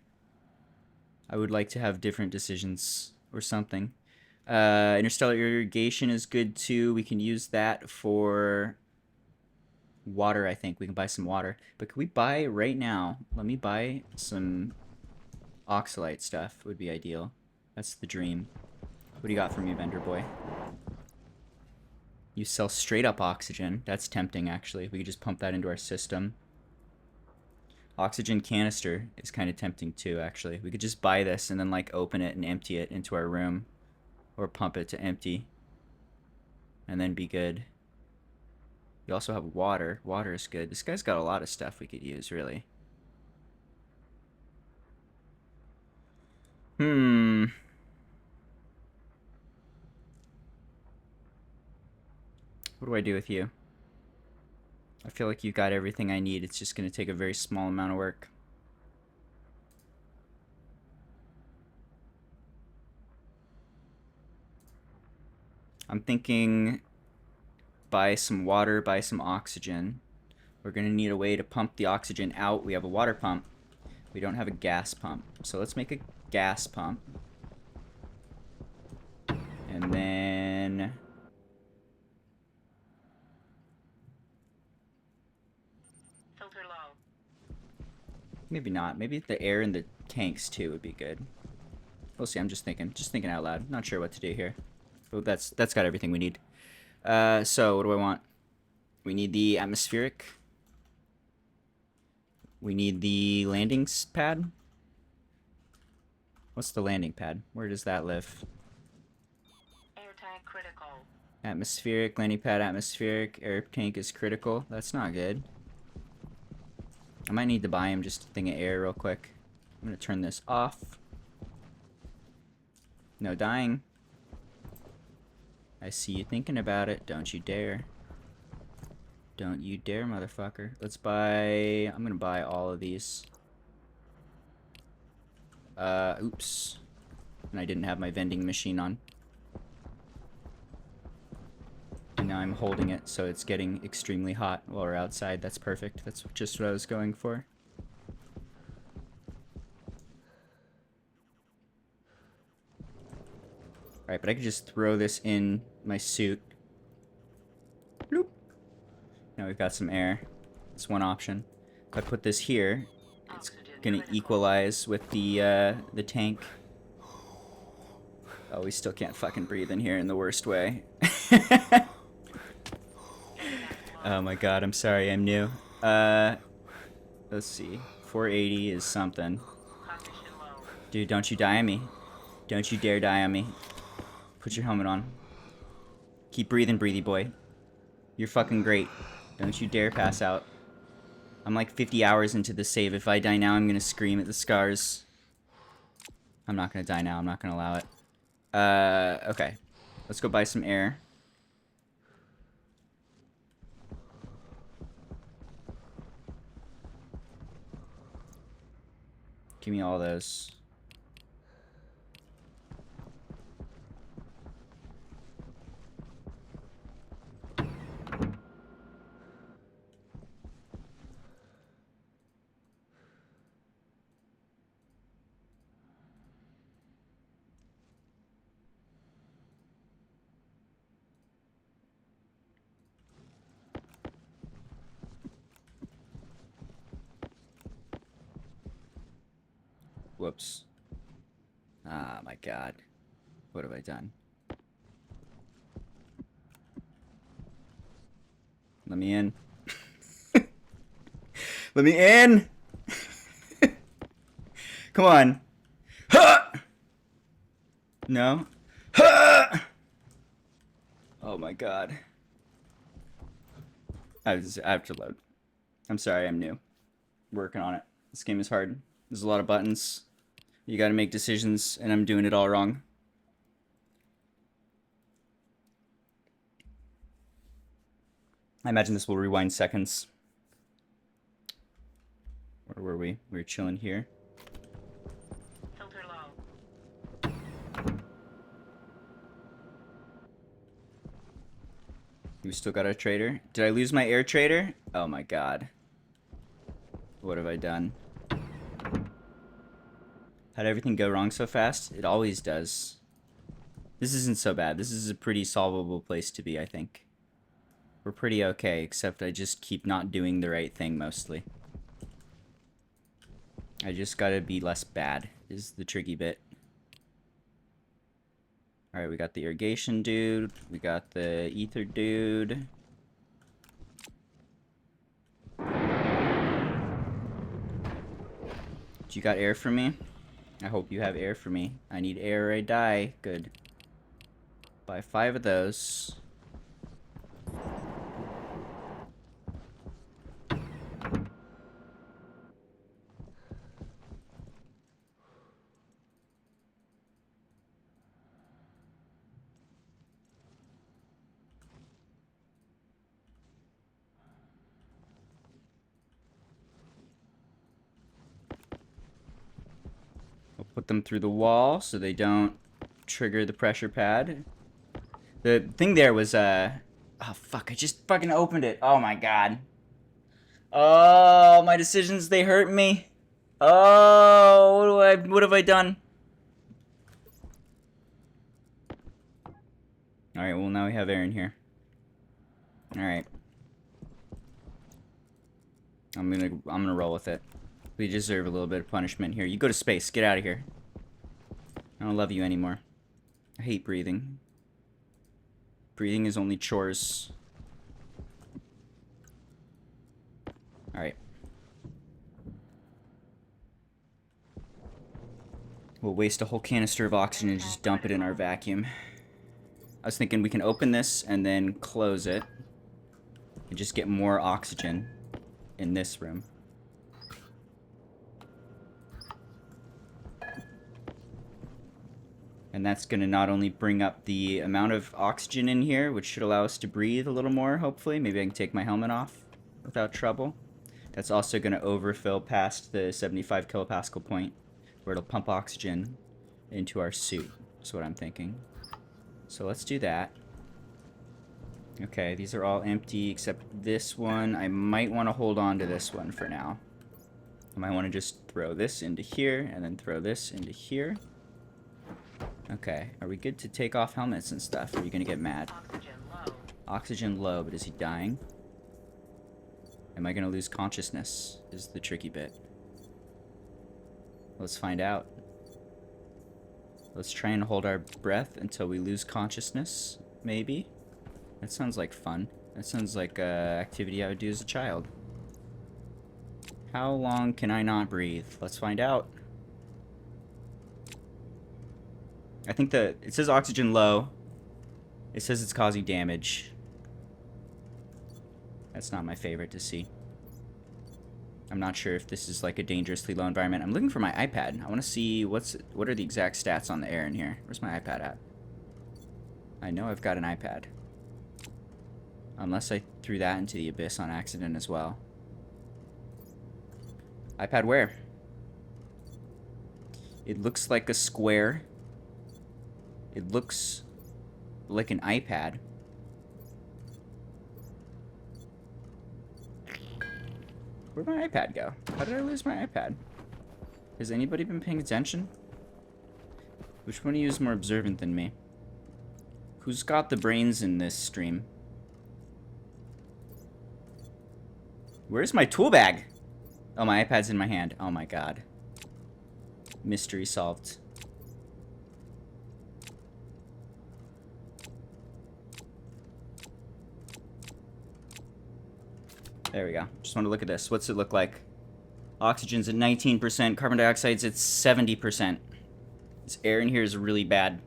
I would like to have different decisions or something. Interstellar irrigation is good too. We can use that for water, I think. We can buy some water. But can we buy right now? Let me buy some oxalite stuff. Would be ideal. That's the dream. What do you got for me, vendor boy? You sell straight up oxygen. That's tempting, actually. We could just pump that into our system. Oxygen canister is kind of tempting too, actually. We could just buy this and then like open it and empty it into our room. Or pump it to empty. And then be good. We also have water. Water is good. This guy's got a lot of stuff we could use, really. What do I do with you? I feel like you've got everything I need. It's just going to take a very small amount of work. I'm thinking buy some water, buy some oxygen. We're going to need a way to pump the oxygen out. We have a water pump. We don't have a gas pump. So let's make a gas pump. And then... Filter low. maybe not. Maybe the air in the tanks too would be good. We'll see. I'm just thinking out loud. Not sure what to do here. But that's got everything we need. So what do I want? We need the atmospheric. We need the landing pad. What's the landing pad? Where does that live? Air tank critical. Atmospheric, landing pad, atmospheric. Air tank is critical. That's not good. I might need to buy him just a thing of air real quick. I'm gonna turn this off. No dying. I see you thinking about it. Don't you dare. Don't you dare, motherfucker. Let's buy... I'm gonna buy all of these. Oops. And I didn't have my vending machine on. And now I'm holding it, so it's getting extremely hot while we're outside. That's perfect. That's just what I was going for. Alright, but I could just throw this in my suit. Bloop. Now we've got some air. That's one option. If I put this here, it's gonna equalize with the tank. Oh, we still can't fucking breathe in here in the worst way. Oh my god, I'm sorry, I'm new. Let's see. 480 is something. Oxygen low. Dude, don't you die on me. Don't you dare die on me. Put your helmet on. Keep breathing, breathy boy. You're fucking great. Don't you dare pass out. I'm like 50 hours into the save. If I die now, I'm gonna scream at the scars. I'm not gonna die now. I'm not gonna allow it. Okay. Let's go buy some air. Give me all those. Whoops. Ah, my god. What have I done? Let me in. Let me in! Come on. Ha! No? Ha! Oh my god. I have to load. I'm sorry, I'm new. Working on it. This game is hard. There's a lot of buttons. You gotta make decisions, and I'm doing it all wrong. I imagine this will rewind seconds. Where were we? We were chilling here. Filter low. We still got our trader. Did I lose my air trader? Oh my god. What have I done? How'd everything go wrong so fast? It always does. This isn't so bad. This is a pretty solvable place to be, I think. We're pretty okay, except I just keep not doing the right thing mostly. I just gotta be less bad, is the tricky bit. Alright, we got the irrigation dude. We got the ether dude. You got air for me? I hope you have air for me. I need air or I die. Good. Buy 5 of those. We'll put them through the wall so they don't trigger the pressure pad. The thing there was, oh fuck, I just fucking opened it. Oh my god. Oh, my decisions, they hurt me. Oh, what have I done? Alright, well now we have air in here. Alright. I'm gonna roll with it. We deserve a little bit of punishment here. You go to space. Get out of here. I don't love you anymore. I hate breathing. Breathing is only chores. Alright. We'll waste a whole canister of oxygen and just dump it in our vacuum. I was thinking we can open this and then close it. And just get more oxygen in this room. And that's going to not only bring up the amount of oxygen in here, which should allow us to breathe a little more, hopefully. Maybe I can take my helmet off without trouble. That's also going to overfill past the 75 kilopascal point where it'll pump oxygen into our suit. That's what I'm thinking. So let's do that. Okay, these are all empty except this one. I might want to hold on to this one for now. I might want to just throw this into here and then throw this into here. Okay, are we good to take off helmets and stuff? Or are you going to get mad? Oxygen low. Oxygen low, but is he dying? Am I going to lose consciousness is the tricky bit. Let's find out. Let's try and hold our breath until we lose consciousness, maybe? That sounds like fun. That sounds like an activity I would do as a child. How long can I not breathe? Let's find out. I think it says oxygen low. It says it's causing damage. That's not my favorite to see. I'm not sure if this is like a dangerously low environment. I'm looking for my iPad. I want to see what are the exact stats on the air in here. Where's my iPad at? I know I've got an iPad. Unless I threw that into the abyss on accident as well. iPad where? It looks like a square. It looks like an iPad. Where'd my iPad go? How did I lose my iPad? Has anybody been paying attention? Which one of you is more observant than me? Who's got the brains in this stream? Where's my tool bag? Oh, my iPad's in my hand. Oh my god. Mystery solved. There we go. Just want to look at this. What's it look like? Oxygen's at 19%. Carbon dioxide's at 70%. This air in here is really bad.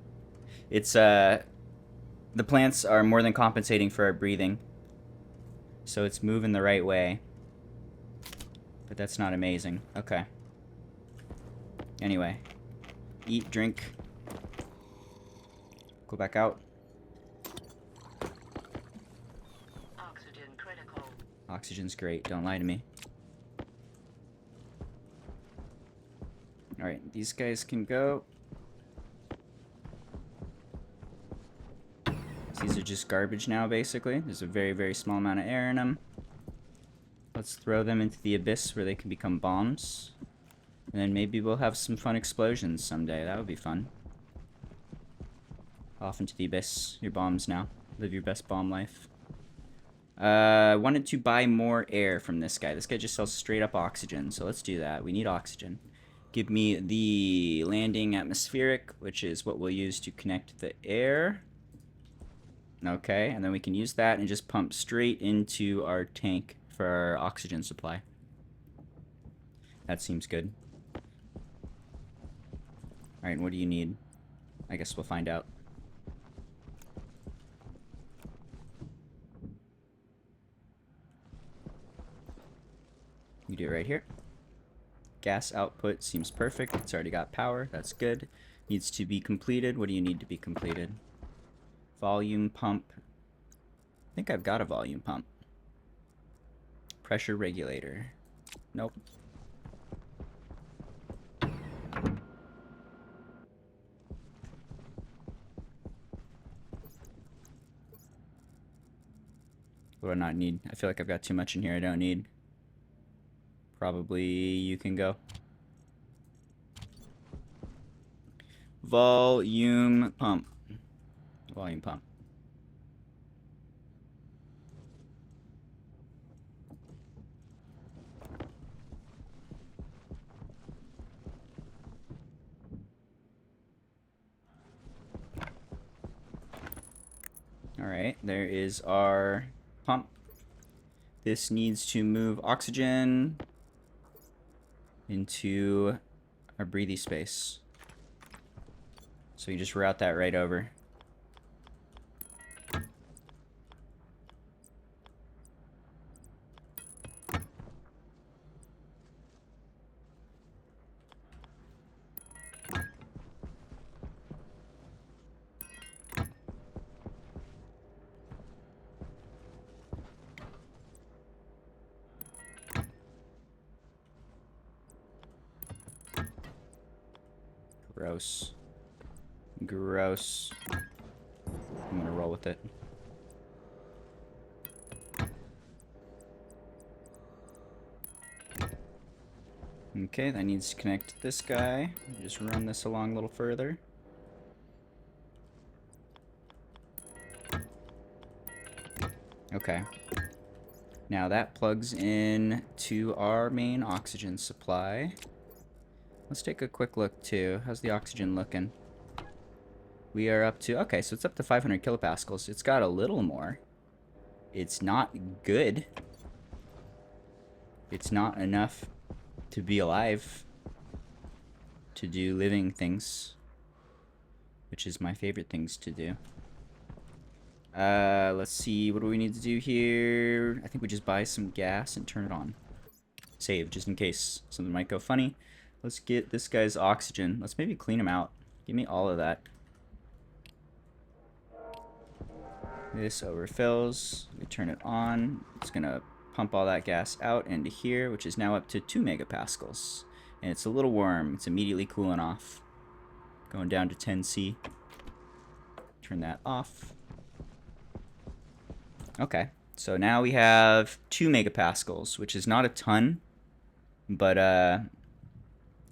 It's, the plants are more than compensating for our breathing. So it's moving the right way. But that's not amazing. Okay. Anyway. Eat, drink. Go back out. Oxygen critical. Oxygen's great. Don't lie to me. Alright, these guys can go. These are just garbage now, basically. There's a very, very small amount of air in them. Let's throw them into the abyss where they can become bombs. And then maybe we'll have some fun explosions someday. That would be fun. Off into the abyss. Your bombs now. Live your best bomb life. Wanted to buy more air from this guy. This guy just sells straight up oxygen, so let's do that. We need oxygen. Give me the landing atmospheric, which is what we'll use to connect the air. Okay, and then we can use that and just pump straight into our tank for our oxygen supply. That seems good. Alright, what do you need? I guess we'll find out. You do it right here. Gas output seems perfect. It's already got power. That's good. Needs to be completed. What do you need to be completed? Volume pump. I think I've got a volume pump. Pressure regulator. Nope. What do I not need? I feel like I've got too much in here I don't need. Probably you can go. Volume pump. Volume pump. Alright, there is our pump. This needs to move oxygen into our breathy space. So you just route that right over. Gross. Gross. I'm gonna roll with it. Okay, that needs to connect to this guy. Just run this along a little further. Okay. Now that plugs in to our main oxygen supply. Let's take a quick look too. How's the oxygen looking? We are up to, okay, so it's up to 500 kilopascals. It's got a little more. It's not good. It's not enough to be alive, to do living things, which is my favorite things to do. Let's see, what do we need to do here? I think we just buy some gas and turn it on. Save, just in case something might go funny. Let's get this guy's oxygen. Let's maybe clean him out. Give me all of that. This overfills. We turn it on. It's gonna pump all that gas out into here, which is now up to 2 megapascals. And it's a little warm. It's immediately cooling off. Going down to 10C. Turn that off. Okay, so now we have 2 megapascals, which is not a ton, but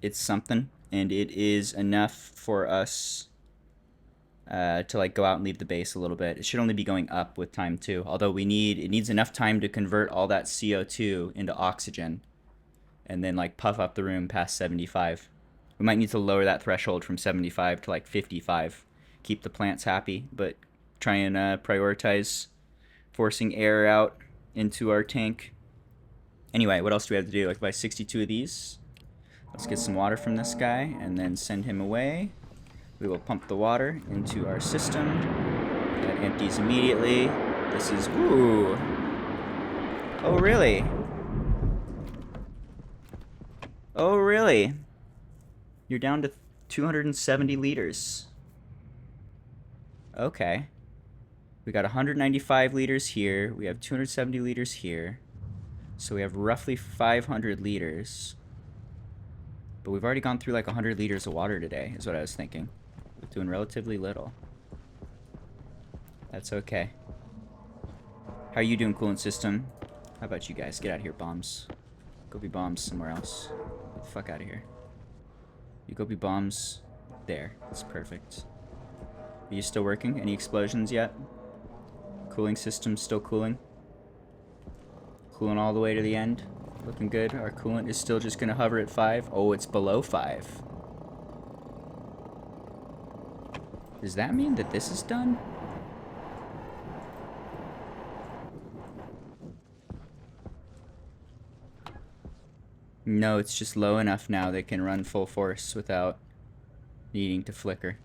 it's something, and it is enough for us to like go out and leave the base a little bit. It should only be going up with time too, although it needs enough time to convert all that CO2 into oxygen, and then like puff up the room past 75. We might need to lower that threshold from 75 to like 55. Keep the plants happy, but try and prioritize forcing air out into our tank. Anyway, what else do we have to do? Like buy 62 of these. Let's get some water from this guy and then send him away. We will pump the water into our system. That empties immediately. This is, ooh. Oh, really? Oh, really? You're down to 270 liters. Okay. We got 195 liters here. We have 270 liters here. So we have roughly 500 liters. But we've already gone through like 100 liters of water today, is what I was thinking. We're doing relatively little. That's okay. How are you doing, coolant system? How about you guys? Get out of here, bombs. Go be bombs somewhere else. Get the fuck out of here. You go be bombs there. That's perfect. Are you still working? Any explosions yet? Cooling system still cooling. Cooling all the way to the end. Looking good. Our coolant is still just going to hover at 5. Oh, it's below 5. Does that mean that this is done? No, it's just low enough now that it can run full force without needing to flicker.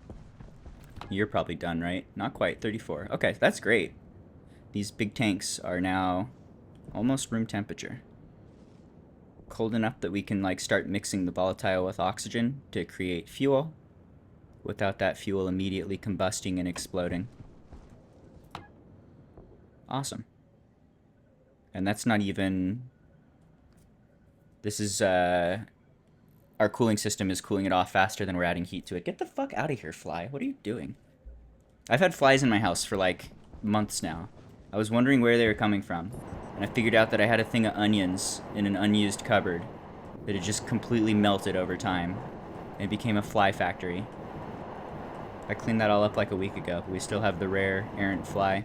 You're probably done, right? Not quite. 34. Okay, that's great. These big tanks are now almost room temperature. Cold enough that we can like start mixing the volatile with oxygen to create fuel without that fuel immediately combusting and exploding. Awesome. And that's not even... This is, our cooling system is cooling it off faster than we're adding heat to it. Get the fuck out of here, fly. What are you doing? I've had flies in my house for like months now. I was wondering where they were coming from, and I figured out that I had a thing of onions in an unused cupboard that had just completely melted over time. And it became a fly factory. I cleaned that all up like a week ago, but we still have the rare errant fly.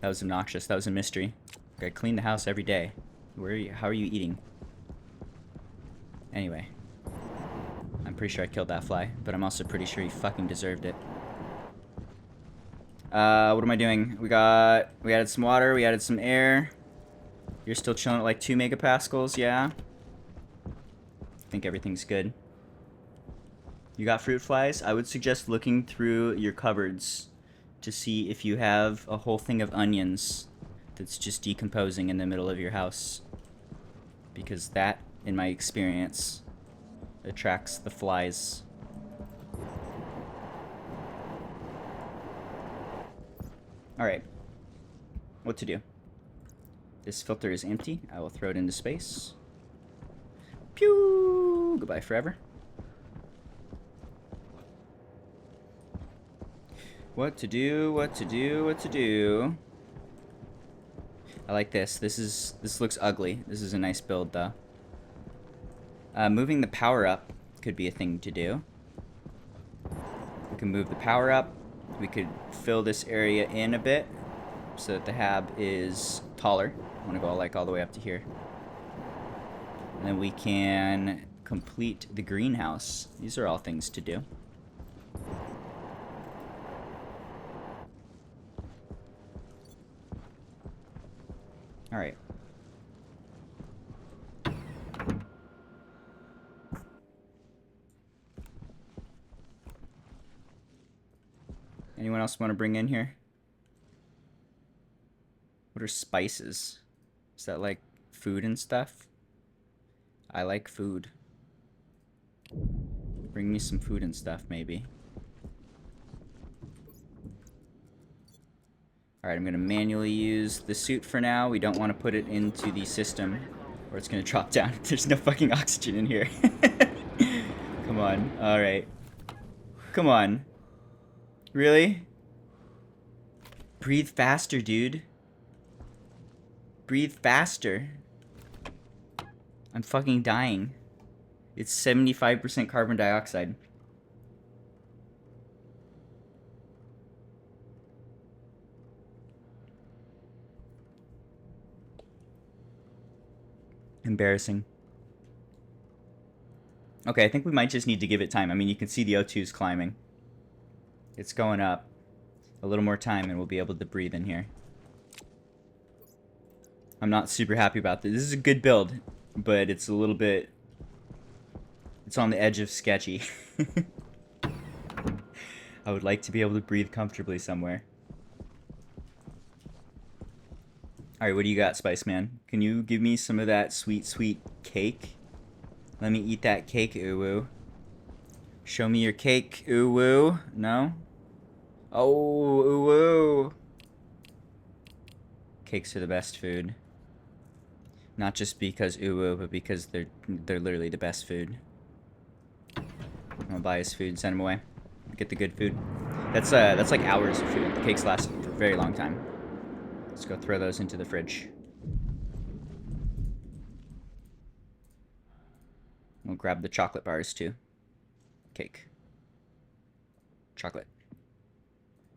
That was obnoxious. That was a mystery. I clean the house every day. Where are you? How are you eating? Anyway. I'm pretty sure I killed that fly, but I'm also pretty sure he fucking deserved it. What am I doing? We added some water, we added some air. You're still chilling at like 2 megapascals, yeah? I think everything's good. You got fruit flies? I would suggest looking through your cupboards to see if you have a whole thing of onions that's just decomposing in the middle of your house. Because that, in my experience, attracts the flies. Alright. What to do? This filter is empty. I will throw it into space. Pew! Goodbye forever. What to do, what to do, what to do. I like this. This looks ugly. This is a nice build though. Moving the power up could be a thing to do. We can move the power up. We could fill this area in a bit so that the hab is taller. I want to go like all the way up to here. And then we can complete the greenhouse. These are all things to do. All right. Anyone else want to bring in here? What are spices? Is that like food and stuff? I like food. Bring me some food and stuff, maybe. Alright, I'm going to manually use the suit for now. We don't want to put it into the system, or it's going to drop down. There's no fucking oxygen in here. Come on. Alright. Come on. Really? Breathe faster, dude. Breathe faster. I'm fucking dying. It's 75% carbon dioxide. Embarrassing. Okay, I think we might just need to give it time. I mean, you can see the O2 is climbing. It's going up. A little more time and we'll be able to breathe in here. I'm not super happy about this. This is a good build, but it's a little bit... It's on the edge of sketchy. I would like to be able to breathe comfortably somewhere. Alright, what do you got, Spice Man? Can you give me some of that sweet, sweet cake? Let me eat that cake, Uwu. Show me your cake, Uwu. No? Oh, Uwu. Cakes are the best food. Not just because Uwu, but because they're literally the best food. I'm gonna buy his food, send him away. Get the good food. That's like hours of food. The cakes last for a very long time. Let's go throw those into the fridge. We'll grab the chocolate bars too. Cake. Chocolate.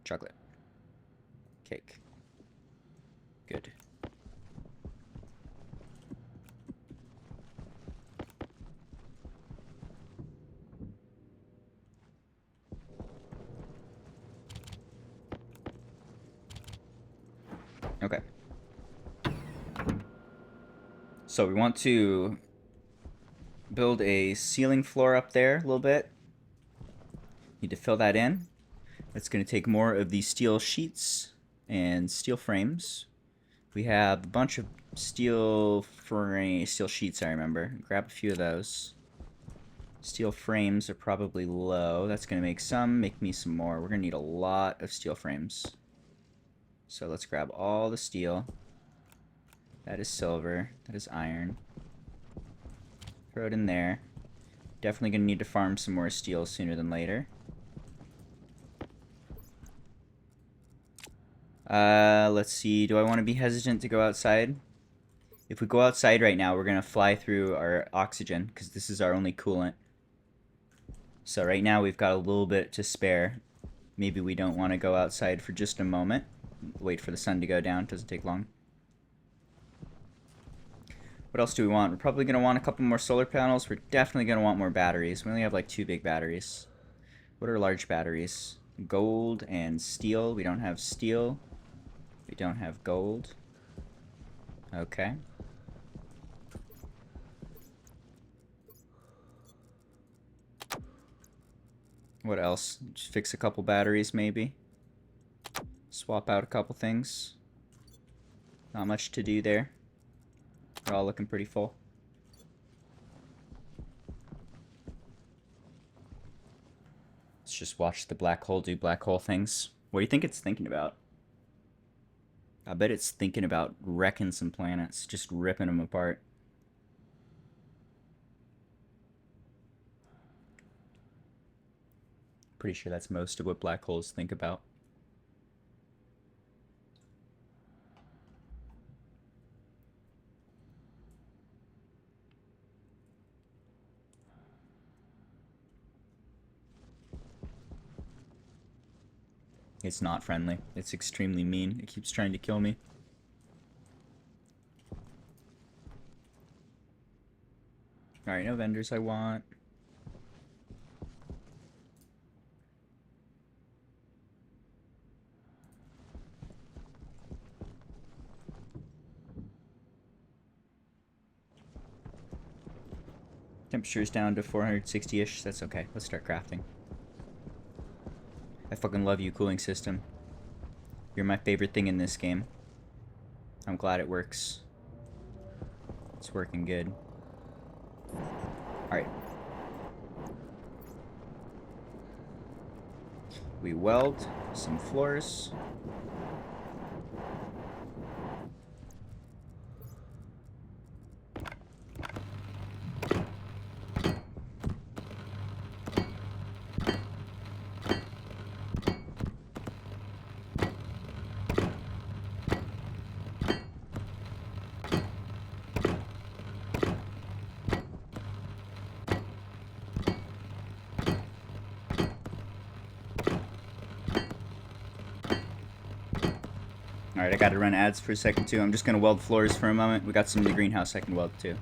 Chocolate. Cake. Good. Okay. So we want to build a ceiling floor up there a little bit. Need to fill that in. That's going to take more of these steel sheets and steel frames. We have a bunch of steel sheets, I remember. Grab a few of those. Steel frames are probably low. That's going to make me some more. We're going to need a lot of steel frames. So let's grab all the steel. That is silver. That is iron. Throw it in there. Definitely going to need to farm some more steel sooner than later. Let's see. Do I want to be hesitant to go outside? If we go outside right now, we're going to fly through our oxygen because this is our only coolant. So right now we've got a little bit to spare. Maybe we don't want to go outside for just a moment. Wait for the sun to go down. It doesn't take long. What else do we want? We're probably going to want a couple more solar panels. We're definitely going to want more batteries. We only have like 2 big batteries. What are large batteries? Gold and steel. We don't have steel. We don't have gold. Okay. What else? Just fix a couple batteries maybe. Swap out a couple things. Not much to do there. They're all looking pretty full. Let's just watch the black hole do black hole things. What do you think it's thinking about? I bet it's thinking about wrecking some planets, just ripping them apart. Pretty sure that's most of what black holes think about. It's not friendly. It's extremely mean. It keeps trying to kill me. Alright, no vendors I want. Temperature's down to 460-ish. That's okay. Let's start crafting. I fucking love you, cooling system. You're my favorite thing in this game. I'm glad it works. It's working good. Alright. We weld some floors. Alright, I gotta run ads for a second too. I'm just gonna weld floors for a moment. We got some in the greenhouse I can weld too.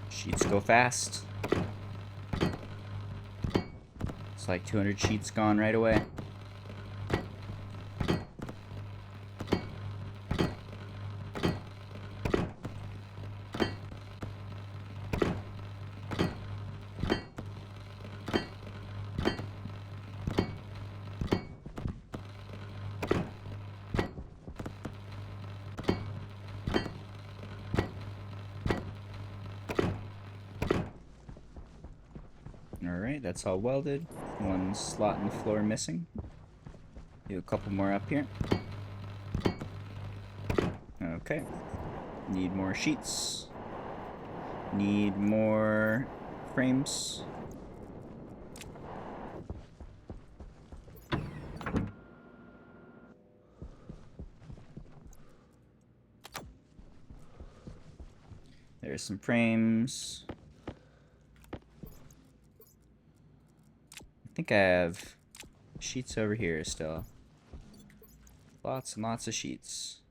Sheets go fast. It's like 200 sheets gone right away. Alright, that's all welded. One slot in the floor missing. Do a couple more up here. Okay. Need more sheets. Need more frames. There's some frames. I think I have sheets over here still. Lots and lots of sheets.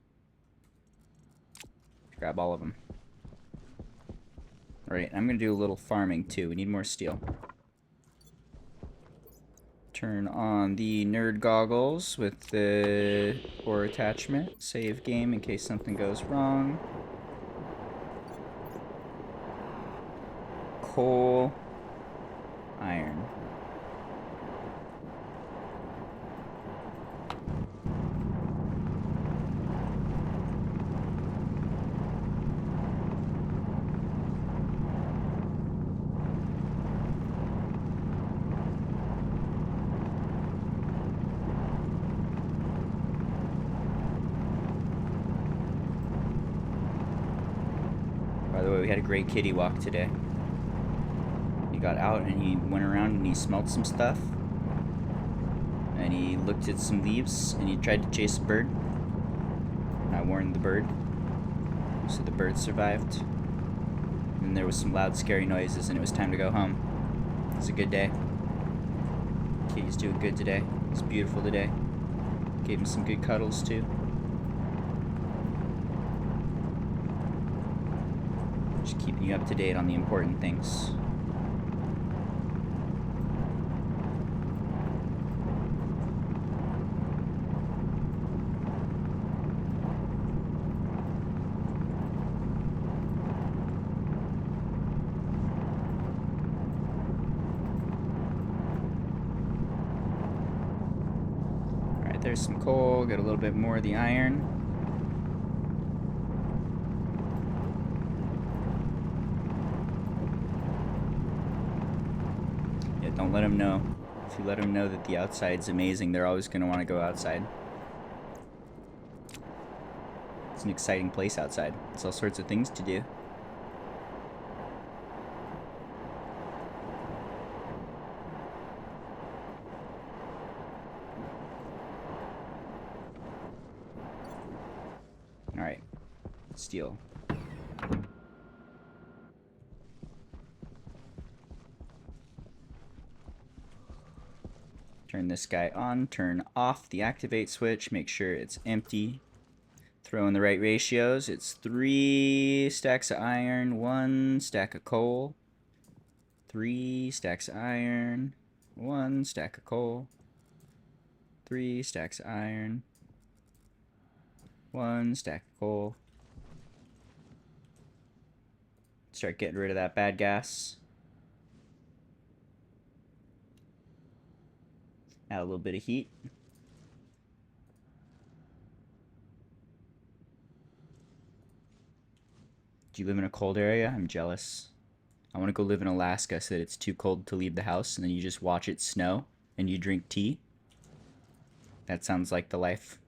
Grab all of them. Alright, I'm gonna do a little farming too. We need more steel. Turn on the nerd goggles with the ore attachment. Save game in case something goes wrong. Coal. Iron. By the way, we had a great kitty walk today. He got out and he went around and he smelled some stuff. And he looked at some leaves and he tried to chase a bird. And I warned the bird. So the bird survived. And there was some loud, scary noises and it was time to go home. It was a good day. Kitty's doing good today. It's beautiful today. Gave him some good cuddles too. Just keeping you up to date on the important things. Alright, there's some coal. Got a little bit more of the iron. Don't let them know. If you let them know that the outside's amazing, they're always going to want to go outside. It's an exciting place outside. It's all sorts of things to do. Alright. Steel. Turn this guy on, turn off the activate switch, make sure it's empty. Throw in the right ratios. It's 3 stacks of iron, 1 stack of coal. 3 stacks of iron, 1 stack of coal. 3 stacks of iron, 1 stack of coal. Start getting rid of that bad gas. Add a little bit of heat. Do you live in a cold area? I'm jealous. I want to go live in Alaska so that it's too cold to leave the house and then you just watch it snow and you drink tea. That sounds like the life.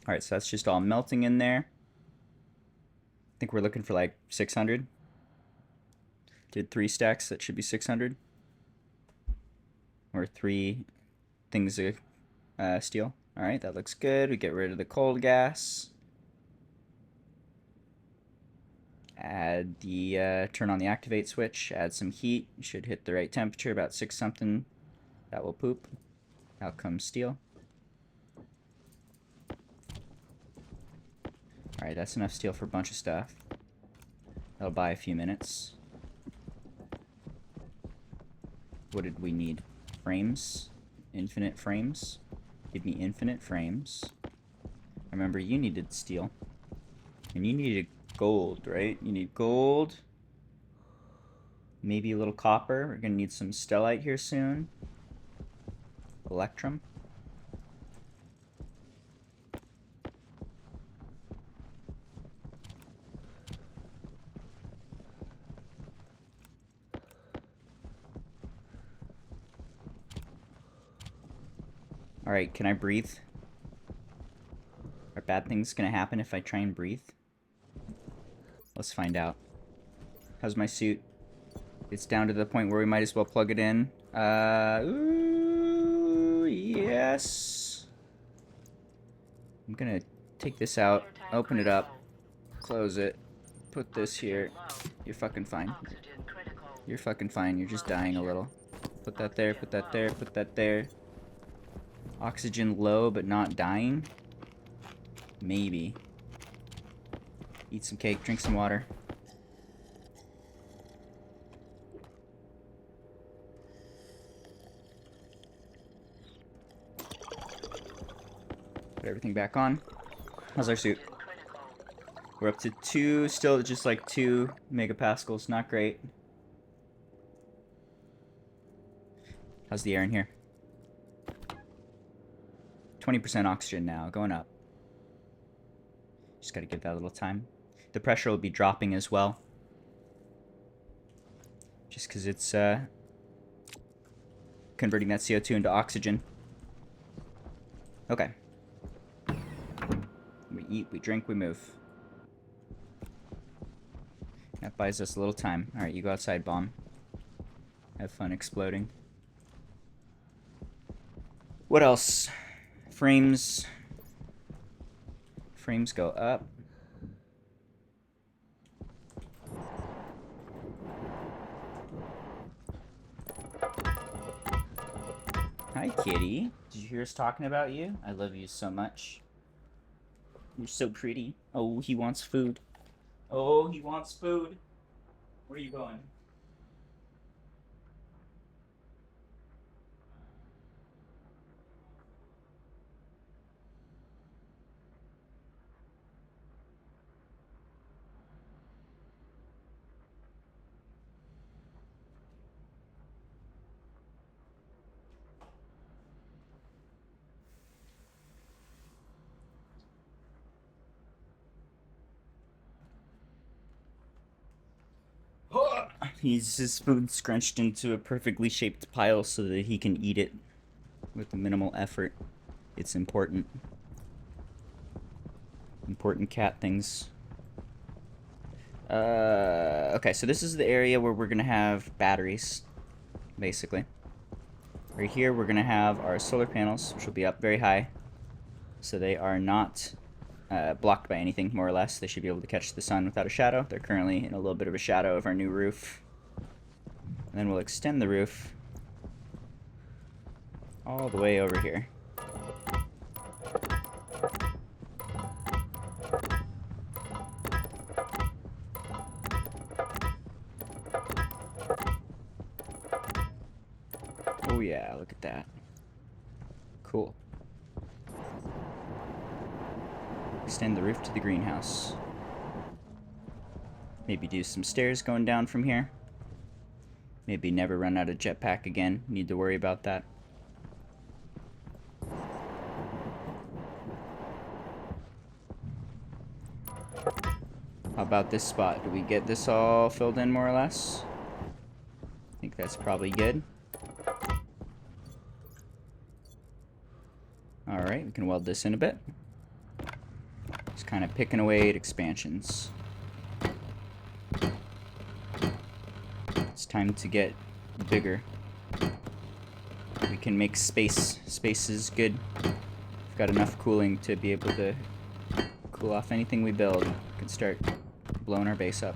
Alright, so that's just all melting in there. I think we're looking for like 600. Did 3 stacks, that should be 600. Or 3 things of steel. Alright, that looks good. We get rid of the cold gas. Add the, turn on the activate switch, add some heat. Should hit the right temperature, about 6 something. That will poop. Out comes steel. Alright, that's enough steel for a bunch of stuff. That'll buy a few minutes. What did we need? Frames? Infinite frames? Give me infinite frames. Remember, you needed steel. And you needed gold, right? You need gold. Maybe a little copper. We're gonna need some stellite here soon. Electrum. Alright, can I breathe? Are bad things gonna happen if I try and breathe? Let's find out. How's my suit? It's down to the point where we might as well plug it in. Ooh, yes. I'm gonna take this out, open it up, close it, put this here. You're fucking fine. You're fucking fine. You're just dying a little. Put that there, put that there, put that there. Oxygen low, but not dying? Maybe. Eat some cake, drink some water. Put everything back on. How's our suit? We're up to 2, still just like 2 megapascals, not great. How's the air in here? 20% oxygen now, going up. Just gotta give that a little time. The pressure will be dropping as well. Just because it's converting that CO2 into oxygen. Okay. We eat, we drink, we move. That buys us a little time. Alright, you go outside, bomb. Have fun exploding. What else? Frames. Frames go up. Hi, kitty. Did you hear us talking about you? I love you so much. You're so pretty. Oh, he wants food. Oh, he wants food. Where are you going? He's his food scrunched into a perfectly shaped pile so that he can eat it with minimal effort. It's important. Important cat things. Okay, so this is the area where we're gonna have batteries, basically. Right here, we're gonna have our solar panels, which will be up very high, so they are not blocked by anything, more or less. They should be able to catch the sun without a shadow. They're currently in a little bit of a shadow of our new roof. And then we'll extend the roof all the way over here. Oh yeah, look at that. Cool. Extend the roof to the greenhouse. Maybe do some stairs going down from here. Maybe never run out of jetpack again. Need to worry about that. How about this spot? Do we get this all filled in more or less? I think that's probably good. Alright, we can weld this in a bit. Just kind of picking away at expansions. It's time to get bigger. We can make space. Space is good. We've got enough cooling to be able to cool off anything we build. We can start blowing our base up.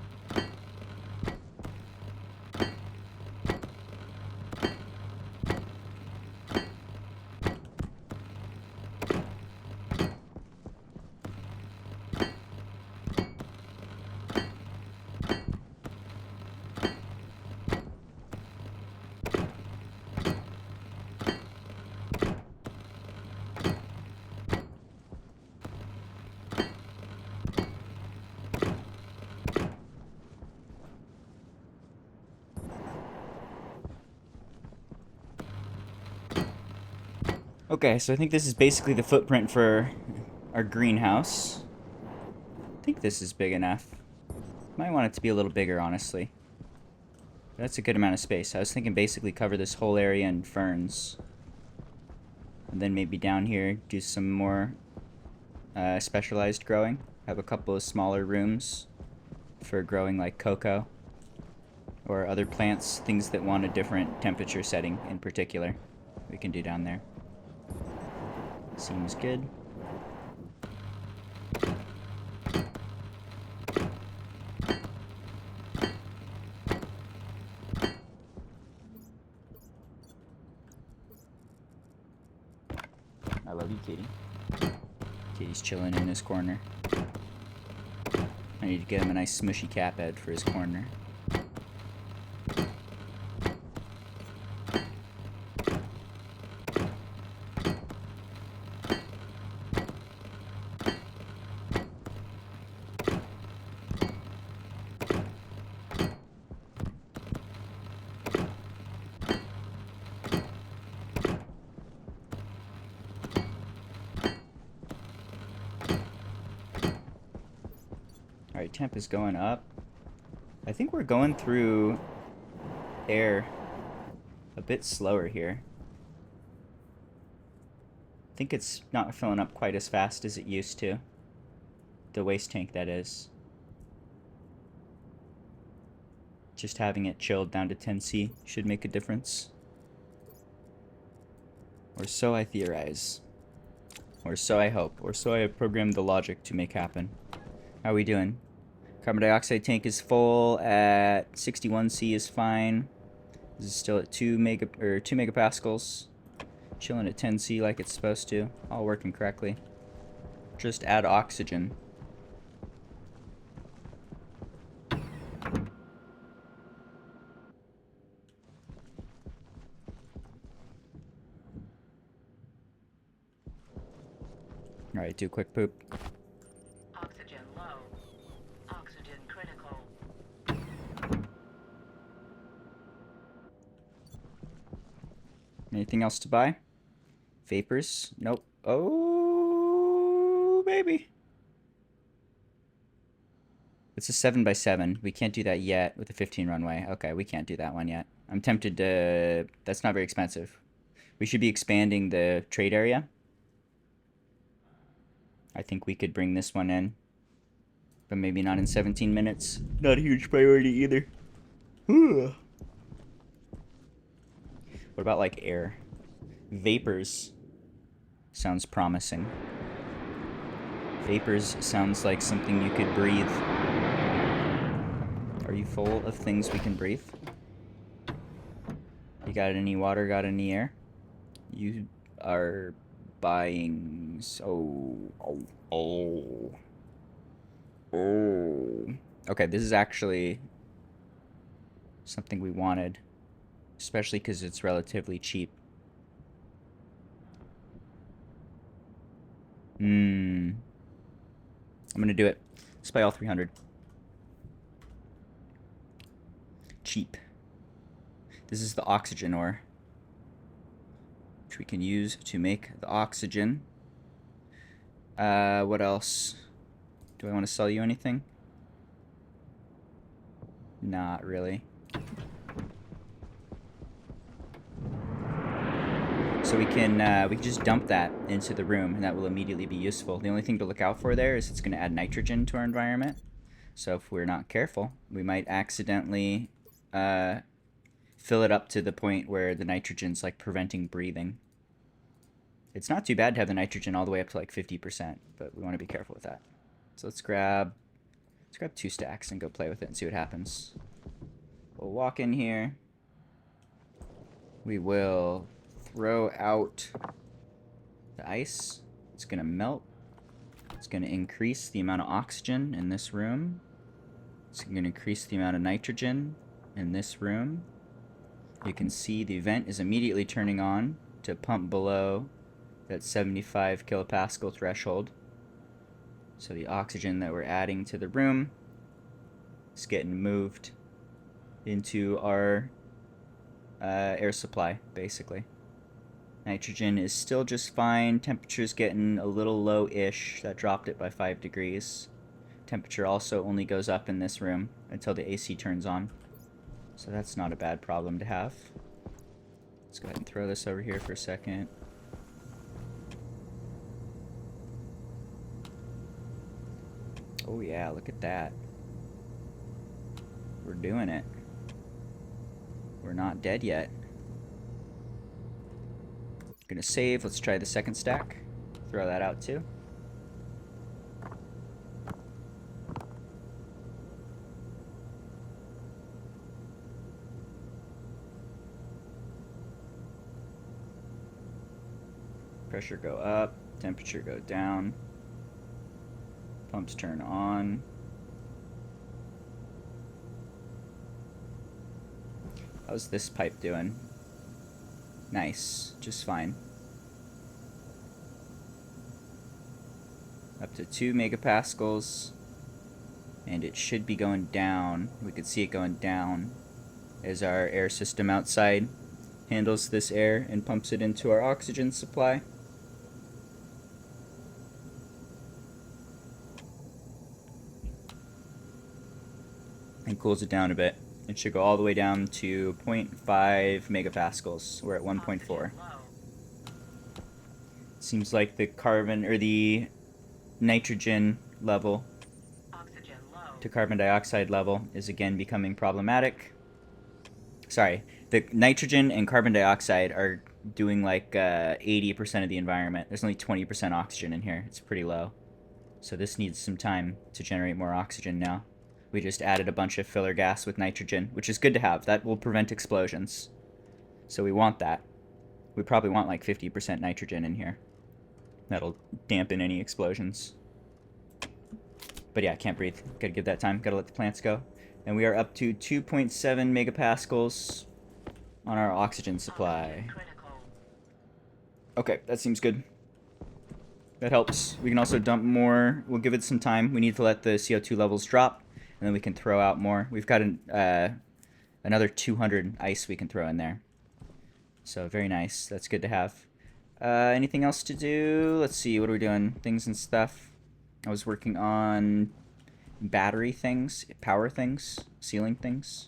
Okay, so I think this is basically the footprint for our greenhouse. I think this is big enough. Might want it to be a little bigger, honestly. That's a good amount of space. I was thinking basically cover this whole area in ferns. And then maybe down here do some more specialized growing. Have a couple of smaller rooms for growing like cocoa. Or other plants, things that want a different temperature setting in particular. We can do down there. Seems good. I love you, Kitty. Kitty's chilling in his corner. I need to get him a nice smushy cat bed for his corner. Alright, temp is going up. I think we're going through air a bit slower here. I think it's not filling up quite as fast as it used to. The waste tank, that is. Just having it chilled down to 10C should make a difference. Or so I theorize. Or so I hope. Or so I have programmed the logic to make happen. How are we doing? Carbon dioxide tank is full at 61C is fine. This is still at 2 megapascals. Chilling at 10C like it's supposed to. All working correctly. Just add oxygen. Alright, do a quick poop. Oxygen low. Oxygen critical. Anything else to buy? Vapors? Nope. Oh, baby. It's a 7x7. We can't do that yet with a 15 runway. Okay, we can't do that one yet. I'm tempted to... That's not very expensive. We should be expanding the trade area. I think we could bring this one in. But maybe not in 17 minutes. Not a huge priority either. What about, like, air? Vapors sounds promising. Vapors sounds like something you could breathe. Are you full of things we can breathe? You got any water? Got any air? You are buying... Oh. Okay, this is actually something we wanted. Especially because it's relatively cheap. I'm gonna do it. Let's buy all 300. Cheap. This is the oxygen ore, which we can use to make the oxygen. What else? Do I want to sell you anything? Not really. So we can just dump that into the room, and that will immediately be useful. The only thing to look out for there is it's going to add nitrogen to our environment. So if we're not careful, we might accidentally fill it up to the point where the nitrogen's like preventing breathing. It's not too bad to have the nitrogen all the way up to like 50%, but we want to be careful with that. So let's grab 2 stacks and go play with it and see what happens. We'll walk in here. We will throw out the ice. It's gonna melt. It's gonna increase the amount of oxygen in this room. It's gonna increase the amount of nitrogen in this room. You can see the vent is immediately turning on to pump below that 75 kilopascal threshold. So the oxygen that we're adding to the room is getting moved into our air supply, basically. Nitrogen is still just fine. Temperature's getting a little low-ish. That dropped it by 5 degrees. Temperature also only goes up in this room until the AC turns on. So that's not a bad problem to have. Let's go ahead and throw this over here for a second. Oh yeah, look at that. We're doing it. We're not dead yet. Gonna save. Let's try the second stack. Throw that out too. Pressure go up, temperature go down. Pumps turn on. How's this pipe doing? Nice, just fine. Up to 2 megapascals. And it should be going down. We could see it going down as our air system outside handles this air and pumps it into our oxygen supply. and cools it down a bit. It should go all the way down to 0.5 megapascals. We're at 1.4. Oxygen low. Seems like the carbon or the nitrogen level Oxygen low. to carbon dioxide level is again becoming problematic. Sorry, the nitrogen and carbon dioxide are doing like 80% of the environment. There's only 20% oxygen in here. It's pretty low. So this needs some time to generate more oxygen now. We just added a bunch of filler gas with nitrogen, which is good to have. That will prevent explosions. So we want that. We probably want like 50% nitrogen in here. That'll dampen any explosions. But yeah, can't breathe. Gotta give that time. Gotta let the plants go. And we are up to 2.7 megapascals on our oxygen supply. Oxygen critical. Okay, that seems good. That helps. We can also dump more. We'll give it some time. We need to let the CO2 levels drop, and then we can throw out more. We've got another 200 ice we can throw in there. So very nice. That's good to have. Anything else to do? Let's see. What are we doing? Things and stuff. I was working on battery things, power things, ceiling things.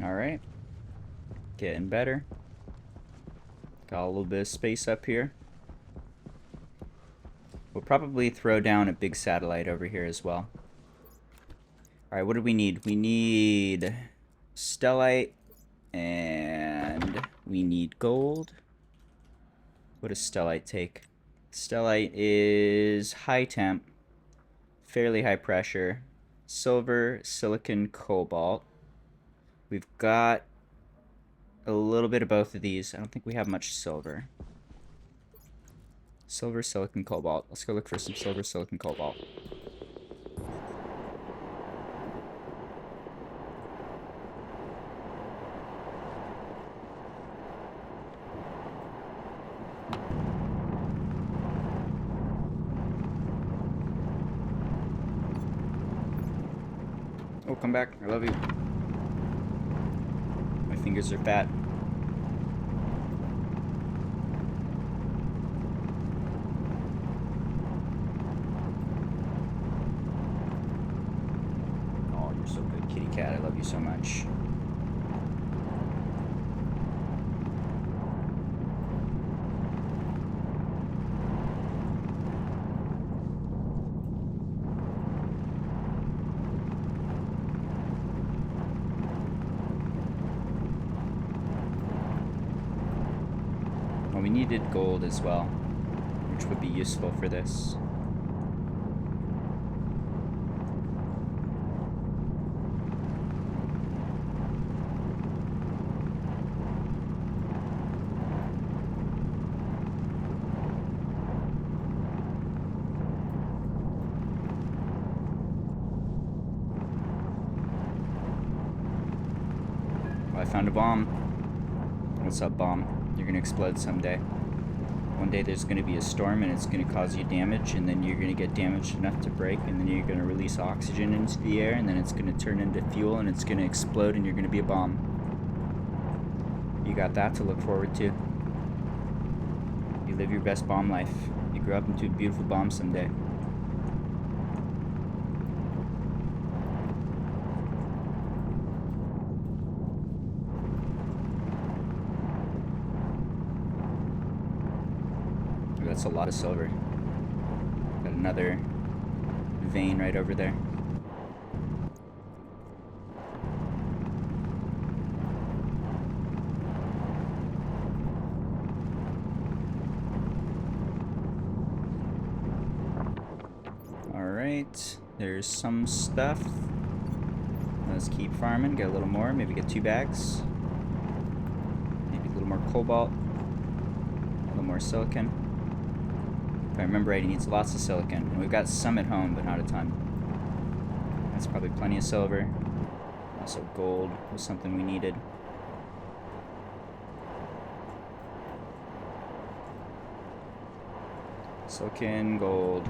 Alright. Getting better. Got a little bit of space up here. We'll probably throw down a big satellite over here as well. Alright, what do we need? We need stellite and we need gold. What does stellite take? Stellite is high temp, fairly high pressure, silver, silicon, cobalt. We've got a little bit of both of these. I don't think we have much silver. Silver, silicon, cobalt. Let's go look for some silver, silicon, cobalt. Oh, come back. I love you. My fingers are fat. Oh, you're so good, kitty cat. I love you so much. Well, we needed gold as well, which would be useful for this. Well, I found a bomb. What's up, bomb? You're gonna explode someday. One day there's gonna be a storm and it's gonna cause you damage, and then you're gonna get damaged enough to break, and then you're gonna release oxygen into the air, and then it's gonna turn into fuel and it's gonna explode, and you're gonna be a bomb. You got that to look forward to. You live your best bomb life. You grow up into a beautiful bomb someday. That's a lot of silver. Got another vein right over there. Alright, there's some stuff. Let's keep farming, get a little more, maybe get 2 bags. Maybe a little more cobalt. more silicon. If I remember right, he needs lots of silicon. And we've got some at home, but not a ton. That's probably plenty of silver. Also gold was something we needed. Silicon, gold.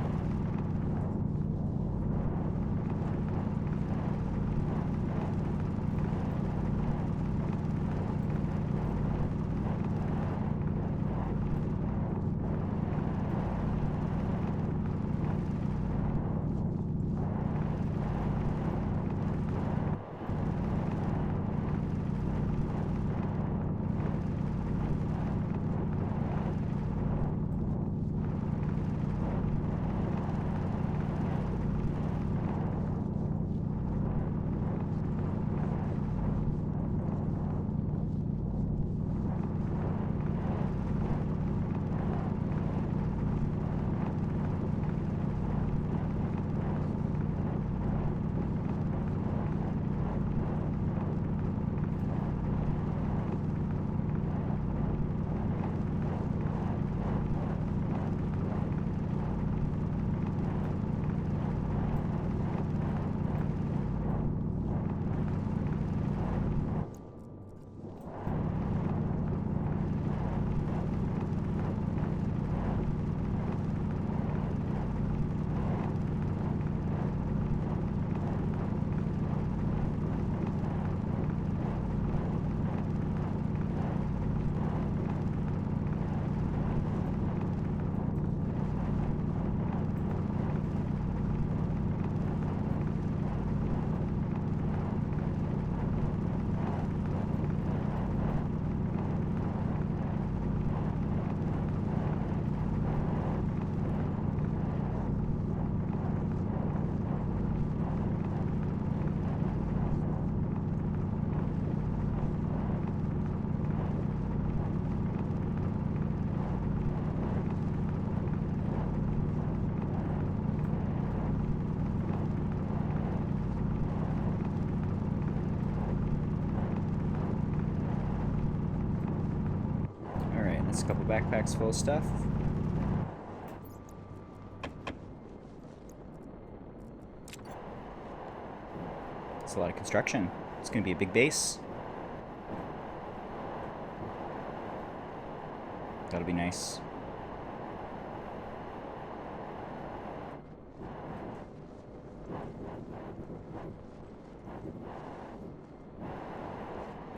That's a couple backpacks full of stuff. It's a lot of construction. It's going to be a big base. That'll be nice.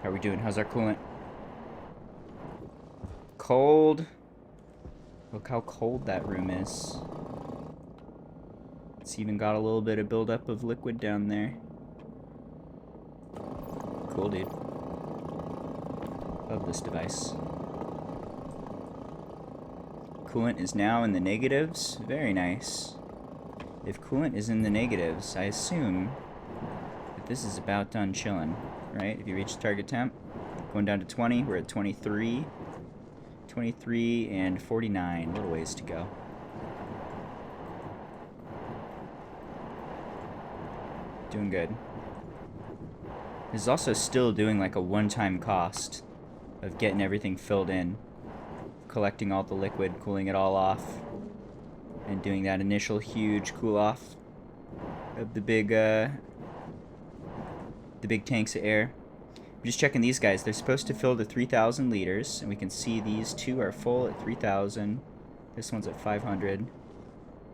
How are we doing? How's our coolant? Cold. Look how cold that room is. It's even got a little bit of buildup of liquid down there. Cool, dude. Love this device. Coolant is now in the negatives. Very nice. If coolant is in the negatives, I assume that this is about done chilling, right? If you reach target temp, going down to 20, we're at 23. 23 and 49, little ways to go. Doing good. This is also still doing like a one-time cost of getting everything filled in, collecting all the liquid, cooling it all off, and doing that initial huge cool off of the big tanks of air. I'm just checking these guys. They're supposed to fill to 3,000 liters, and we can see these two are full at 3,000. This one's at 500.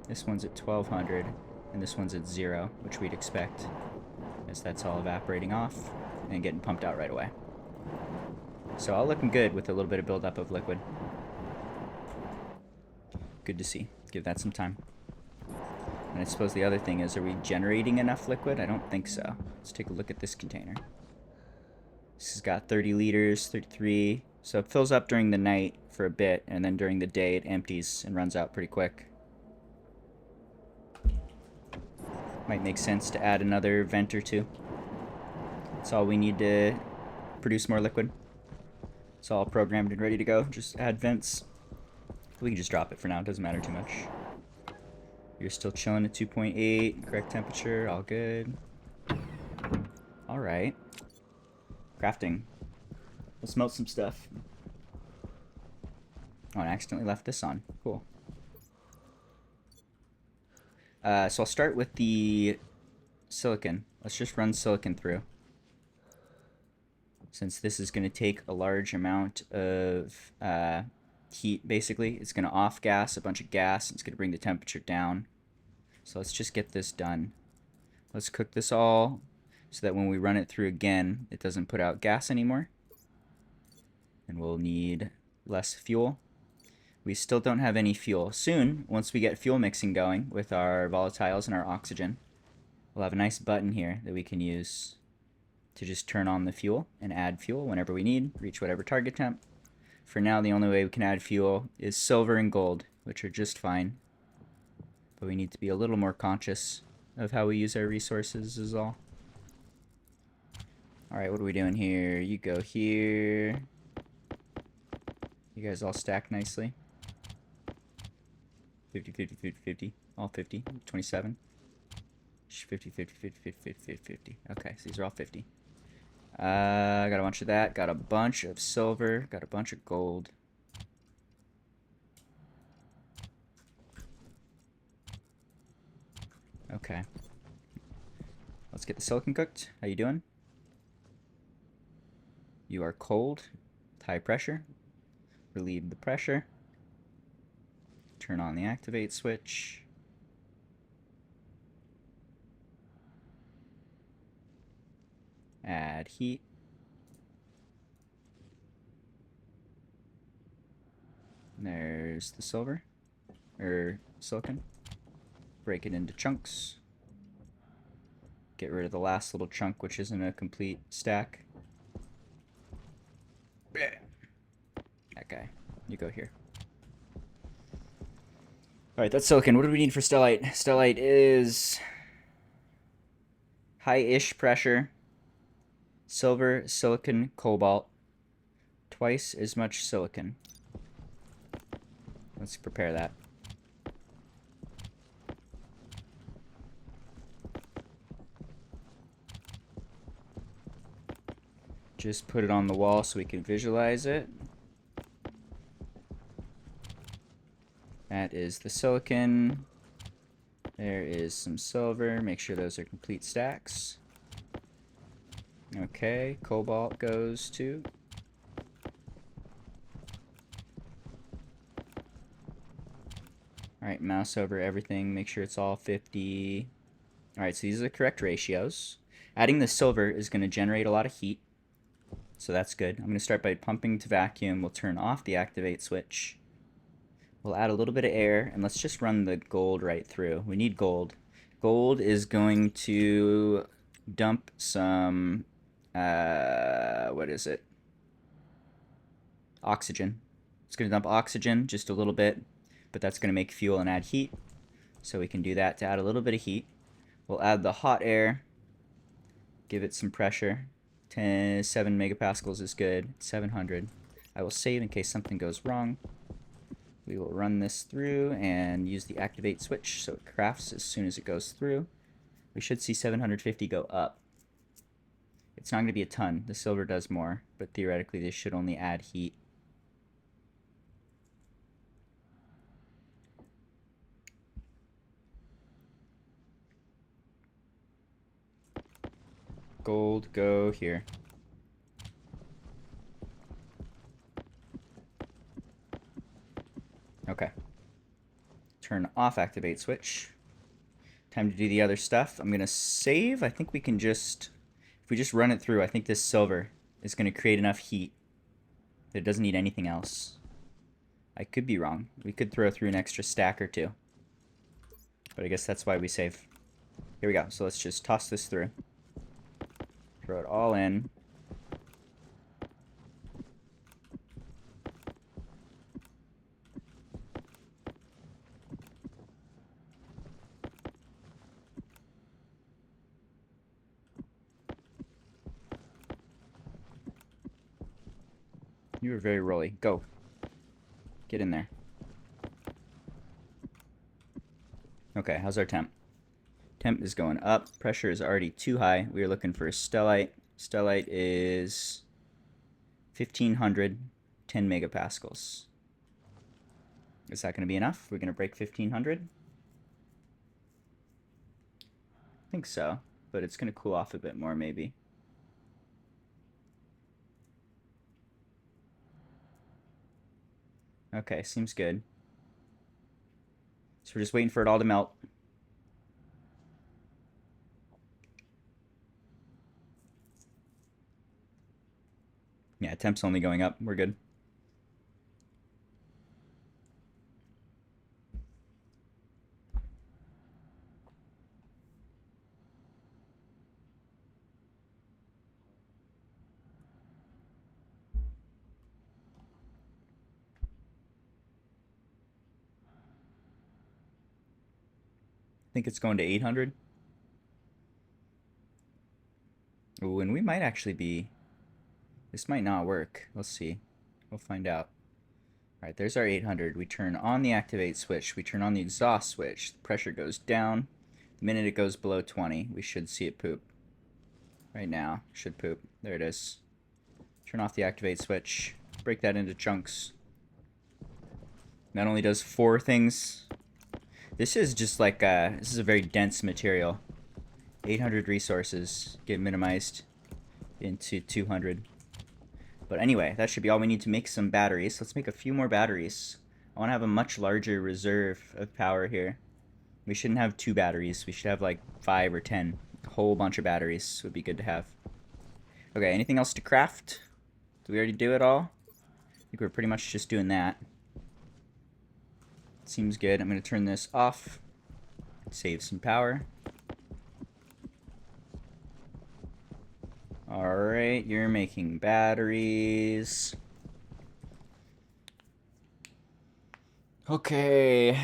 This one's at 1,200, and this one's at 0, which we'd expect, as that's all evaporating off and getting pumped out right away. So all looking good with a little bit of buildup of liquid. Good to see. Give that some time. And I suppose the other thing is, are we generating enough liquid? I don't think so. Let's take a look at this container. This has got 30 liters, 33. So it fills up during the night for a bit, and then during the day it empties and runs out pretty quick. Might make sense to add another vent or two. That's all we need to produce more liquid. It's all programmed and ready to go. Just add vents. We can just drop it for now. It doesn't matter too much. You're still chilling at 2.8. Correct temperature. All good. Alright. Crafting. We'll smelt some stuff. Oh, I accidentally left this on. Cool. So I'll start with the silicon. Let's just run silicon through. Since this is going to take a large amount of heat, basically. It's going to off-gas a bunch of gas. And it's going to bring the temperature down. So let's just get this done. Let's cook this all so that when we run it through again, it doesn't put out gas anymore. And we'll need less fuel. We still don't have any fuel. Soon, once we get fuel mixing going with our volatiles and our oxygen, we'll have a nice button here that we can use to just turn on the fuel and add fuel whenever we need, reach whatever target temp. For now, the only way we can add fuel is silver and gold, which are just fine. But we need to be a little more conscious of how we use our resources is all. Alright, what are we doing here? You go here. You guys all stack nicely. 50, 50, 50, 50. All 50. 27. 50, 50, 50, 50, 50, 50. Okay, so these are all 50. Got a bunch of that. Got a bunch of silver. Got a bunch of gold. Okay. Let's get the silicon cooked. How you doing? You are cold. High pressure. Relieve the pressure. Turn on the activate switch. Add heat. There's the silver, or silicon. Break it into chunks. Get rid of the last little chunk, which isn't a complete stack. Blech. That guy. You go here. Alright, that's silicon. What do we need for stellite? Stellite is high-ish pressure. Silver, silicon, cobalt. Twice as much silicon. Let's prepare that. Just put it on the wall so we can visualize it. That is the silicon. There is some silver. Make sure those are complete stacks. Okay, cobalt goes to. Alright, mouse over everything. Make sure it's all 50. Alright, so these are the correct ratios. Adding the silver is going to generate a lot of heat. So that's good. I'm going to start by pumping to vacuum. We'll turn off the activate switch. We'll add a little bit of air, and let's just run the gold right through. We need gold. Gold is going to dump some, what is it? Oxygen. It's going to dump oxygen just a little bit, but that's going to make fuel and add heat. So we can do that to add a little bit of heat. We'll add the hot air, give it some pressure. 7 megapascals is good. 700. I will save in case something goes wrong. We will run this through and use the activate switch so it crafts as soon as it goes through. We should see 750 go up. It's not going to be a ton. The silver does more, but theoretically this should only add heat. Gold, go here. Okay. Turn off activate switch. Time to do the other stuff. I'm going to save. I think we can just, if we just run it through, I think this silver is going to create enough heat that it doesn't need anything else. I could be wrong. We could throw through an extra stack or two. But I guess that's why we save. Here we go. So let's just toss this through. Throw it all in. You were very rolly. Go. Get in there. Okay, how's our temp? Temp is going up. Pressure is already too high. We are looking for a stellite. Stellite is 1500, 10 megapascals. Is that going to be enough? We're going to break 1500? I think so, but it's going to cool off a bit more maybe. Okay, seems good. So we're just waiting for it all to melt. Yeah, temp's only going up. We're good. I think it's going to 800. Ooh, and we might actually be... This might not work. Let's see. We'll find out. Alright, there's our 800. We turn on the activate switch. We turn on the exhaust switch. The pressure goes down. The minute it goes below 20, we should see it poop. Right now, should poop. There it is. Turn off the activate switch. Break that into chunks. That only does 4 things. This is just like, this is a very dense material. 800 resources get minimized into 200. But anyway, that should be all we need to make some batteries. Let's make a few more batteries. I want to have a much larger reserve of power here. We shouldn't have 2 batteries. We should have like 5 or 10. A whole bunch of batteries would be good to have. Okay, anything else to craft? Did we already do it all? I think we're pretty much just doing that. Seems good. I'm going to turn this off. Save some power. Alright, you're making batteries. Okay.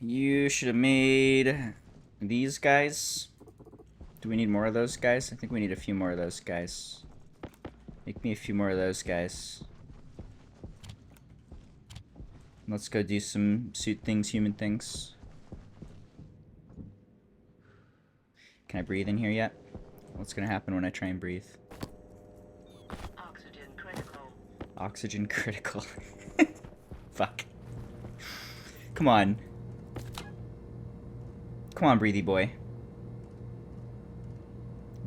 You should have made these guys. Do we need more of those guys? I think we need a few more of those guys. Make me a few more of those guys. Let's go do some suit things, human things. Can I breathe in here yet? What's gonna happen when I try and breathe? Oxygen critical. Oxygen critical. Fuck. Come on. Come on, breathy boy.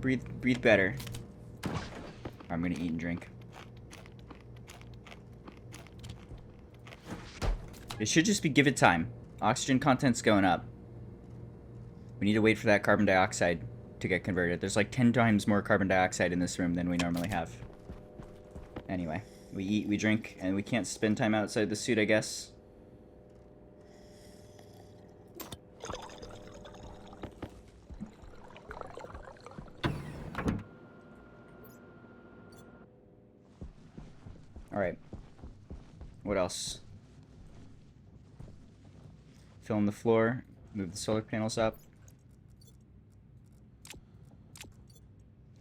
Breathe better. I'm gonna eat and drink. It should just be give it time. Oxygen content's going up. We need to wait for that carbon dioxide to get converted. There's like 10 times more carbon dioxide in this room than we normally have. Anyway, we eat, we drink, and we can't spend time outside the suit, I guess. Alright. What else? Fill in the floor. Move the solar panels up.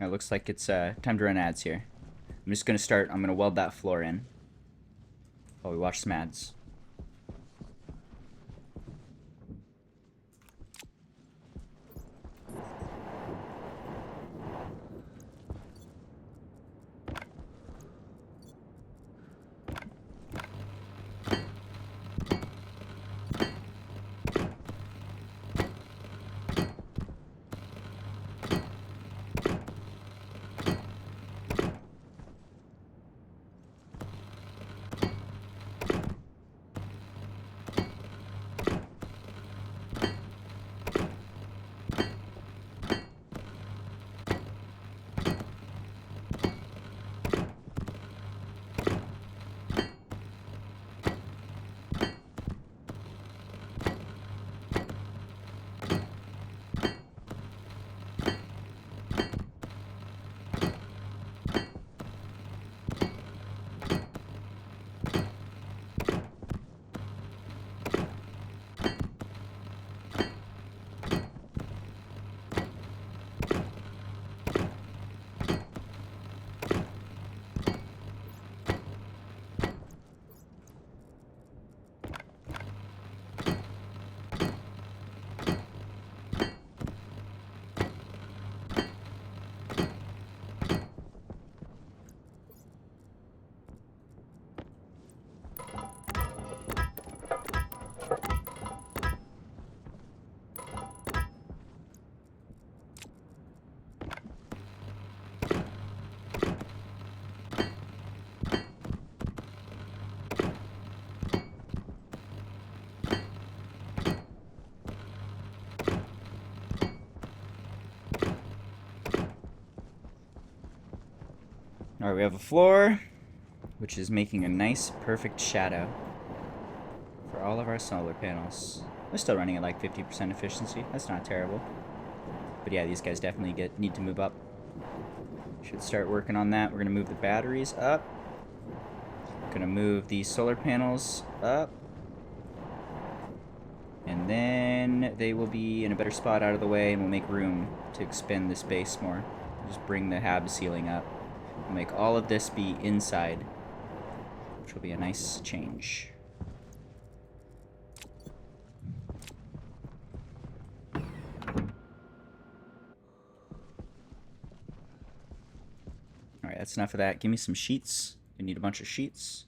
It looks like it's time to run ads here. I'm just going to start. I'm going to weld that floor in while we watch some ads. Alright, we have a floor, which is making a nice, perfect shadow for all of our solar panels. We're still running at like 50% efficiency. That's not terrible. But yeah, these guys definitely need to move up. Should start working on that. We're going to move the batteries up. Going to move these solar panels up. And then they will be in a better spot out of the way, and we'll make room to expand this base more. Just bring the hab ceiling up. We'll make all of this be inside, which will be a nice change. Alright, that's enough of that. Give me some sheets. I need a bunch of sheets.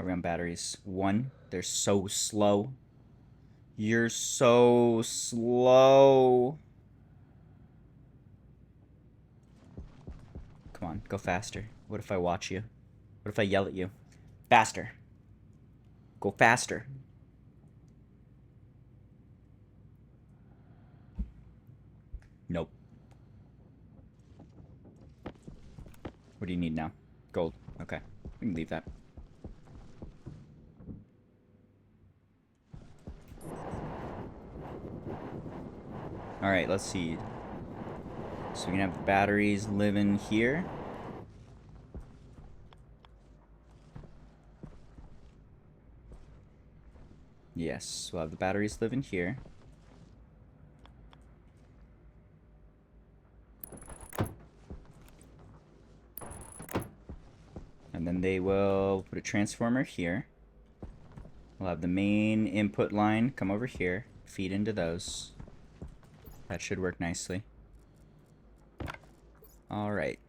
Are we on batteries? 1. They're so slow. You're so slow. Come on, go faster. What if I watch you? What if I yell at you? Faster. Go faster. Nope. What do you need now? Gold. Okay. We can leave that. Alright, let's see. So we can have the batteries living here. Yes, we'll have the batteries living here. And then they will put a transformer here. We'll have the main input line come over here, feed into those. That should work nicely. Alright.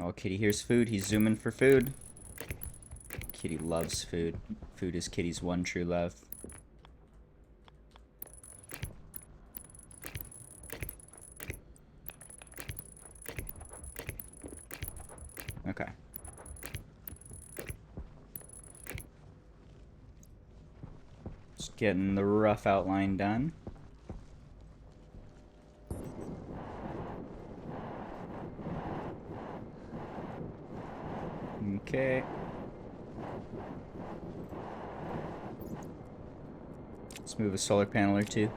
Oh, Kitty here's food. He's zooming for food. Kitty loves food. Food is Kitty's one true love. Okay. Just getting the rough outline done. Okay. Let's move a solar panel or two.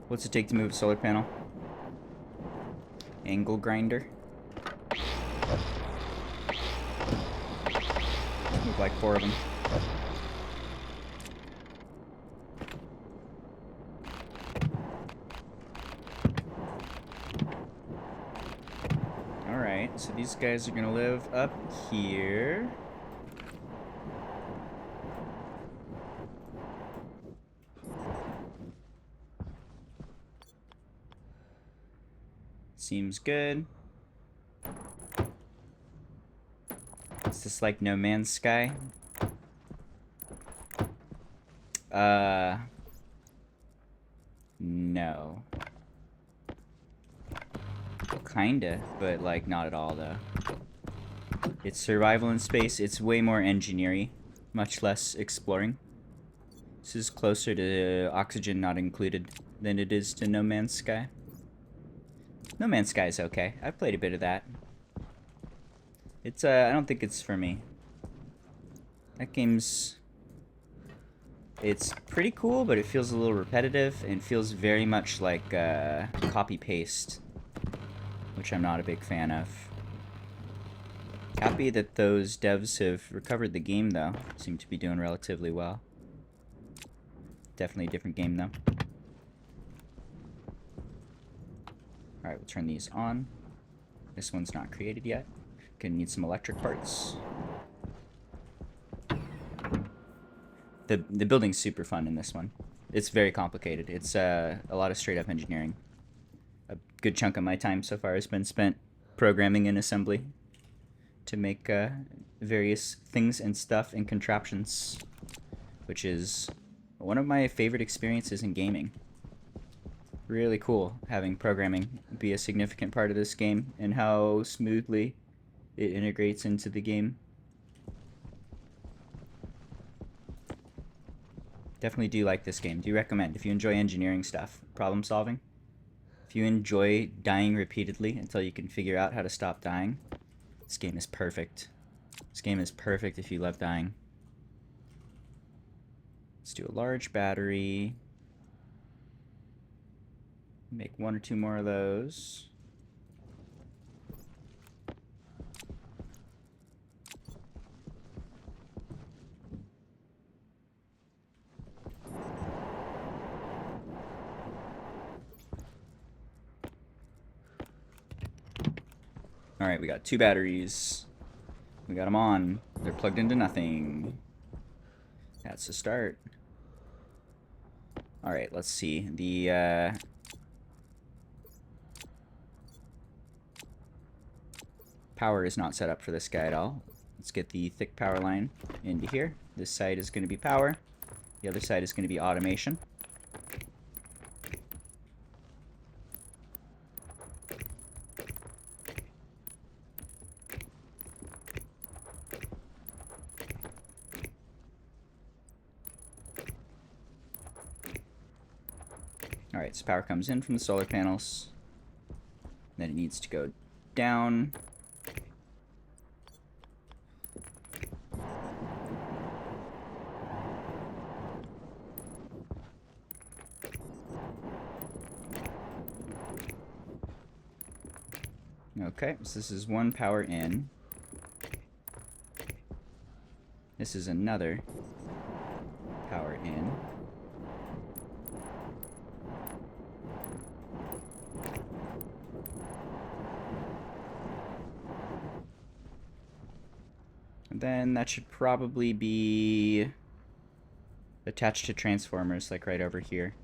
What's it take to move a solar panel? Angle grinder. Move like 4 of them. Alright, so these guys are gonna live up here. Seems good. Is this like No Man's Sky? No. Kinda, but like not at all though. It's survival in space. It's way more engineering, much less exploring. This is closer to Oxygen Not Included than it is to No Man's Sky. No Man's Sky is okay. I've played a bit of that. It's I don't think it's for me. That game's... It's pretty cool, but it feels a little repetitive and feels very much like copy-paste, which I'm not a big fan of. Happy that those devs have recovered the game, though. Seem to be doing relatively well. Definitely a different game, though. Alright, we'll turn these on. This one's not created yet. Gonna need some electric parts. The building's super fun in this one. It's very complicated. It's a lot of straight up engineering. A good chunk of my time so far has been spent programming in assembly to make various things and stuff and contraptions, which is one of my favorite experiences in gaming. Really cool having programming be a significant part of this game and how smoothly it integrates into the game. Definitely do like this game. Do recommend if you enjoy engineering stuff, problem solving. If you enjoy dying repeatedly until you can figure out how to stop dying, this game is perfect. This game is perfect if you love dying. Let's do a large battery. Make 1 or 2 more of those. Alright, we got 2 batteries. We got them on. They're plugged into nothing. That's the start. Alright, let's see. The, power is not set up for this guy at all. Let's get the thick power line into here. This side is going to be power. The other side is going to be automation. Alright, so power comes in from the solar panels. Then it needs to go down. Okay, so this is one power in. This is another power in. And then that should probably be attached to transformers, like right over here.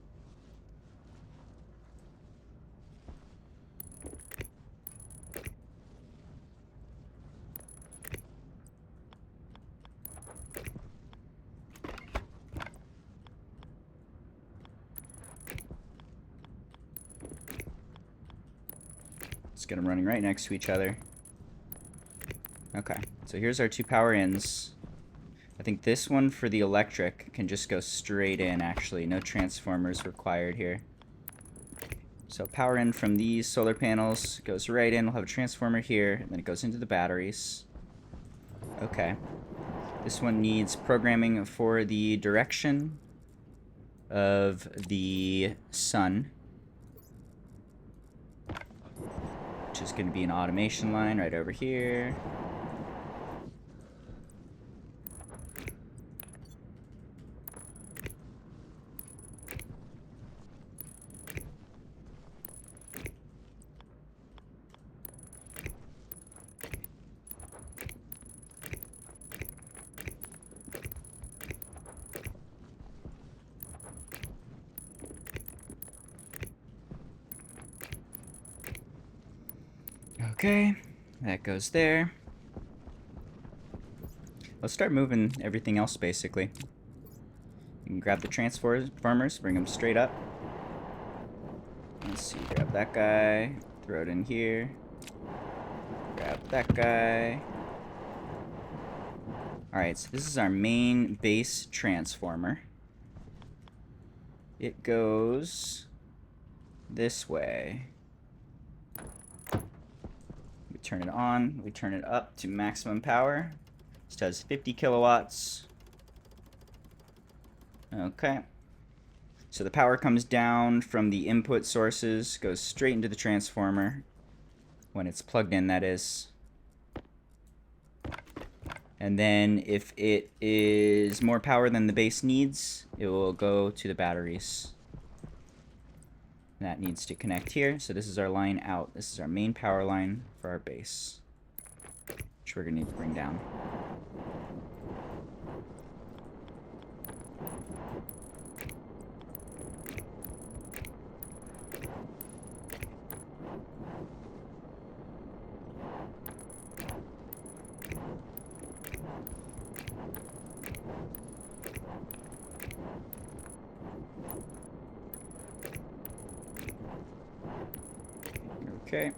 Let's get them running right next to each other. Okay, so here's our 2 power ins. I think this one for the electric can just go straight in, actually. No transformers required here. So power in from these solar panels goes right in. We'll have a transformer here, and then it goes into the batteries. Okay. This one needs programming for the direction of the sun, which is going to be an automation line right over here. Okay, that goes there. Let's start moving everything else, basically. You can grab the transformers, bring them straight up. Let's see, grab that guy, throw it in here. Grab that guy. Alright, so this is our main base transformer. It goes this way. We turn it on, we turn it up to maximum power. This does 50 kilowatts. Okay. So the power comes down from the input sources, goes straight into the transformer. When it's plugged in, that is. And then if it is more power than the base needs, it will go to the batteries. That needs to connect here. So this is our line out. This is our main power line for our base, which we're going to need to bring down. Okay.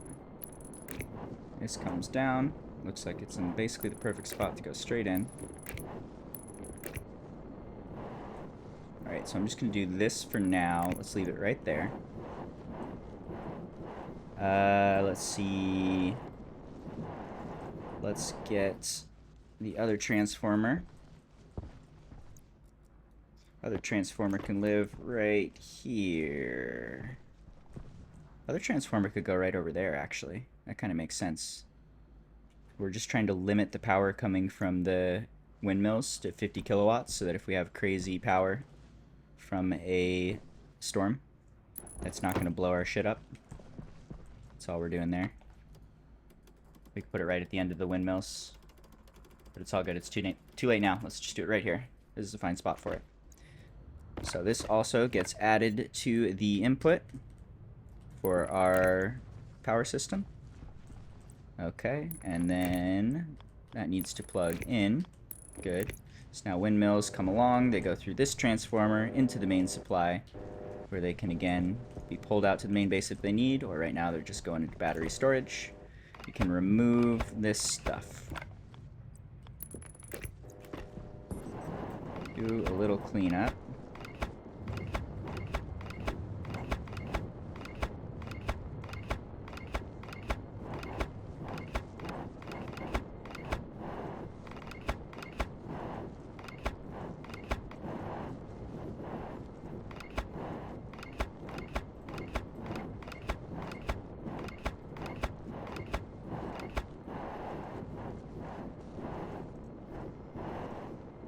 This comes down. Looks like it's in basically the perfect spot to go straight in. Alright, so I'm just going to do this for now. Let's leave it right there. Let's see. Let's get the other transformer. Other transformer can live right here. Other transformer could go right over there, actually. That kind of makes sense. We're just trying to limit the power coming from the windmills to 50 kilowatts so that if we have crazy power from a storm, that's not going to blow our shit up. That's all we're doing there. We can put it right at the end of the windmills. But it's all good. It's too late now. Let's just do it right here. This is a fine spot for it. So this also gets added to the input for our power system. Okay, and then that needs to plug in. Good. So now windmills come along. They go through this transformer into the main supply, where they can again be pulled out to the main base if they need, or right now they're just going into battery storage. You can remove this stuff. Do a little cleanup.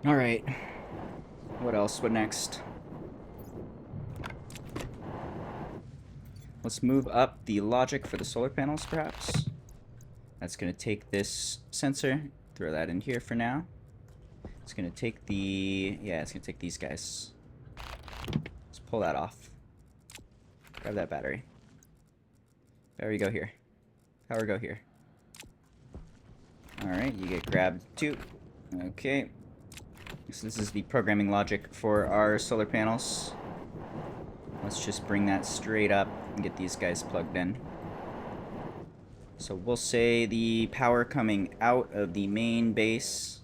Alright. What else? What next? Let's move up the logic for the solar panels, perhaps. That's going to take this sensor, throw that in here for now. It's going to take the... yeah, it's going to take these guys. Let's pull that off. Grab that battery. Battery, go here. Power, go here. Alright, you get grabbed too. Okay. So this is the programming logic for our solar panels. Let's just bring that straight up and get these guys plugged in. So we'll say the power coming out of the main base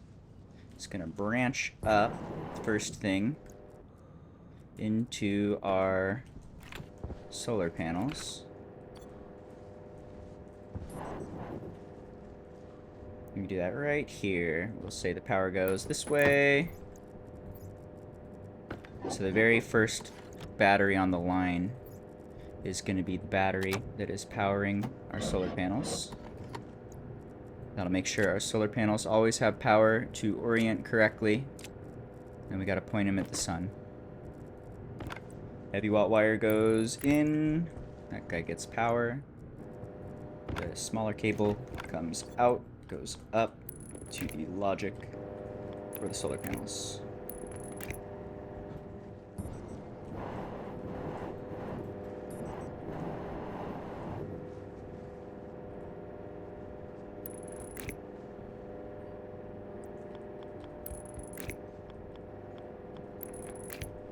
is going to branch up, first thing, into our solar panels. We can do that right here. We'll say the power goes this way. So the very first battery on the line is going to be the battery that is powering our solar panels. That'll make sure our solar panels always have power to orient correctly. And we got to point them at the sun. Heavy watt wire goes in. That guy gets power. The smaller cable comes out, goes up to the logic for the solar panels.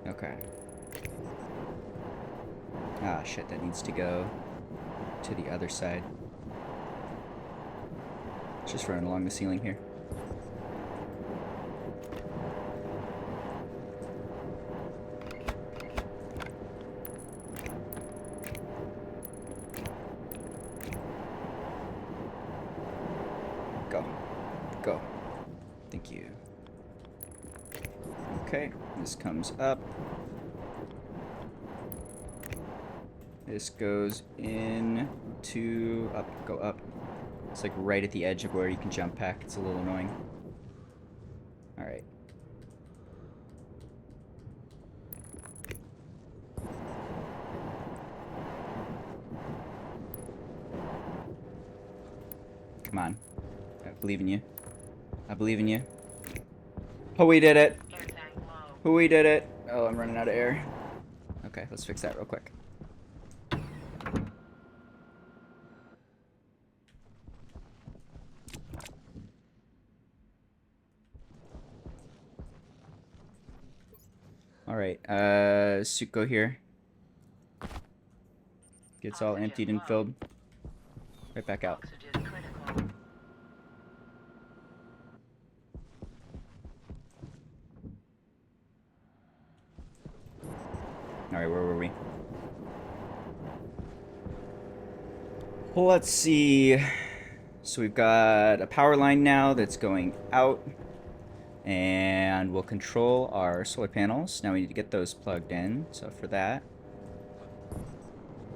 Okay. Ah, shit, that needs to go to the other side. It's just running along the ceiling here. Go. Go. Thank you. Okay, this comes up. This goes in to up, go up. It's like right at the edge of where you can jump pack. It's a little annoying. Alright. Come on. I believe in you. I believe in you. Oh, we did it. Air tank low. Oh, we did it. Oh, I'm running out of air. Okay, let's fix that real quick. Alright, suit go here. Gets all emptied and filled. Right back out. Oxygen critical. Alright, where were we? Let's see. So we've got a power line now that's going out. And we'll control our solar panels. Now we need to get those plugged in. So for that...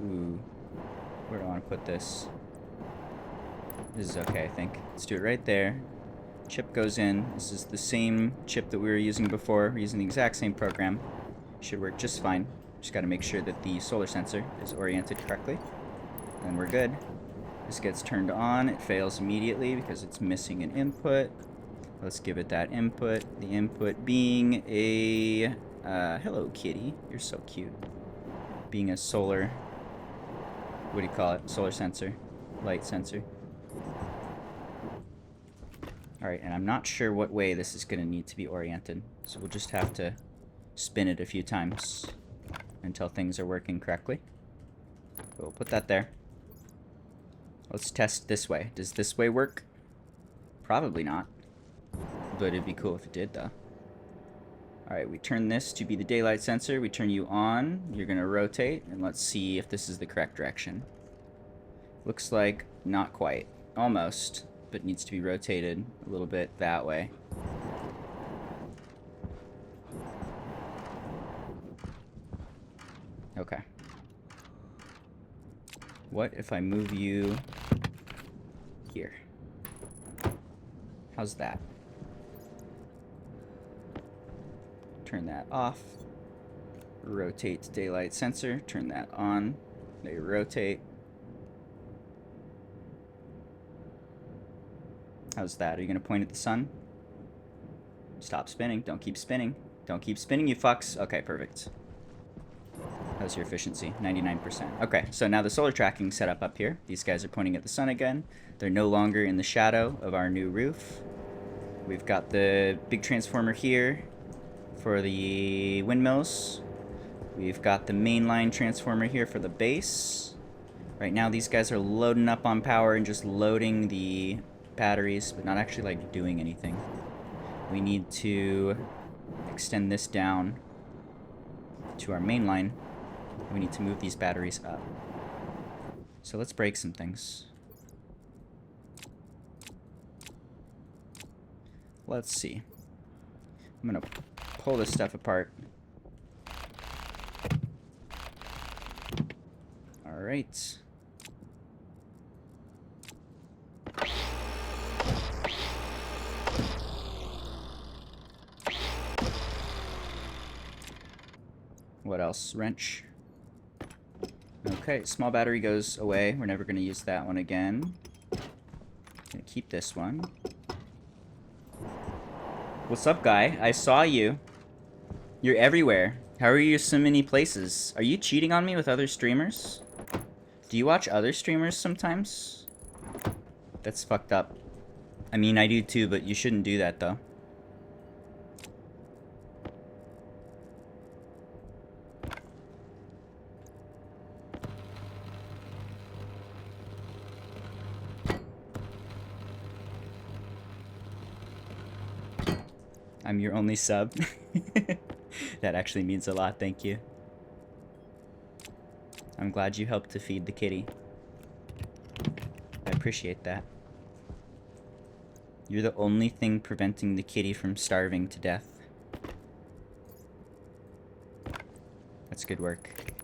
Ooh. Where do I want to put this? This is okay, I think. Let's do it right there. Chip goes in. This is the same chip that we were using before. We're using the exact same program. Should work just fine. Just got to make sure that the solar sensor is oriented correctly. And we're good. This gets turned on. It fails immediately because it's missing an input. Let's give it that input. The input being a... hello, kitty. You're so cute. Being a solar... What do you call it? Solar sensor. Light sensor. Alright, and I'm not sure what way this is going to need to be oriented. So we'll just have to spin it a few times until things are working correctly. But we'll put that there. Let's test this way. Does this way work? Probably not. But it'd be cool if it did, though. Alright, we turn this to be the daylight sensor. We turn you on. You're going to rotate. And let's see if this is the correct direction. Looks like not quite. Almost. But needs to be rotated a little bit that way. Okay. What if I move you here? How's that? Turn that off. Rotate daylight sensor. Turn that on. They rotate. How's that? Are you going to point at the sun? Stop spinning. Don't keep spinning. Don't keep spinning, you fucks. Okay, perfect. How's your efficiency? 99%. Okay, so now the solar tracking set up here. These guys are pointing at the sun again. They're no longer in the shadow of our new roof. We've got the big transformer here for the windmills. We've got the mainline transformer here for the base. Right now these guys are loading up on power and just loading the batteries, but not actually like doing anything. We need to extend this down to our main line. We need to move these batteries up. So let's break some things. Let's see. I'm gonna pull this stuff apart. All right. What else? Wrench. Okay, small battery goes away. We're never going to use that one again. Gonna keep this one. What's up, guy? I saw you. You're everywhere. How are you so many places? Are you cheating on me with other streamers? Do you watch other streamers sometimes? That's fucked up. I mean, I do too, but you shouldn't do that, though. I'm your only sub. That actually means a lot, thank you. I'm glad you helped to feed the kitty. I appreciate that. You're the only thing preventing the kitty from starving to death. That's good work.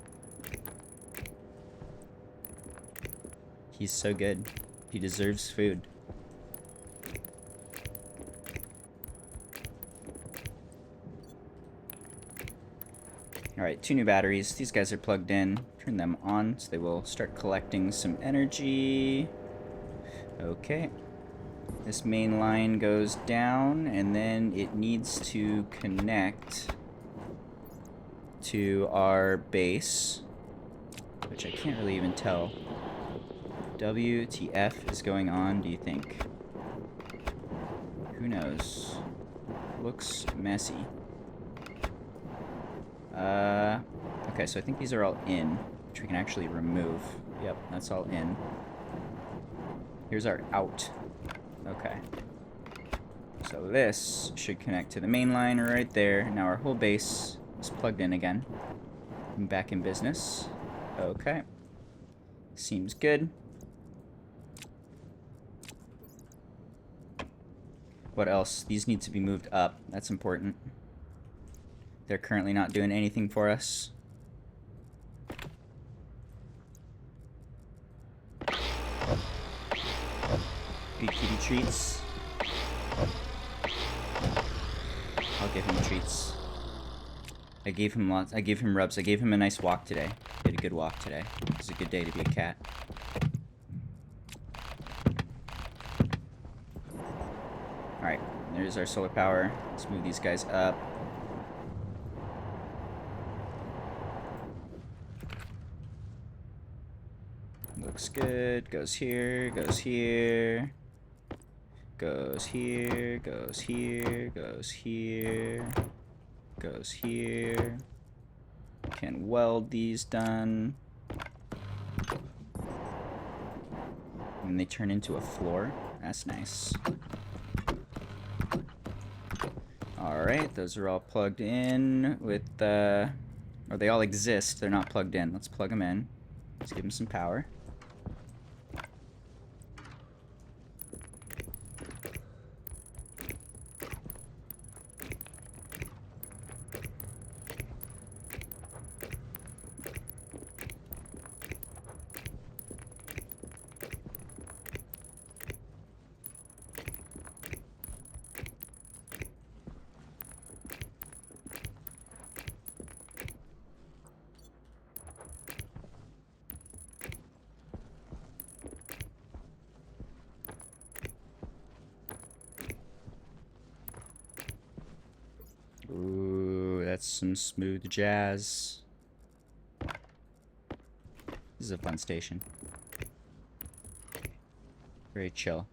He's so good. He deserves food. Alright, 2 new batteries. These guys are plugged in. Turn them on so they will start collecting some energy. Okay. This main line goes down, and then it needs to connect to our base, which I can't really even tell. WTF is going on, do you think? Who knows? Looks messy. Okay, so I think these are all in, which we can actually remove. Yep, that's all in. Here's our out. Okay. So this should connect to the main line right there. Now our whole base is plugged in again. I'm back in business. Okay. Seems good. What else? These need to be moved up. That's important. They're currently not doing anything for us. Good kitty treats. I'll give him treats. I gave him lots. I gave him rubs. I gave him a nice walk today. He had a good walk today. It was a good day to be a cat. Alright, there's our solar power. Let's move these guys up. Looks good. Goes here, goes here. Goes here, goes here, goes here. Goes here. Can weld these done. And they turn into a floor. That's nice. Alright, those are all plugged in with or they all exist. They're not plugged in. Let's plug them in. Let's give them some power. Ooh, that's some smooth jazz. This is a fun station. Very chill.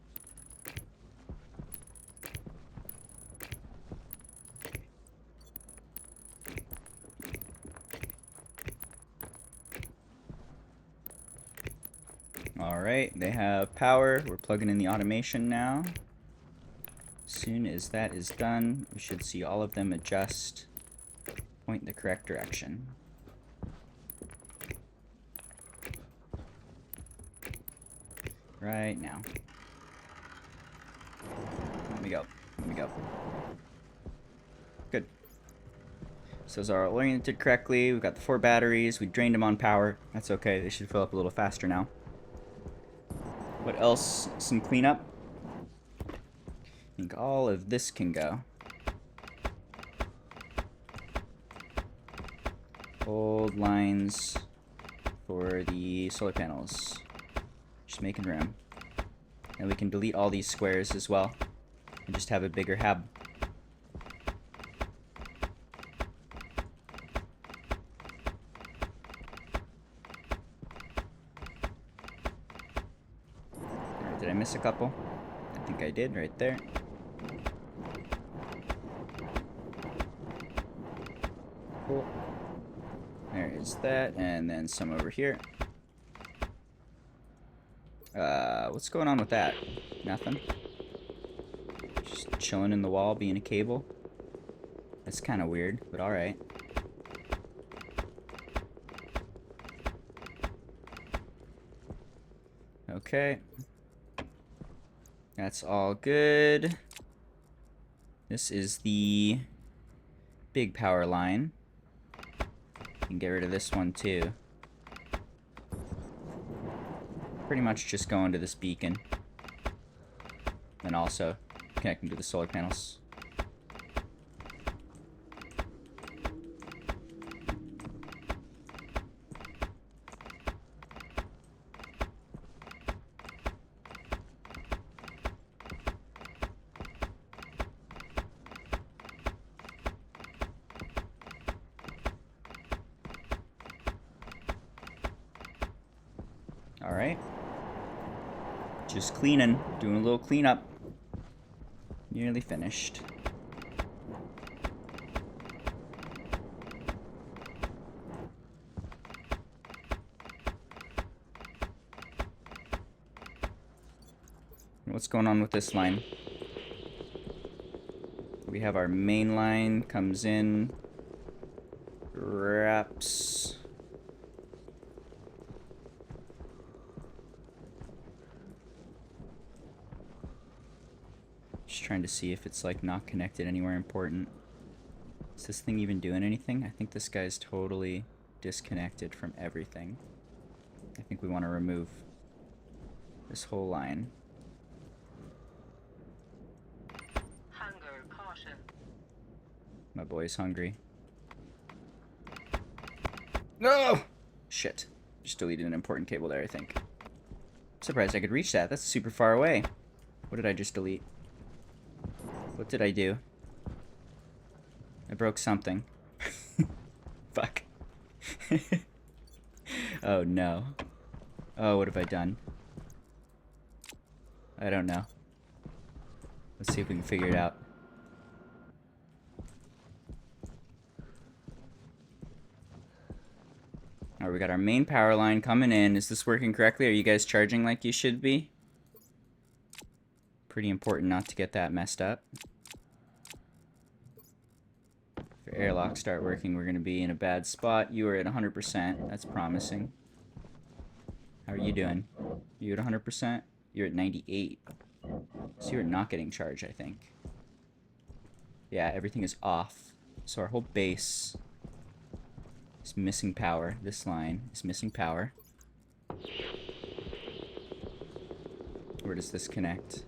Alright, they have power. We're plugging in the automation now. As soon as that is done, we should see all of them adjust, point in the correct direction. Right now. Let me go. Let me go. Good. So those are all oriented correctly. We've got the 4 batteries. We drained them on power. That's okay. They should fill up a little faster now. What else? Some cleanup. I think all of this can go. Old lines for the solar panels. Just making room. And we can delete all these squares as well. And just have a bigger hub. Did I miss a couple? I think I did right there. Cool. There is that, and then some over here. What's going on with that? Nothing? Just chilling in the wall, being a cable? That's kind of weird, but alright. Okay. That's all good. This is the big power line. You can get rid of this one too. Pretty much just going to this beacon. And also connecting to the solar panels. Alright. Just cleaning. Doing a little cleanup. Nearly finished. What's going on with this line? We have our main line comes in Wraps. Just trying to see if it's like not connected anywhere important. Is this thing even doing anything? I think this guy's totally disconnected from everything. I think we want to remove this whole line. Hunger caution. My boy's hungry. No! Shit. Just deleted an important cable there, I think. Surprised I could reach that. That's super far away. What did I just delete? What did I do? I broke something. Fuck. Oh no. Oh, what have I done? I don't know. Let's see if we can figure it out. Alright, we got our main power line coming in. Is this working correctly? Are you guys charging like you should be? Pretty important not to get that messed up. If your airlocks start working, we're going to be in a bad spot. You are at 100%. That's promising. How are you doing? You at 100%? You're at 98. So you're not getting charged, I think. Yeah, everything is off. So our whole base is missing power. This line is missing power. Where does this connect?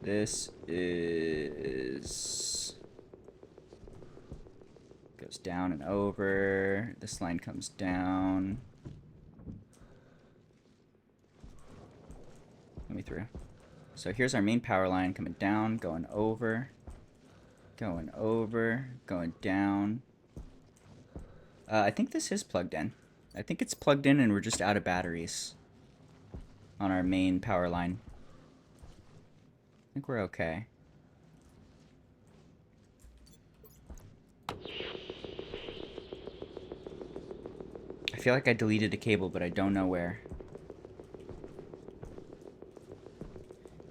This is... goes down and over. This line comes down. Let me through. So here's our main power line coming down, going over, going down. I think this is plugged in. I think it's plugged in and we're just out of batteries on our main power line. I think we're okay. I feel like I deleted a cable, but I don't know where.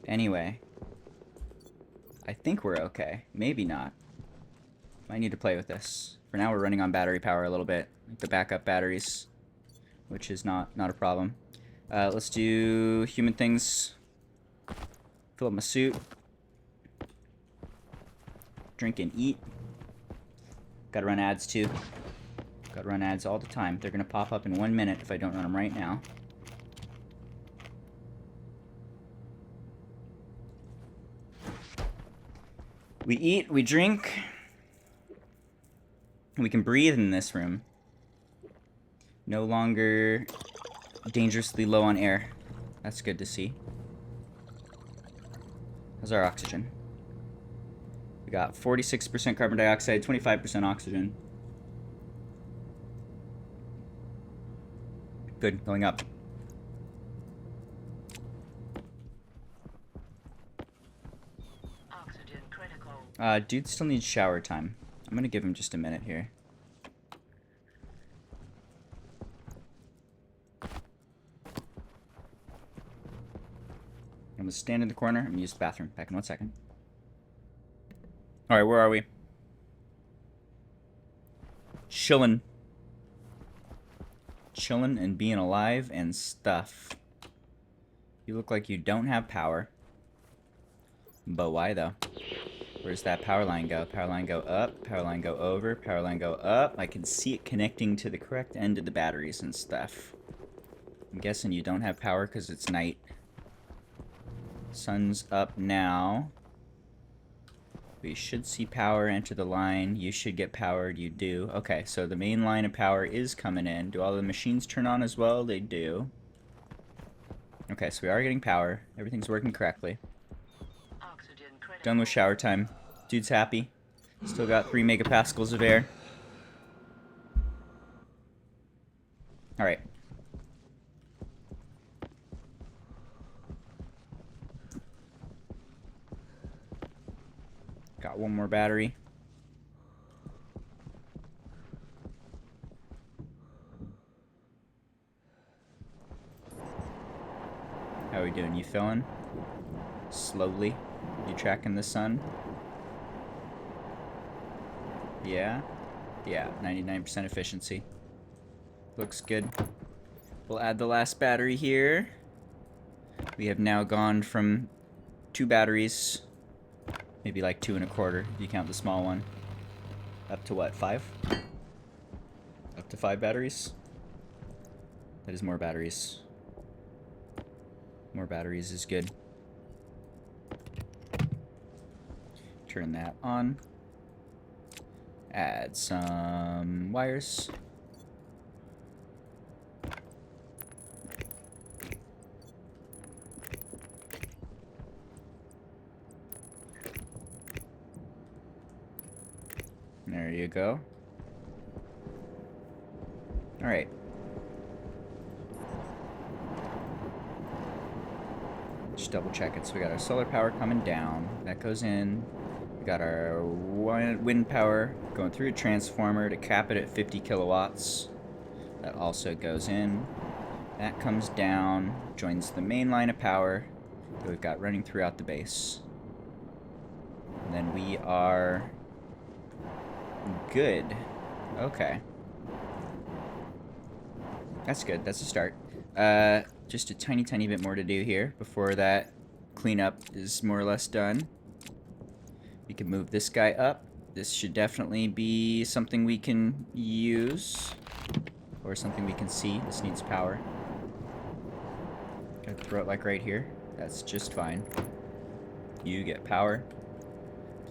Anyway, I think we're okay. Maybe not. Might need to play with this. For now, we're running on battery power a little bit, like the backup batteries, which is not a problem. Let's do human things. Fill up my suit. Drink and eat. Gotta run ads too. Gotta run ads all the time. They're gonna pop up in 1 minute if I don't run them right now. We eat, we drink. We can breathe in this room. No longer dangerously low on air. That's good to see. How's our oxygen? We got 46% carbon dioxide, 25% oxygen. Good, going up. Oxygen critical. Dude still needs shower time. I'm gonna give him just a minute here. I'm gonna stand in the corner. I'm gonna use the bathroom. Back in 1 second. Alright, where are we? Chillin'. Chillin' and being alive and stuff. You look like you don't have power. But why though? Where's that power line go? Power line go up, power line go over, power line go up. I can see it connecting to the correct end of the batteries and stuff. I'm guessing you don't have power because it's night. Sun's up now. We should see power enter the line. You should get powered. You do. Okay, so the main line of power is coming in. Do all the machines turn on as well? They do. Okay, so we are getting power. Everything's working correctly. Oxygen critical. Done with shower time. Dude's happy. Still got 3 megapascals of air. Alright. Got 1 more battery. How are we doing? You filling? Slowly. You tracking the sun? Yeah. Yeah, 99% efficiency. Looks good. We'll add the last battery here. We have now gone from 2 batteries, maybe like 2 1/4 if you count the small one, up to what, 5? Up to 5 batteries? That is more batteries. More batteries is good. Turn that on. Add some wires. There you go. Alright. Just double check it. So we got our solar power coming down. That goes in. We got our wind power going through a transformer to cap it at 50 kilowatts. That also goes in. That comes down, joins the main line of power that we've got running throughout the base. And then we are good. Okay. That's good. That's a start. Just a tiny bit more to do here before that cleanup is more or less done. We can move this guy up. This should definitely be something we can use. Or something we can see. This needs power. Gotta throw it like right here. That's just fine. You get power.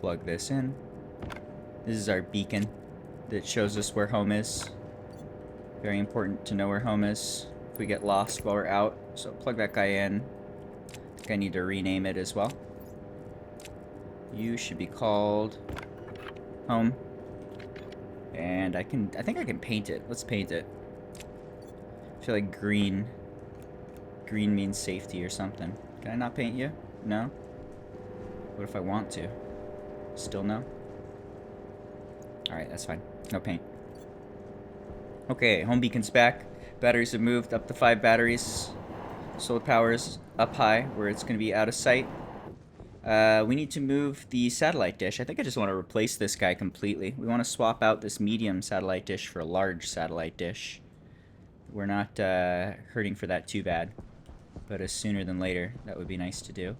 Plug this in. This is our beacon that shows us where home is. Very important to know where home is if we get lost while we're out. So plug that guy in. I think I need to rename it as well. You should be called home. And I think I can paint it. Let's paint it. I feel like green means safety or something. Can I not paint you? No? What if I want to? Still no? Alright, that's fine. No paint. Okay, home beacon's back. Batteries have moved up to 5 batteries. Solar power's up high, where it's going to be out of sight. We need to move the satellite dish. I think I just want to replace this guy completely. We want to swap out this medium satellite dish for a large satellite dish. We're not hurting for that too bad. But sooner than later, that would be nice to do.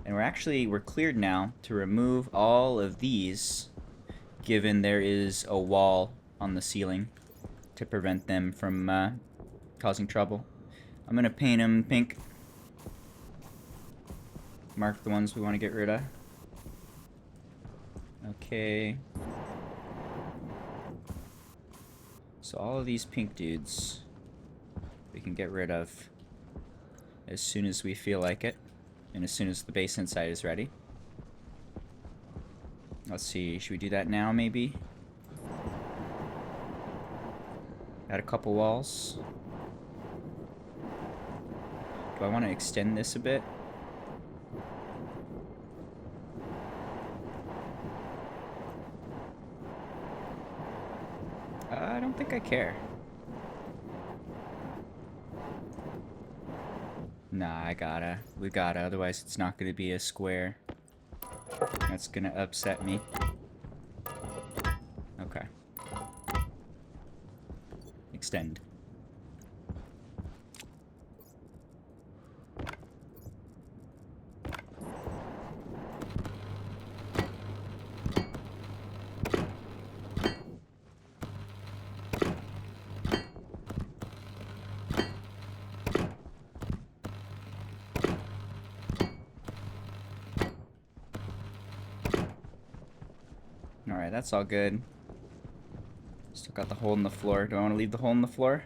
And we're cleared now to remove all of these, given there is a wall on the ceiling to prevent them from causing trouble. I'm going to paint them pink. Mark the ones we want to get rid of. Okay. So all of these pink dudes we can get rid of as soon as we feel like it, and as soon as the base inside is ready. Let's see, should we do that now maybe? Add a couple walls. Do I want to extend this a bit? I don't think I care. Nah, we gotta, otherwise it's not gonna be a square. That's gonna upset me. Okay. Extend. Alright, that's all good. Still got the hole in the floor. Do I want to leave the hole in the floor?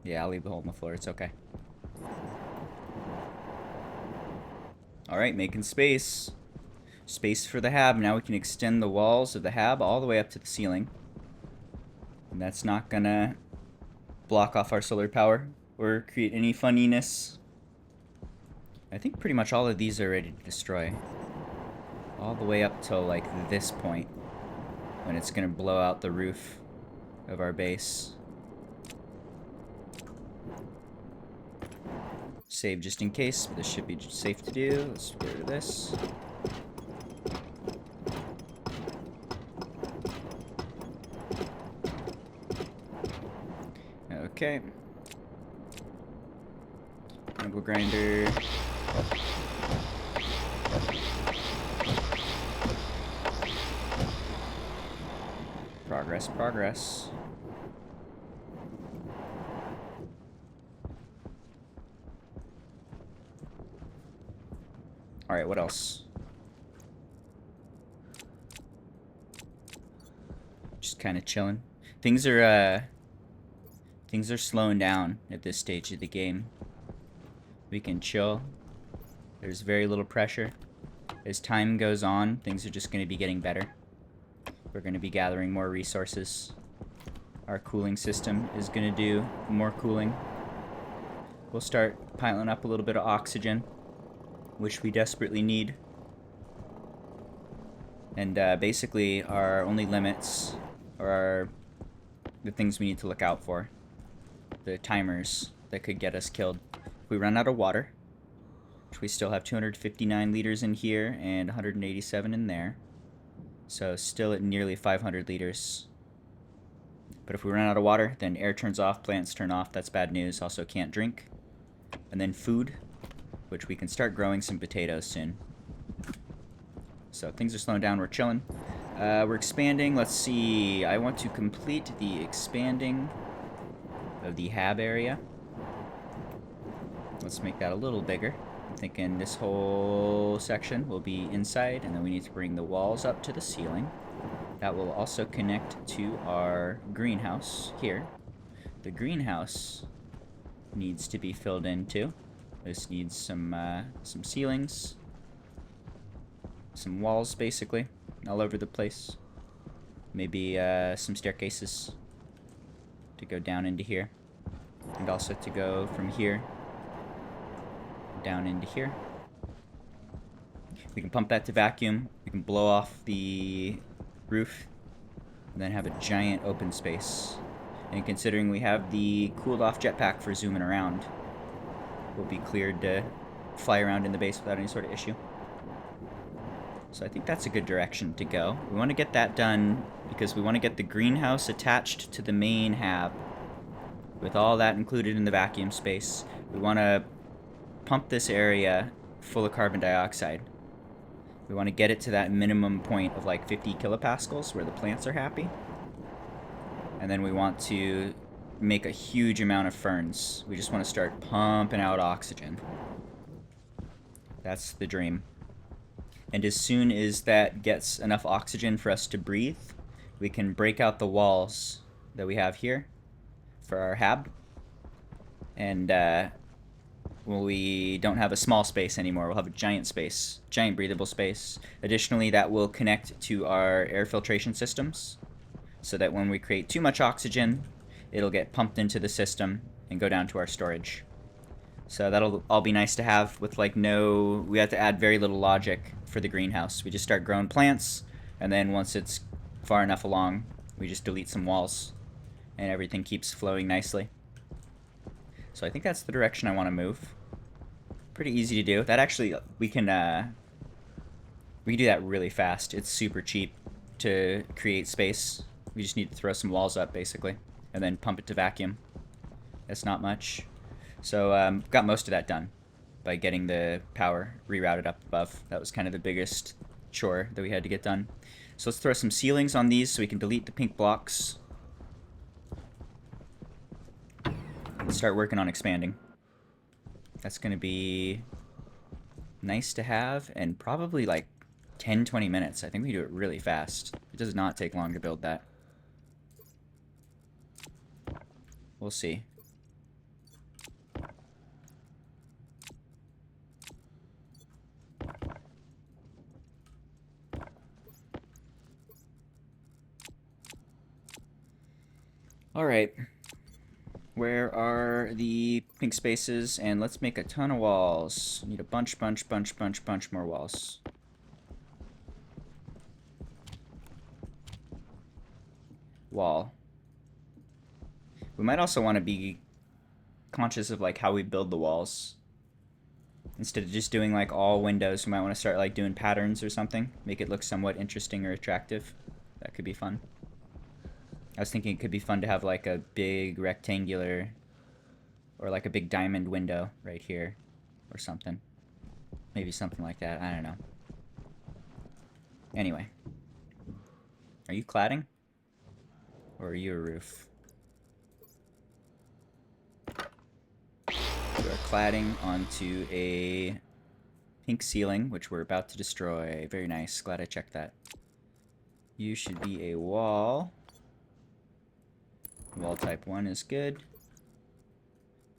Yeah, I'll leave the hole in the floor. It's okay. Alright, making space. Space for the hab. Now we can extend the walls of the hab all the way up to the ceiling. And that's not gonna block off our solar power or create any funniness. I think pretty much all of these are ready to destroy. All the way up till like this point, when it's gonna blow out the roof of our base. Save just in case, but this should be safe to do. Let's get rid of this. Okay. Angle grinder. Progress, progress. Alright, what else? Just kind of chilling. Things are slowing down at this stage of the game. We can chill. There's very little pressure. As time goes on, things are just going to be getting better. We're going to be gathering more resources. Our cooling system is going to do more cooling. We'll start piling up a little bit of oxygen, which we desperately need. And basically, our only limits are the things we need to look out for. The timers that could get us killed. If we run out of water, which we still have 259 liters in here and 187 in there. So still at nearly 500 liters. But if we run out of water, then air turns off, plants turn off. That's bad news. Also can't drink. And then food, which we can start growing some potatoes soon. So things are slowing down. We're chilling. We're expanding. Let's see. I want to complete the expanding of the hab area. Let's make that a little bigger. I'm thinking this whole section will be inside, and then we need to bring the walls up to the ceiling. That will also connect to our greenhouse here. The greenhouse needs to be filled in too. This needs some ceilings, some walls basically, all over the place. Maybe some staircases to go down into here, and also to go from here down into here. We can pump that to vacuum. We can blow off the roof and then have a giant open space. And considering we have the cooled off jetpack for zooming around, we'll be cleared to fly around in the base without any sort of issue. So I think that's a good direction to go. We want to get that done because we want to get the greenhouse attached to the main hab with all that included in the vacuum space. We want to pump this area full of carbon dioxide. We want to get it to that minimum point of like 50 kilopascals where the plants are happy. And then we want to make a huge amount of ferns. We just want to start pumping out oxygen. That's the dream. And as soon as that gets enough oxygen for us to breathe, we can break out the walls that we have here for our hab. And well, we don't have a small space anymore. We'll have a giant space, giant breathable space. Additionally, that will connect to our air filtration systems so that when we create too much oxygen, it'll get pumped into the system and go down to our storage. So that'll all be nice to have with like we have to add very little logic for the greenhouse. We just start growing plants, and then once it's far enough along, we just delete some walls and everything keeps flowing nicely. So I think that's the direction I want to move. Pretty easy to do. That actually, we can do that really fast. It's super cheap to create space. We just need to throw some walls up, basically, and then pump it to vacuum. That's not much. So got most of that done by getting the power rerouted up above. That was kind of the biggest chore that we had to get done. So let's throw some ceilings on these so we can delete the pink blocks. Let's start working on expanding. That's going to be nice to have, and probably like 10-20 minutes. I think we do it really fast. It does not take long to build that. We'll see. Alright. Where are the pink spaces? And let's make a ton of walls. Need a bunch more walls. Wall. We might also want to be conscious of like how we build the walls. Instead of just doing like all windows, we might want to start like doing patterns or something. Make it look somewhat interesting or attractive. That could be fun. I was thinking it could be fun to have like a big rectangular or like a big diamond window right here or something. Maybe something like that. I don't know. Anyway. Are you cladding? Or are you a roof? We are cladding onto a pink ceiling, which we're about to destroy. Very nice. Glad I checked that. You should be a wall. Wall type 1 is good.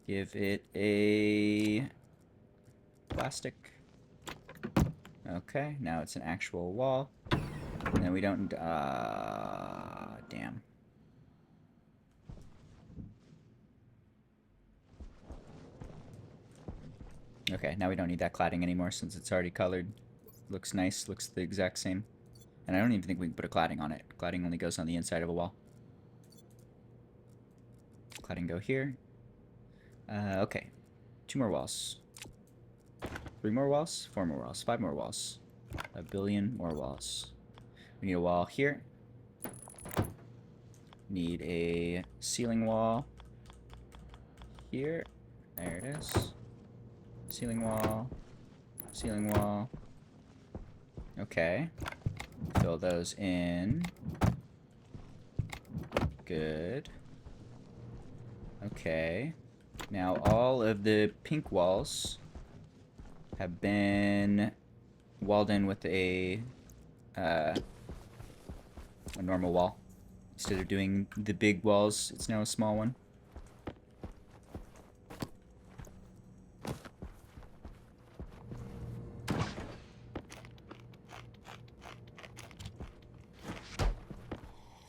Give it a plastic. Okay, now it's an actual wall. And then we don't... damn. Okay, now we don't need that cladding anymore since it's already colored. Looks nice, looks the exact same. And I don't even think we can put a cladding on it. Cladding only goes on the inside of a wall. Cladding go here. Okay. 2 more walls. 3 more walls? 4 more walls. 5 more walls. 1 billion more walls. We need a wall here. Need a ceiling wall here. There it is. Ceiling wall. Ceiling wall. Okay. Fill those in. Good. Okay. Now all of the pink walls have been walled in with a normal wall. Instead of doing the big walls, it's now a small one.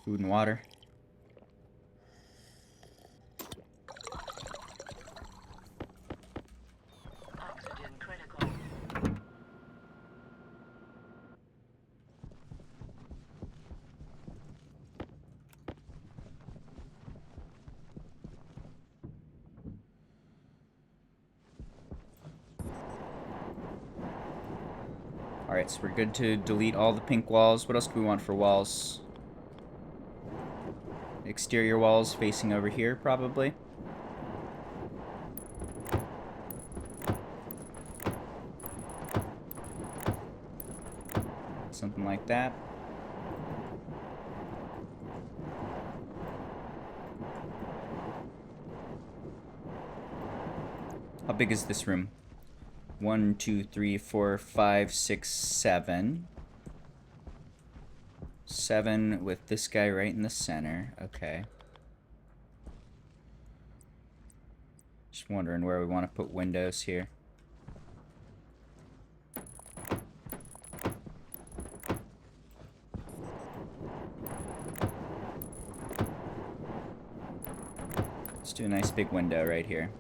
Food and water. Oxygen critical. Alright, so we're good to delete all the pink walls. What else do we want for walls? Exterior walls facing over here, probably. Something like that. How big is this room? 1, 2, 3, 4, 5, 6, 7. 7 with this guy right in the center. Okay. Just wondering where we want to put windows here. Let's do a nice big window right here.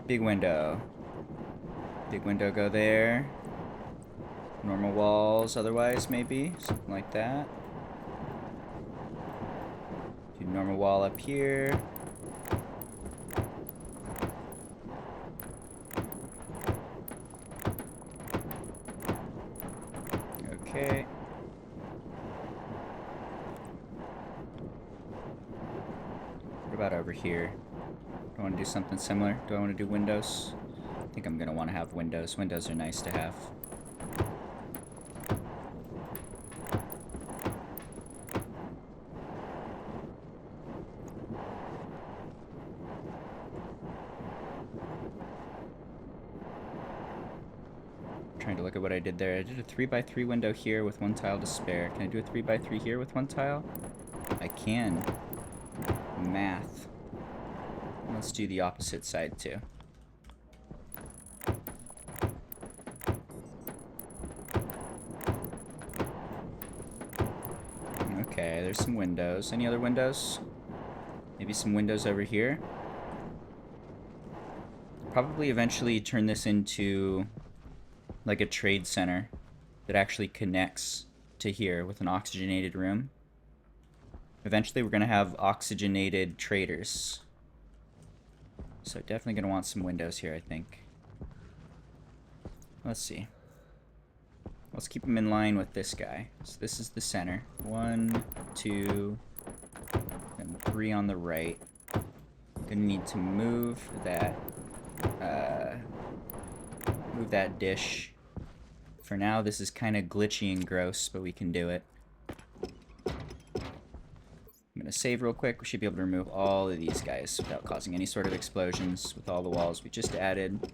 Big window. Big window go there. Normal walls otherwise, maybe. Something like that. Do normal wall up here. Okay. What about over here? Do I want to do something similar? Do I want to do windows? I think I'm going to want to have windows. Windows are nice to have. Trying to look at what I did there. I did a 3x3 window here with 1 tile to spare. Can I do a 3x3 here with 1 tile? I can. Math. Let's do the opposite side too. Okay, there's some windows. Any other windows? Maybe some windows over here. Probably eventually turn this into like a trade center that actually connects to here with an oxygenated room. Eventually we're going to have oxygenated traders. So definitely going to want some windows here, I think. Let's see. Let's keep them in line with this guy. So this is the center. 1, 2, and 3 on the right. Gonna need to move that dish. For now, this is kind of glitchy and gross, but we can do it. I'm gonna save real quick. We should be able to remove all of these guys without causing any sort of explosions with all the walls we just added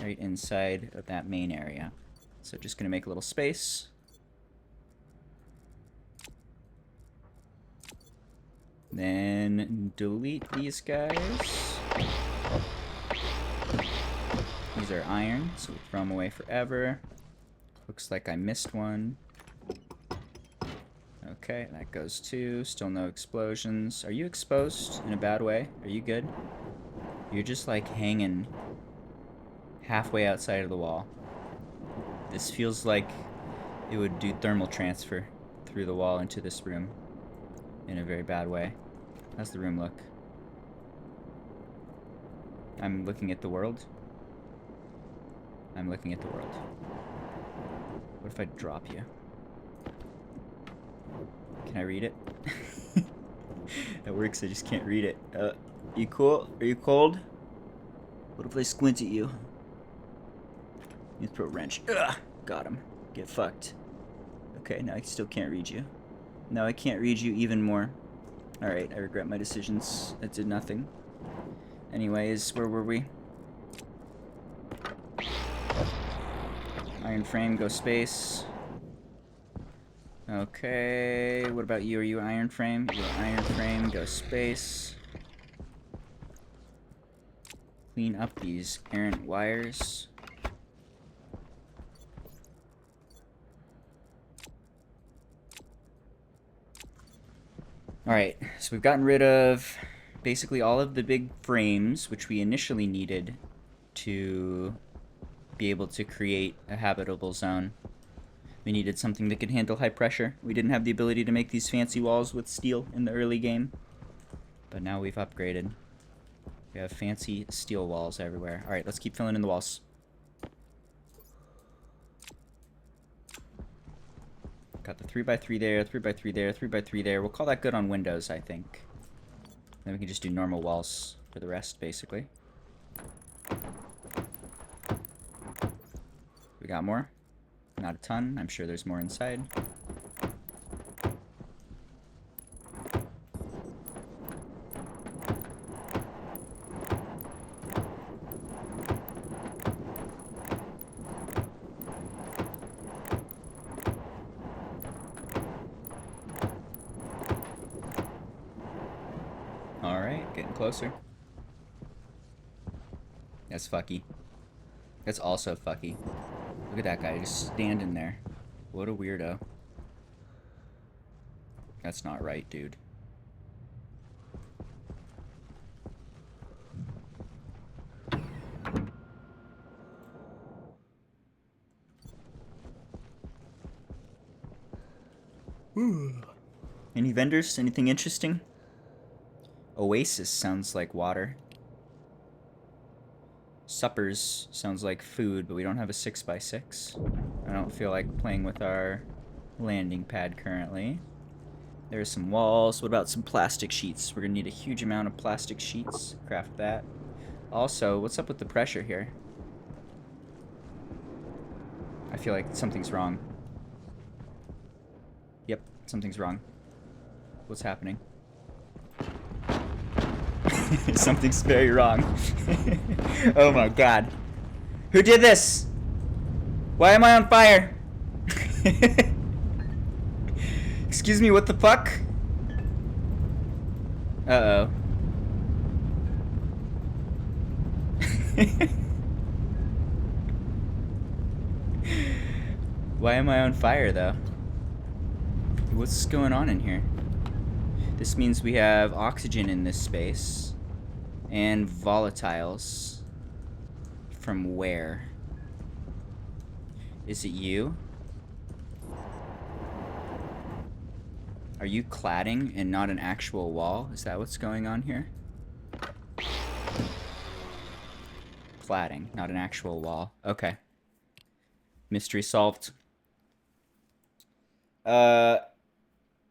right inside of that main area. So just gonna make a little space. Then delete these guys. These are iron, so we'll throw them away forever. Looks like I missed one. Okay, that goes too. Still no explosions. Are you exposed in a bad way? Are you good? You're just like hanging halfway outside of the wall. This feels like it would do thermal transfer through the wall into this room in a very bad way. How's the room look? I'm looking at the world. I'm looking at the world. What if I drop you? Can I read it? That works, I just can't read it. You cool? Are you cold? What if I squint at you? You throw a wrench. Ugh! Got him. Get fucked. Okay, now I still can't read you. Now I can't read you even more. Alright, I regret my decisions. That did nothing. Anyways, where were we? Iron frame, go space. Okay, what about you? Are you iron frame? You're iron frame, go space. Clean up these errant wires. Alright, so we've gotten rid of basically all of the big frames, which we initially needed to be able to create a habitable zone. We needed something that could handle high pressure. We didn't have the ability to make these fancy walls with steel in the early game, but now we've upgraded. We have fancy steel walls everywhere. Alright, let's keep filling in the walls. Got the 3x3 there, 3x3 there, 3x3 there. We'll call that good on windows, I think. Then we can just do normal walls for the rest, basically. We got more? Not a ton. I'm sure there's more inside. Alright, getting closer. That's fucky. That's also fucky. Look at that guy just standing there. What a weirdo. That's not right, dude. Any vendors? Anything interesting? Oasis sounds like water. Suppers sounds like food, but we don't have a 6x6. I don't feel like playing with our landing pad currently. There's some walls. What about some plastic sheets? We're gonna need a huge amount of plastic sheets. Craft that. Also, what's up with the pressure here? I feel like something's wrong. Yep, something's wrong. What's happening? Something's very wrong. Oh my god. Who did this? Why am I on fire? Excuse me, what the fuck? Uh-oh. Why am I on fire, though? What's going on in here? This means we have oxygen in this space. And volatiles. From where? Is it you? Are you cladding and not an actual wall? Is that what's going on here? Cladding, not an actual wall. Okay. Mystery solved. Uh,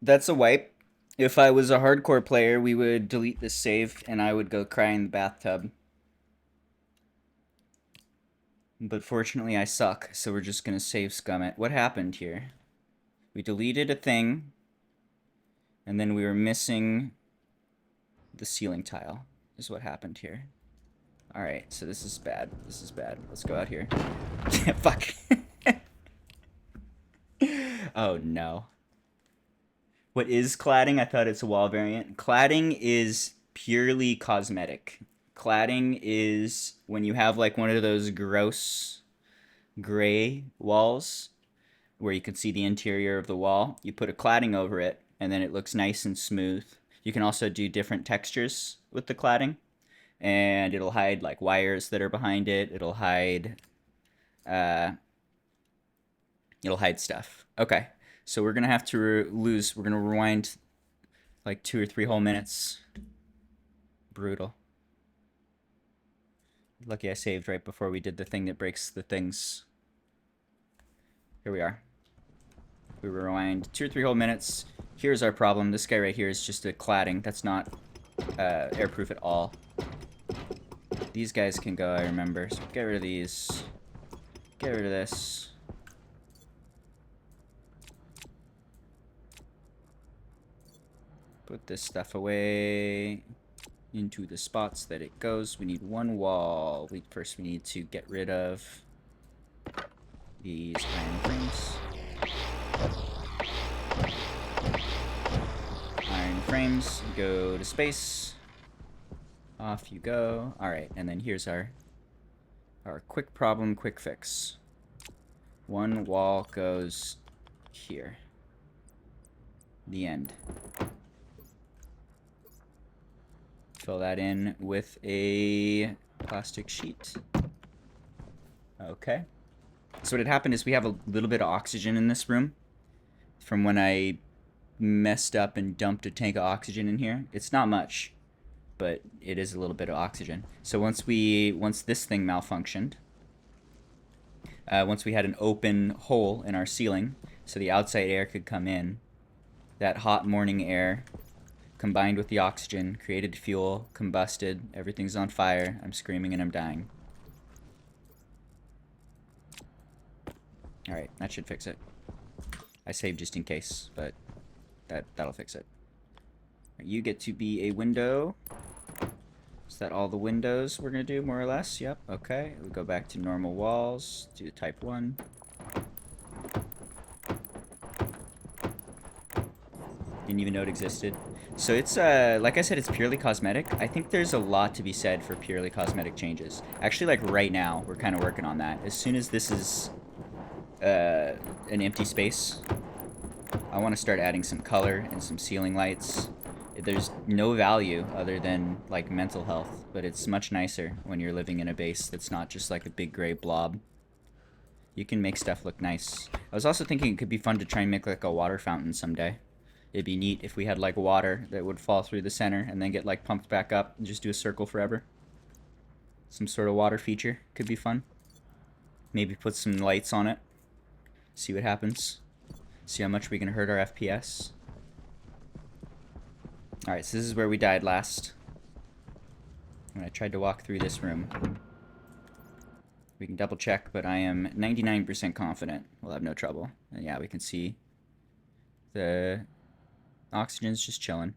that's a wipe. If I was a hardcore player, we would delete this save and I would go cry in the bathtub. But fortunately, I suck, so we're just gonna save scum it. What happened here? We deleted a thing, and then we were missing the ceiling tile, is what happened here. Alright, so this is bad. This is bad. Let's go out here. Fuck. Oh no. What is cladding? I thought it's a wall variant. Cladding is purely cosmetic. Cladding is when you have like one of those gross gray walls where you can see the interior of the wall. You put a cladding over it and then it looks nice and smooth. You can also do different textures with the cladding and it'll hide like wires that are behind it. Uh, it'll hide stuff. Okay. So we're going to have to we're going to rewind like 2 or 3 whole minutes. Brutal. Lucky I saved right before we did the thing that breaks the things. Here we are. We rewind 2 or 3 whole minutes. Here's our problem. This guy right here is just a cladding. That's not airproof at all. These guys can go, I remember. So get rid of these. Get rid of this. Put this stuff away into the spots that it goes. We need one wall. First we need to get rid of these iron frames. Iron frames, go to space. Off you go. Alright, and then here's our quick problem, quick fix. One wall goes here. The end. Fill that in with a plastic sheet. Okay. So what had happened is we have a little bit of oxygen in this room from when I messed up and dumped a tank of oxygen in here. It's not much, but it is a little bit of oxygen. So once this thing malfunctioned, once we had an open hole in our ceiling so the outside air could come in, that hot morning air combined with the oxygen created fuel, combusted, everything's on fire, I'm screaming and I'm dying. Alright, that should fix it. I saved just in case, but that'll fix it. You get to be a window. Is that all the windows we're gonna do, more or less? Yep, okay. We'll go back to normal walls, do type 1. Didn't even know it existed. So it's, like I said, it's purely cosmetic. I think there's a lot to be said for purely cosmetic changes. Actually, like right now, we're kind of working on that. As soon as this is an empty space, I want to start adding some color and some ceiling lights. There's no value other than like mental health, but it's much nicer when you're living in a base that's not just like a big gray blob. You can make stuff look nice. I was also thinking it could be fun to try and make like a water fountain someday. It'd be neat if we had like water that would fall through the center and then get like pumped back up and just do a circle forever. Some sort of water feature could be fun. Maybe put some lights on it. See what happens. See how much we can hurt our FPS. Alright, so this is where we died last. When I tried to walk through this room. We can double check, but I am 99% confident we'll have no trouble. And yeah, we can see the oxygen's just chilling.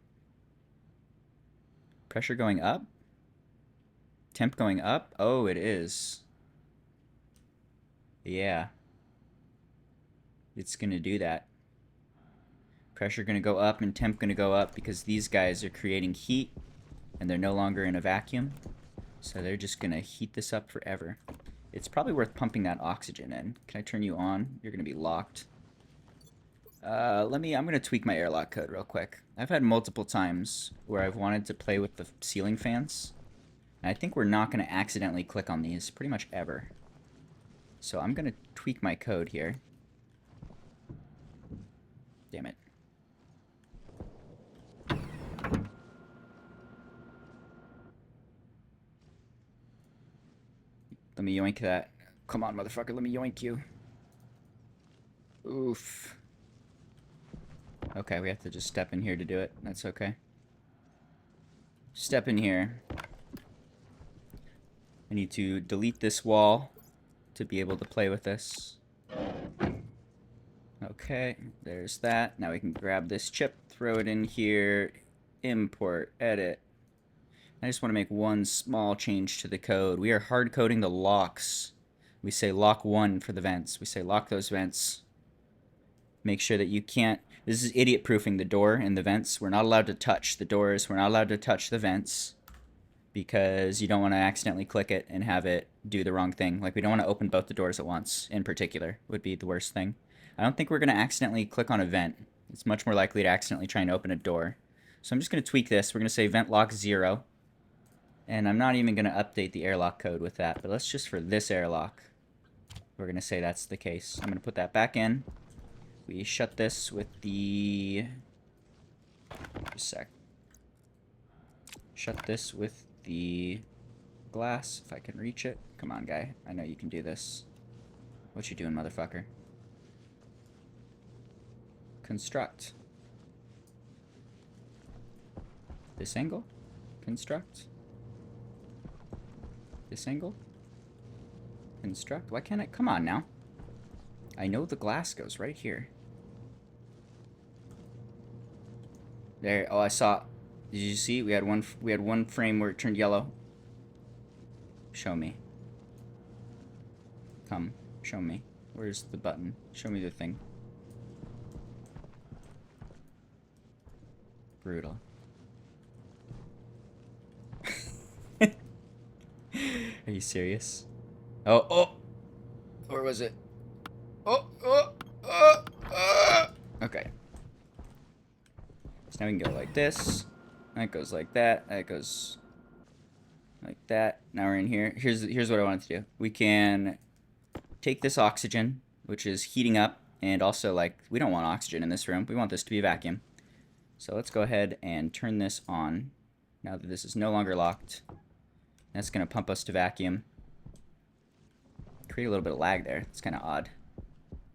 Pressure going up? Temp going up? Oh, it is. Yeah. It's gonna do that. Pressure gonna go up and temp gonna go up because these guys are creating heat and they're no longer in a vacuum. So they're just gonna heat this up forever. It's probably worth pumping that oxygen in. Can I turn you on? You're gonna be locked. I'm gonna tweak my airlock code real quick. I've had multiple times where I've wanted to play with the ceiling fans. And I think we're not gonna accidentally click on these pretty much ever. So I'm gonna tweak my code here. Damn it. Let me yoink that. Come on, motherfucker, let me yoink you. Oof. Okay, we have to just step in here to do it. That's okay. Step in here. I need to delete this wall to be able to play with this. Okay, there's that. Now we can grab this chip, throw it in here, import, edit. I just want to make one small change to the code. We are hard coding the locks. We say lock 1 for the vents. We say lock those vents. Make sure that you can't... This is idiot proofing the door and the vents. We're not allowed to touch the doors. We're not allowed to touch the vents because you don't want to accidentally click it and have it do the wrong thing. Like, we don't want to open both the doors at once, in particular, would be the worst thing. I don't think we're going to accidentally click on a vent. It's much more likely to accidentally try and open a door. So I'm just going to tweak this. We're going to say vent lock 0. And I'm not even going to update the airlock code with that, but let's just for this airlock, we're going to say that's the case. I'm going to put that back in. We shut this with the... Just a sec. Shut this with the glass, if I can reach it. Come on, guy. I know you can do this. What you doing, motherfucker? Construct. This angle? Construct. This angle? Construct? Why can't I? Come on now. I know the glass goes right here. There. Oh, I saw. Did you see? We had one frame where it turned yellow. Show me. Come. Show me. Where's the button? Show me the thing. Brutal. Are you serious? Oh, oh! Where was it? Oh, oh, oh, oh! Okay. So now we can go like this. That goes like that. That goes like that. Now we're in here. Here's what I wanted to do. We can take this oxygen, which is heating up, and also, like, we don't want oxygen in this room. We want this to be a vacuum. So let's go ahead and turn this on. Now that this is no longer locked. That's going to pump us to vacuum. Create a little bit of lag there. It's kind of odd.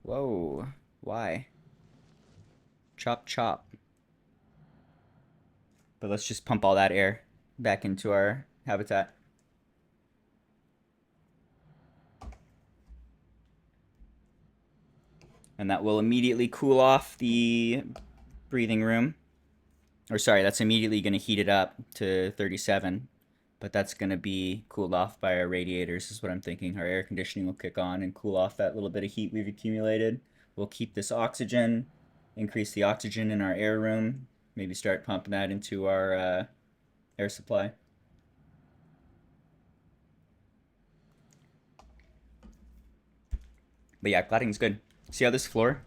Whoa. Why? Chop, chop. But let's just pump all that air back into our habitat. And that will immediately cool off the breathing room. Or sorry, that's immediately going to heat it up to 37. But that's going to be cooled off by our radiators is what I'm thinking. Our air conditioning will kick on and cool off that little bit of heat we've accumulated. We'll keep this oxygen, increase the oxygen in our air room, maybe start pumping that into our air supply. But yeah, cladding's good. See how this floor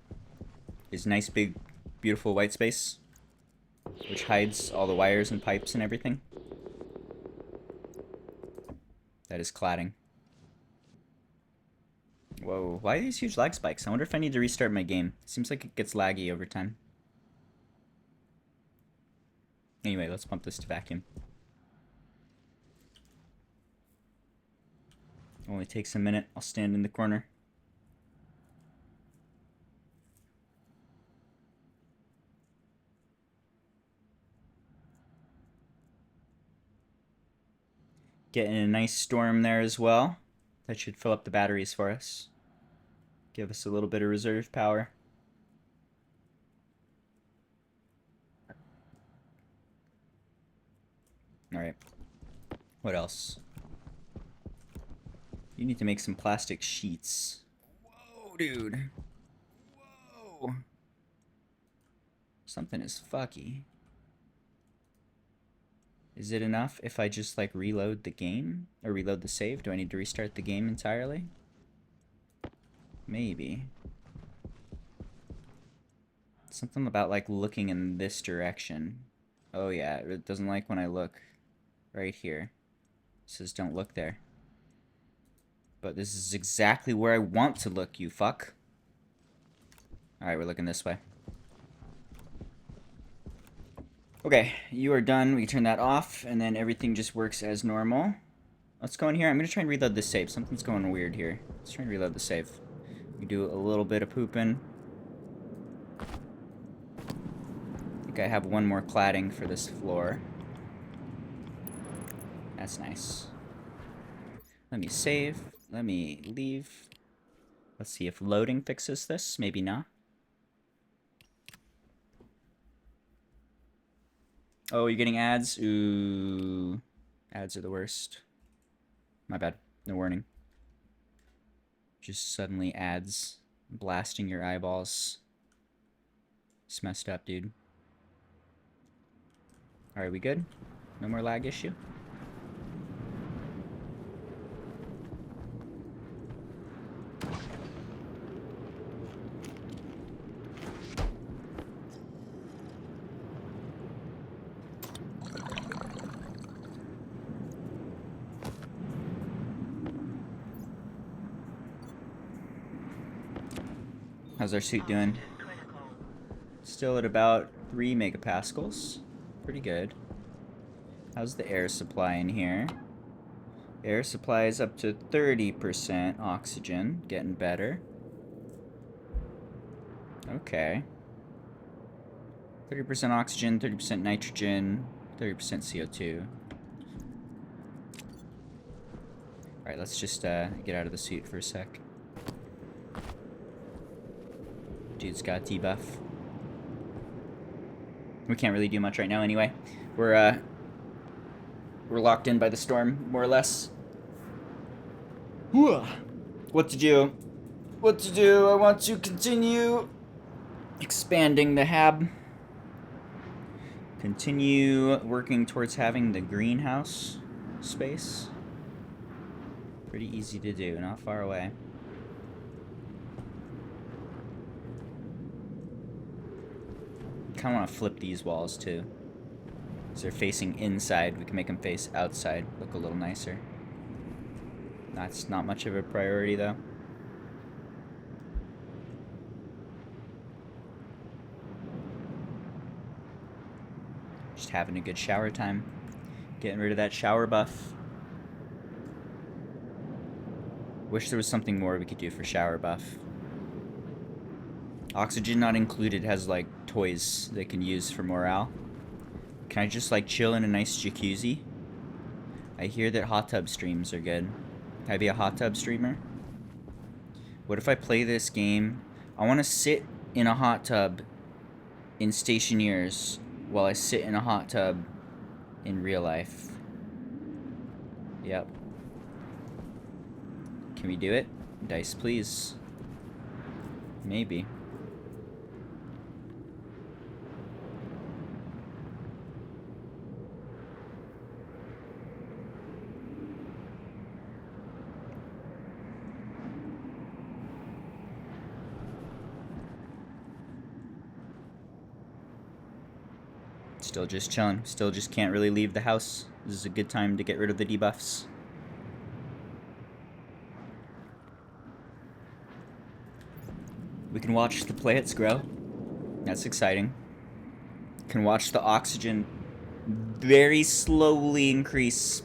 is nice, big, beautiful white space, which hides all the wires and pipes and everything? That is cladding. Whoa, why are these huge lag spikes? I wonder if I need to restart my game. It seems like it gets laggy over time. Anyway, let's pump this to vacuum. Only takes a minute. I'll stand in the corner. Getting a nice storm there as well. That should fill up the batteries for us. Give us a little bit of reserve power. Alright. What else? You need to make some plastic sheets. Whoa, dude. Whoa. Something is fucky. Is it enough if I just, like, reload the game? Or reload the save? Do I need to restart the game entirely? Maybe. Something about, like, looking in this direction. Oh, yeah. It doesn't like when I look right here. It says don't look there. But this is exactly where I want to look, you fuck. Alright, we're looking this way. Okay, you are done. We can turn that off, and then everything just works as normal. Let's go in here. I'm going to try and reload this save. Something's going weird here. Let's try and reload the save. We do a little bit of pooping. Okay, I have one more cladding for this floor. That's nice. Let me save. Let me leave. Let's see if loading fixes this. Maybe not. Oh, you're getting ads? Ooh. Ads are the worst. My bad. No warning. Just suddenly ads blasting your eyeballs. It's messed up, dude. Alright, we good? No more lag issue? How's our suit doing? Oxygen critical. Still at about 3 megapascals. Pretty good. How's the air supply in here? Air supply is up to 30% oxygen. Getting better. Okay. 30% oxygen, 30% nitrogen, 30% CO2. Alright, let's just get out of the suit for a sec. Dude's got debuff. We can't really do much right now anyway. We're locked in by the storm, more or less. What to do? What to do? I want to continue expanding the hab. Continue working towards having the greenhouse space. Pretty easy to do, not far away. Kind of want to flip these walls too. Because they're facing inside, we can make them face outside, look a little nicer. That's not much of a priority though. Just having a good shower time. Getting rid of that shower buff. Wish there was something more we could do for shower buff. Oxygen not included has like toys they can use for morale. Can I just like chill in a nice jacuzzi? I hear that hot tub streams are good. Can I be a hot tub streamer? What if I play this game? I want to sit in a hot tub in Stationeers while I sit in a hot tub in real life. Yep. Can we do it? Dice, please. Maybe. Still just chilling. Still just can't really leave the house. This is a good time to get rid of the debuffs. We can watch the plants grow. That's exciting. Can watch the oxygen very slowly increase.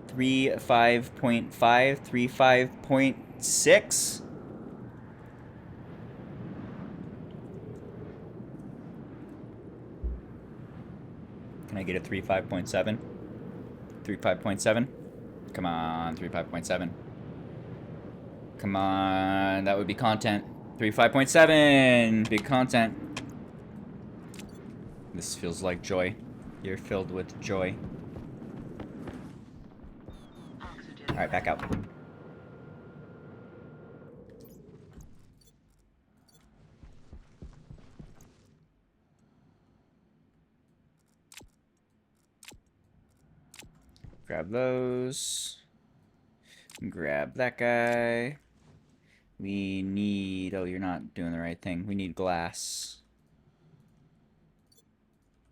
35.5, 35.6. Can I get a 35.7? 35.7? Come on, 35.7. Come on, that would be content. 35.7! Big content. This feels like joy. You're filled with joy. Alright, back out. Grab those. Grab that guy. We need... Oh, you're not doing the right thing. We need glass.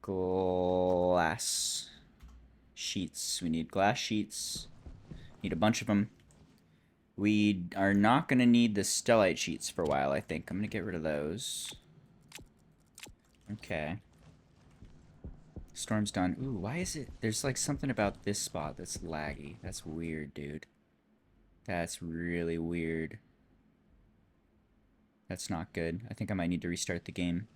Glass. Sheets. We need glass sheets. Need a bunch of them. We are not going to need the stellite sheets for a while, I think. I'm going to get rid of those. Okay. Storm's done. Ooh, why is it... There's like something about this spot that's laggy. That's weird, dude. That's really weird. That's not good. I think I might need to restart the game.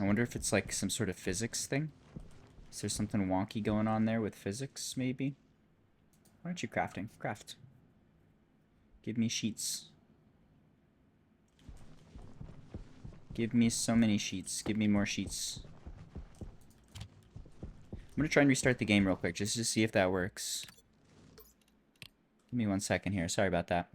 I wonder if it's like some sort of physics thing. Is there something wonky going on there with physics, maybe? Why aren't you crafting? Craft. Give me sheets. Give me so many sheets. Give me more sheets. I'm gonna try and restart the game real quick just to see if that works. Give me 1 second here. Sorry about that.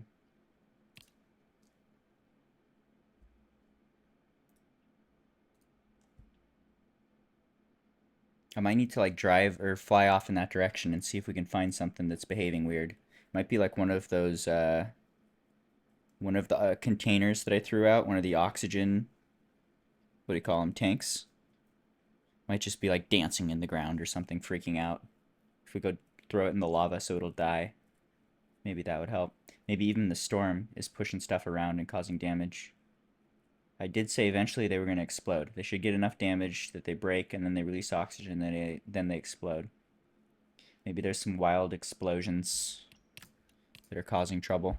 I might need to like drive or fly off in that direction and see if we can find something that's behaving weird. Might be like one of those, one of the containers that I threw out, one of the oxygen, what do you call them, tanks. Might just be like dancing in the ground or something, freaking out. If we go throw it in the lava so it'll die, maybe that would help. Maybe even the storm is pushing stuff around and causing damage. I did say eventually they were going to explode. They should get enough damage that they break and then they release oxygen and then they explode. Maybe there's some wild explosions that are causing trouble.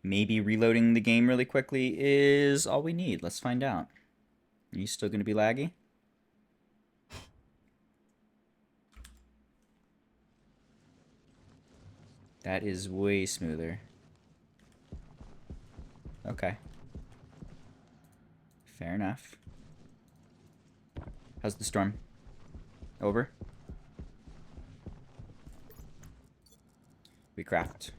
Maybe reloading the game really quickly is all we need. Let's find out. Are you still going to be laggy? That is way smoother. Okay. Fair enough. How's the storm? Over? We craft.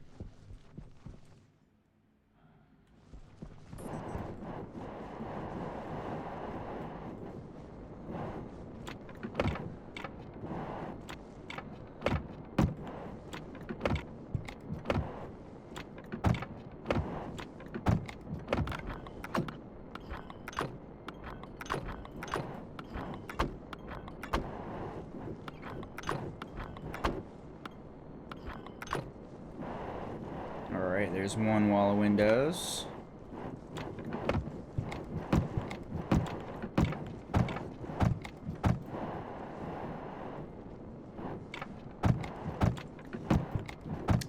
Alright, there's one wall of windows.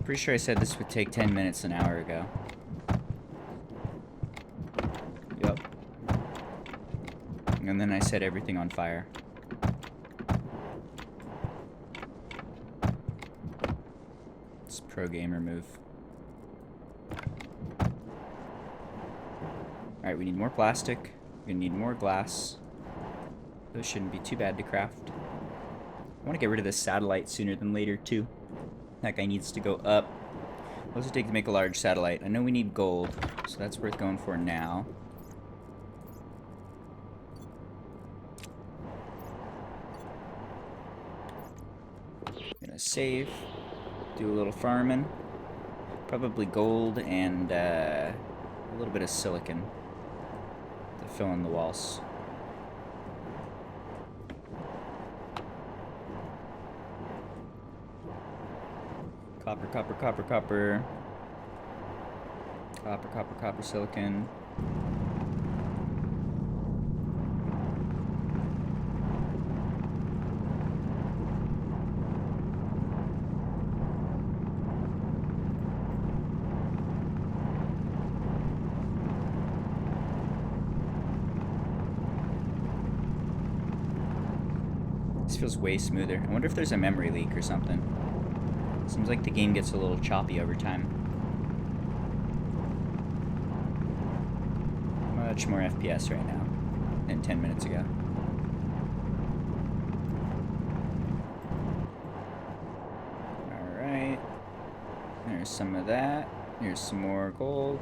Pretty sure I said this would take 10 minutes an hour ago. Yep. And then I set everything on fire. It's a pro gamer move. Alright, we need more plastic. We're gonna need more glass. Those shouldn't be too bad to craft. I want to get rid of this satellite sooner than later, too. That guy needs to go up. What does it take to make a large satellite? I know we need gold, so that's worth going for now. Gonna save. Do a little farming. Probably gold and a little bit of silicon to fill in the walls. Copper, copper, copper, copper. Copper, copper, copper, silicon. This feels way smoother. I wonder if there's a memory leak or something. Seems like the game gets a little choppy over time. Much more FPS right now than 10 minutes ago. Alright. There's some of that. Here's some more gold.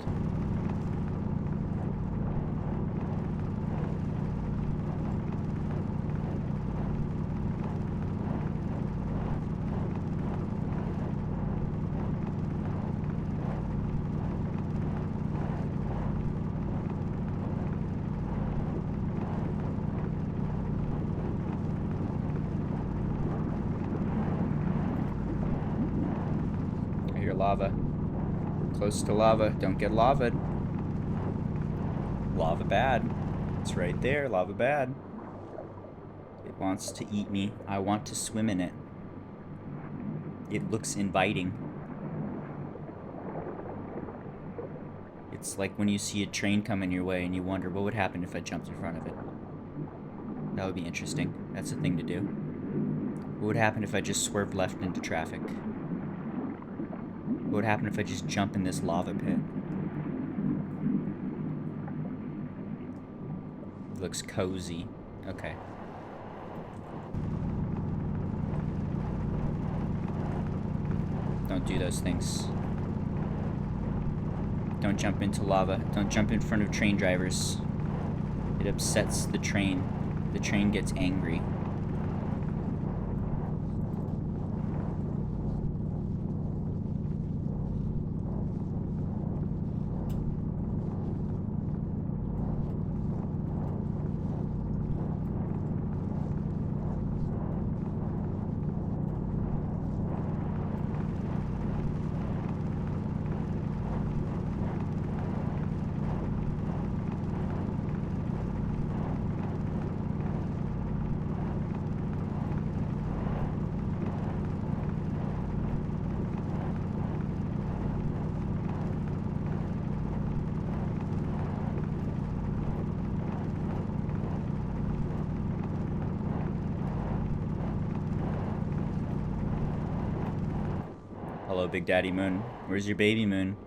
Lava. Close to lava. Don't get lava. Lava bad. It's right there. Lava bad. It wants to eat me. I want to swim in it. It looks inviting. It's like when you see a train coming your way and you wonder what would happen if I jumped in front of it. That would be interesting. That's a thing to do. What would happen if I just swerved left into traffic? What would happen if I just jump in this lava pit? It looks cozy. Okay. Don't do those things. Don't jump into lava. Don't jump in front of train drivers. It upsets the train. The train gets angry. Hello, Big Daddy Moon. Where's your baby moon?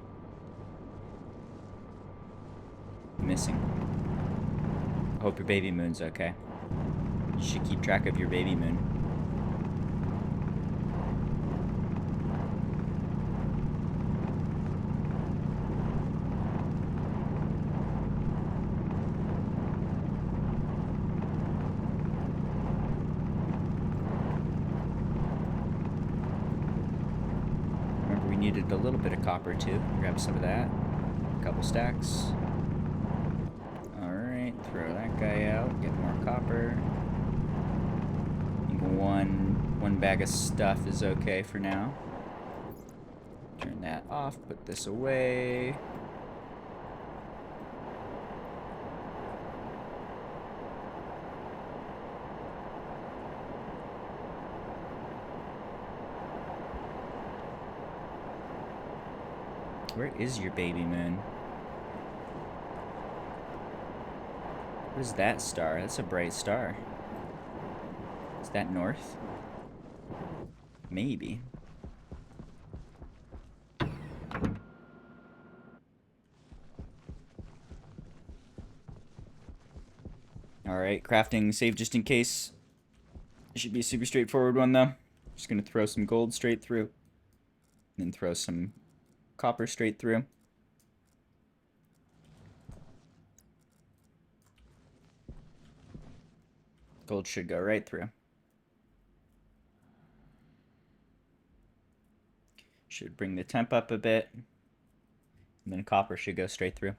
Missing. I hope your baby moon's okay. You should keep track of your baby moon. Remember, we needed a little bit of copper too. Grab some of that. A couple stacks. Alright, throw that guy out. Get more copper. I think one bag of stuff is okay for now. Turn that off, put this away. Where is your baby moon? What is that star? That's a bright star. Is that north? Maybe. Alright, crafting save just in case. It should be a super straightforward one though. Just gonna throw some gold straight through. Then throw some copper straight through. Gold should go right through. Should bring the temp up a bit. And then copper should go straight through.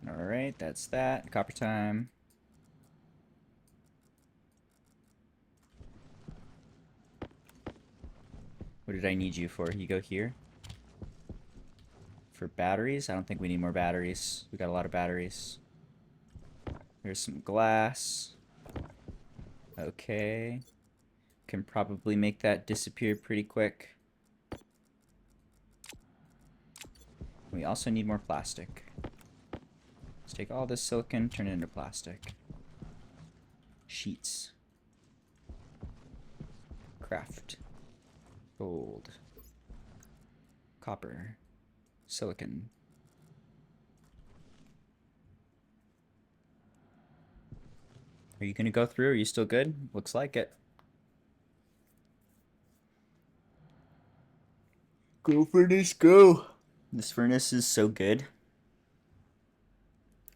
Alright, that's that. Copper time. What did I need you for? You go here? For batteries? I don't think we need more batteries. We got a lot of batteries. There's some glass. Okay. Can probably make that disappear pretty quick. We also need more plastic. Let's take all this silicon, turn it into plastic. Sheets. Craft. Gold. Copper. Silicon. Are you gonna go through? Are you still good? Looks like it. Go furnace, go! This furnace is so good.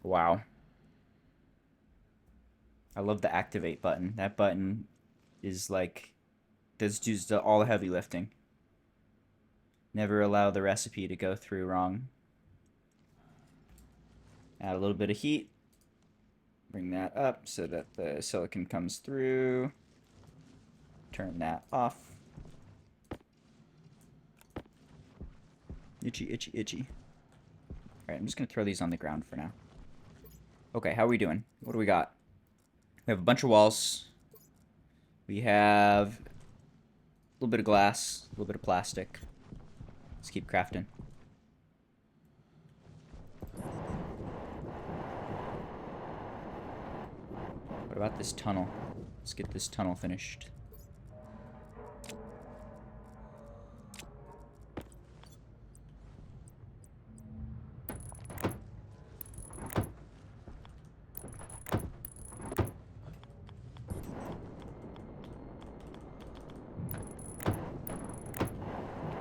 Wow. I love the activate button. That button is like, does all the heavy lifting. Never allow the recipe to go through wrong. Add a little bit of heat. Bring that up so that the silicon comes through. Turn that off. Itchy, itchy, itchy. Alright, I'm just going to throw these on the ground for now. Okay, how are we doing? What do we got? We have a bunch of walls. We have little bit of glass, a little bit of plastic. Let's keep crafting. What about this tunnel? Let's get this tunnel finished.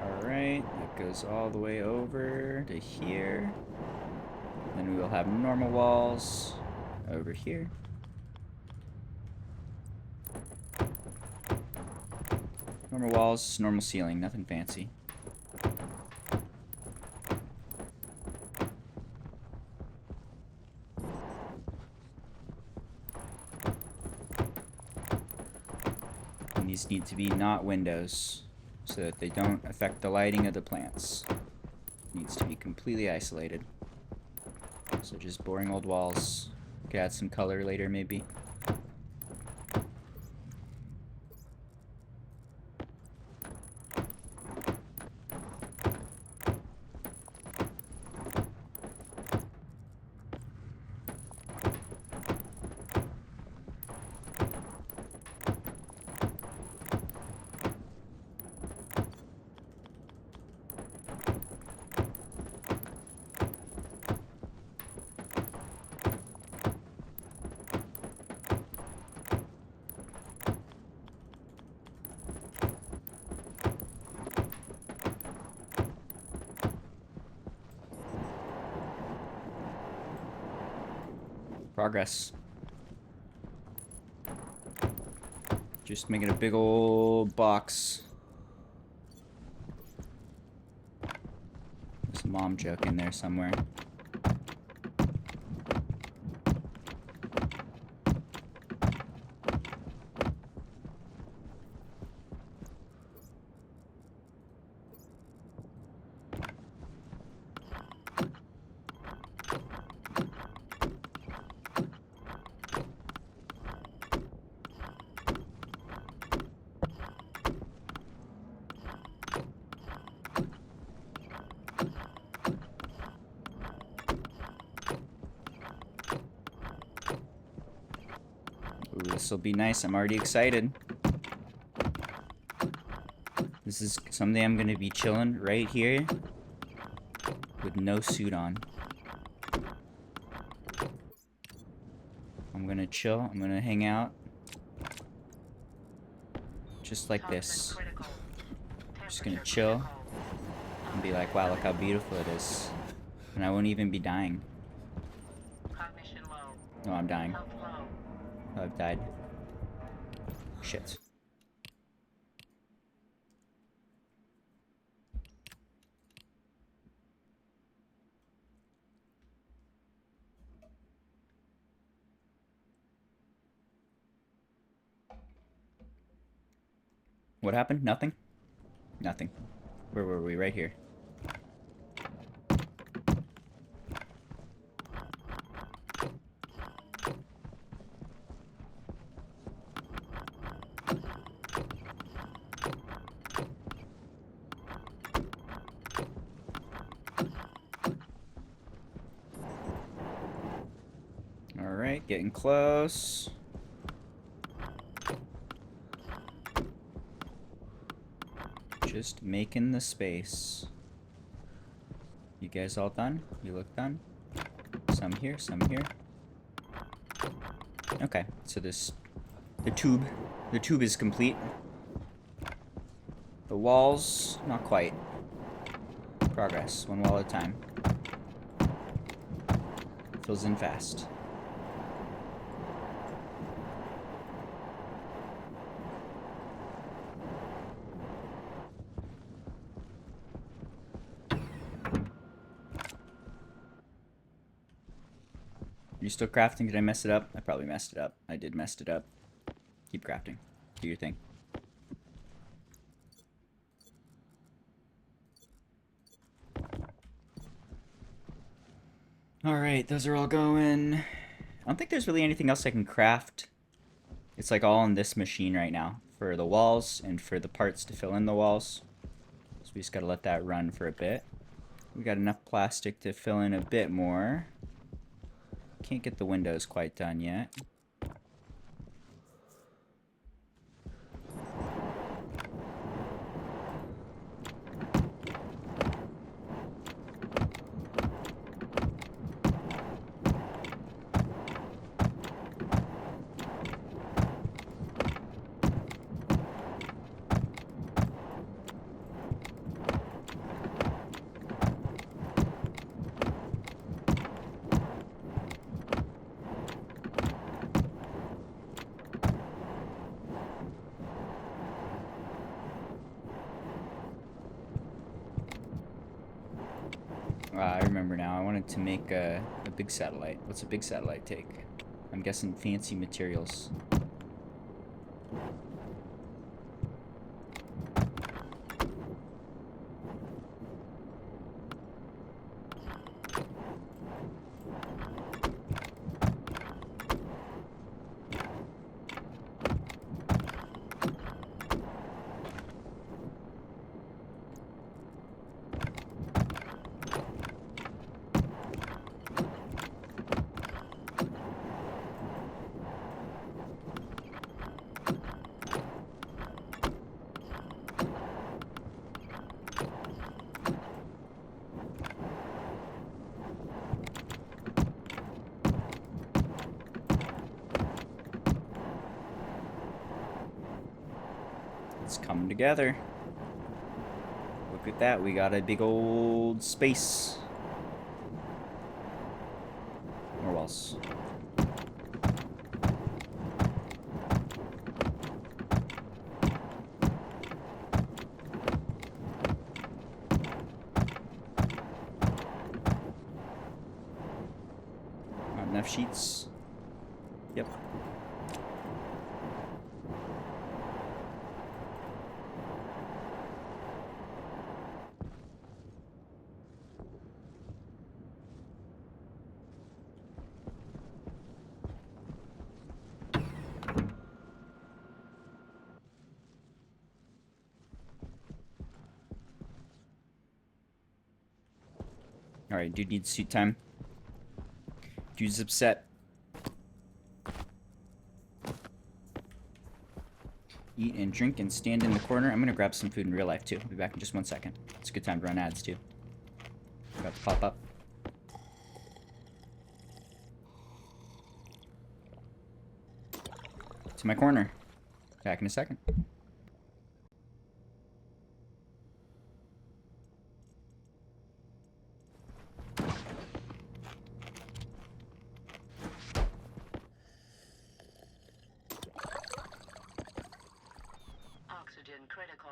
Alright, that goes all the way over to here. Then we will have normal walls over here. Normal walls, normal ceiling, nothing fancy. And these need to be not windows, so that they don't affect the lighting of the plants. Needs to be completely isolated. So just boring old walls. Could add some color later, maybe. Progress. Just making a big old box. There's a mom joke in there somewhere. Ooh, this will be nice. I'm already excited. This is someday I'm gonna be chilling right here with no suit on. I'm gonna chill. I'm gonna hang out. Just like this. Just gonna chill and be like, wow, look how beautiful it is. And I won't even be dying. Cognition low. No, I'm dying. Health low. Oh, I've died. Shit. What happened? Nothing? Nothing. Where were we? Right here. Alright, getting close. Just making the space. You guys all done? You look done? Some here, some here. Okay, so the tube is complete. The walls, not quite. Progress, one wall at a time. Fills in fast. You still crafting? Did I mess it up? I probably messed it up. I did mess it up. Keep crafting. Do your thing. Alright, those are all going. I don't think there's really anything else I can craft. It's like all on this machine right now. for the walls and for the parts to fill in the walls. So we just gotta let that run for a bit. We got enough plastic to fill in a bit more. Can't get the windows quite done yet. I remember now. I wanted to make a big satellite. What's a big satellite take? I'm guessing fancy materials. It's coming together. Look at that, we got a big old space. More walls. Not enough sheets. Yep. Alright, dude needs suit time. Dude's upset. Eat and drink and stand in the corner. I'm gonna grab some food in real life too. I'll be back in just 1 second. It's a good time to run ads too. About to pop up. To my corner. Back in a second. Oxygen critical.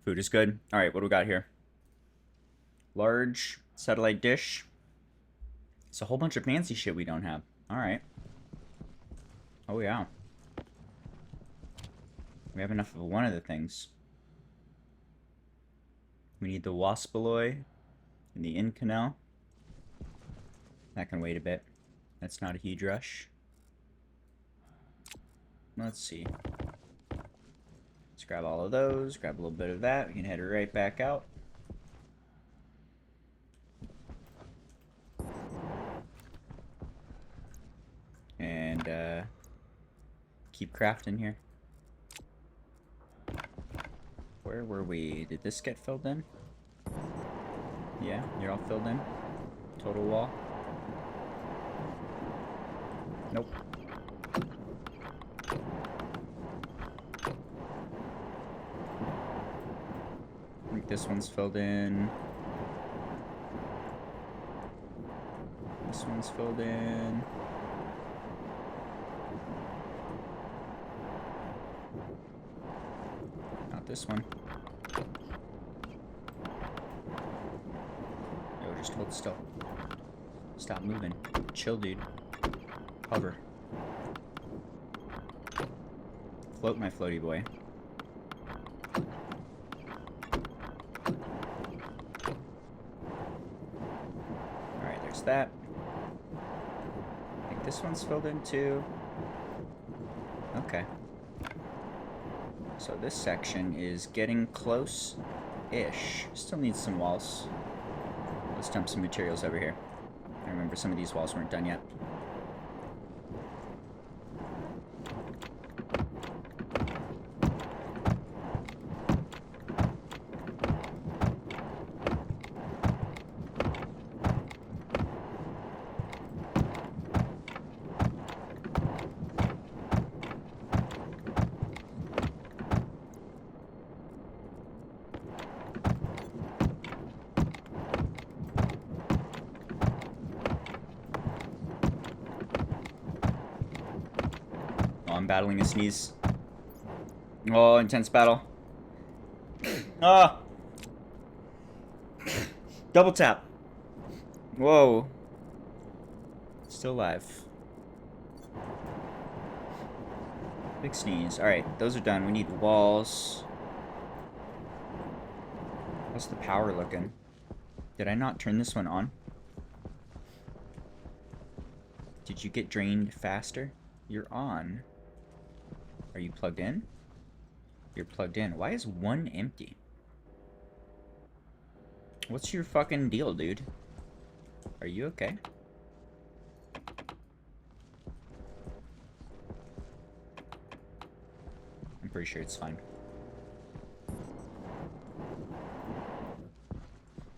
Food is good. Alright, what do we got here? Large satellite dish. It's a whole bunch of fancy shit we don't have. Alright. Oh yeah. We have enough of one of the things. We need the waspaloy and the inconel. That can wait a bit. That's not a huge rush. Let's see. Let's grab all of those, grab a little bit of that. We can head right back out. And keep crafting here. Where were we? Did this get filled in? Yeah, you're all filled in. Total wall. Nope. I think this one's filled in. This one's filled in. Not this one. Hold still. Stop moving. Chill, dude. Hover. Float, my floaty boy. Alright, there's that. I think this one's filled in too. Okay. So this section is getting close-ish. Still needs some walls. Let's dump some materials over here. I remember some of these walls weren't done yet. I'm battling a sneeze. Oh, intense battle. Ah! Double tap. Whoa. Still alive. Big sneeze. Alright, those are done. We need walls. How's the power looking? Did I not turn this one on? Did you get drained faster? You're on. Are you plugged in? You're plugged in. Why is one empty? What's your fucking deal, dude? Are you okay? I'm pretty sure it's fine.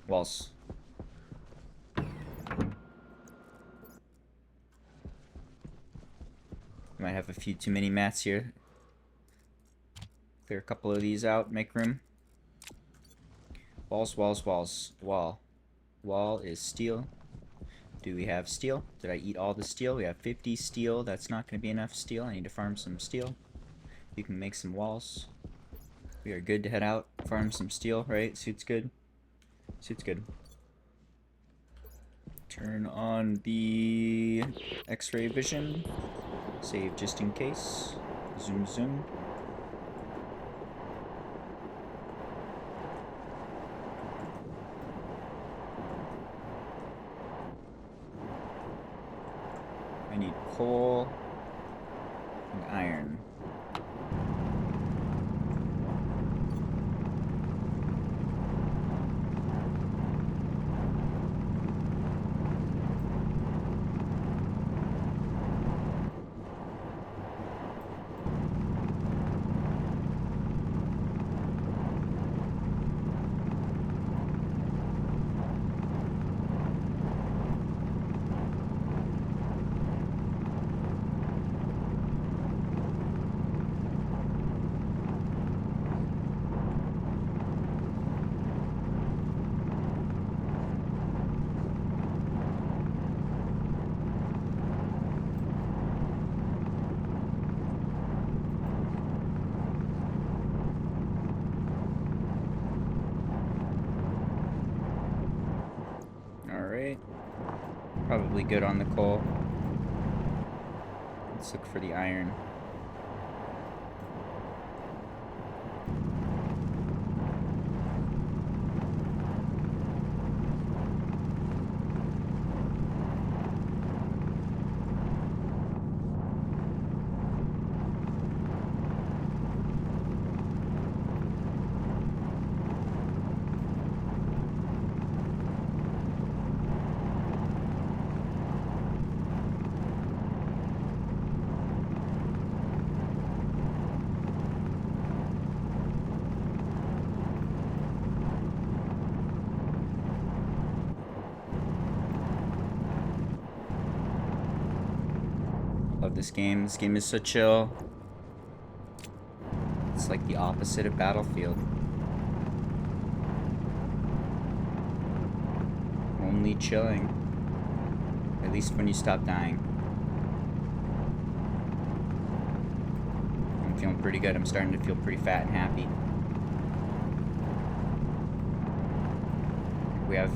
Walls. Might have a few too many mats here. Clear a couple of these out, make room. Walls, walls, walls. Wall. Wall is steel. Do we have steel? Did I eat all the steel? We have 50 steel. That's not going to be enough steel. I need to farm some steel. You can make some walls. We are good to head out. Farm some steel, right? Suit's good. Suit's good. Turn on the X-ray vision. Save just in case. Zoom, zoom. I need coal and iron. Probably good on the coal. Let's look for the iron. Love this game. This game is so chill. It's like the opposite of Battlefield. Only chilling. At least when you stop dying. I'm feeling pretty good. I'm starting to feel pretty fat and happy. We have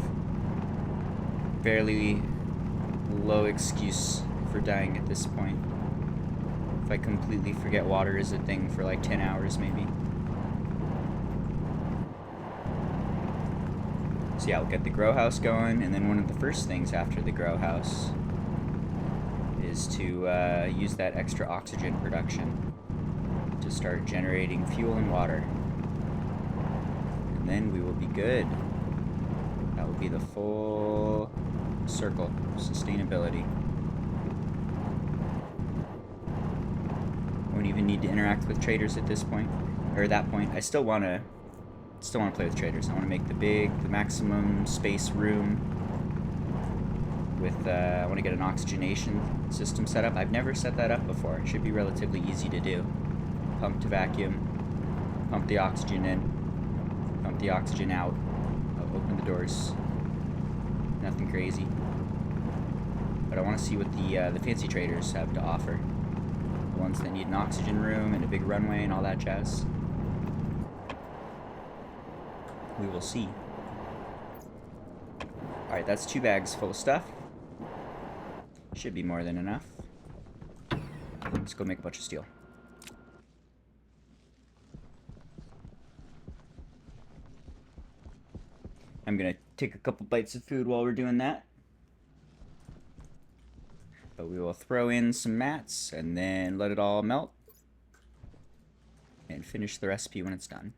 fairly low excuse for dying at this point. If I completely forget water is a thing for like 10 hours maybe. So yeah, we'll get the grow house going, and then one of the first things after the grow house is to use that extra oxygen production to start generating fuel and water. And then we will be good. That will be the full circle of sustainability. Won't even need to interact with traders at this point, or at that point. I still want to play with traders. I want to make the maximum space room with, I want to get an oxygenation system set up. I've never set that up before. It should be relatively easy to do. Pump to vacuum, pump the oxygen in, pump the oxygen out, open the doors. Nothing crazy. But I want to see what the fancy traders have to offer. The ones that need an oxygen room and a big runway and all that jazz. We will see. Alright, that's 2 bags full of stuff. Should be more than enough. Let's go make a bunch of steel. I'm gonna take a couple bites of food while we're doing that. But we will throw in some mats and then let it all melt. And finish the recipe when it's done.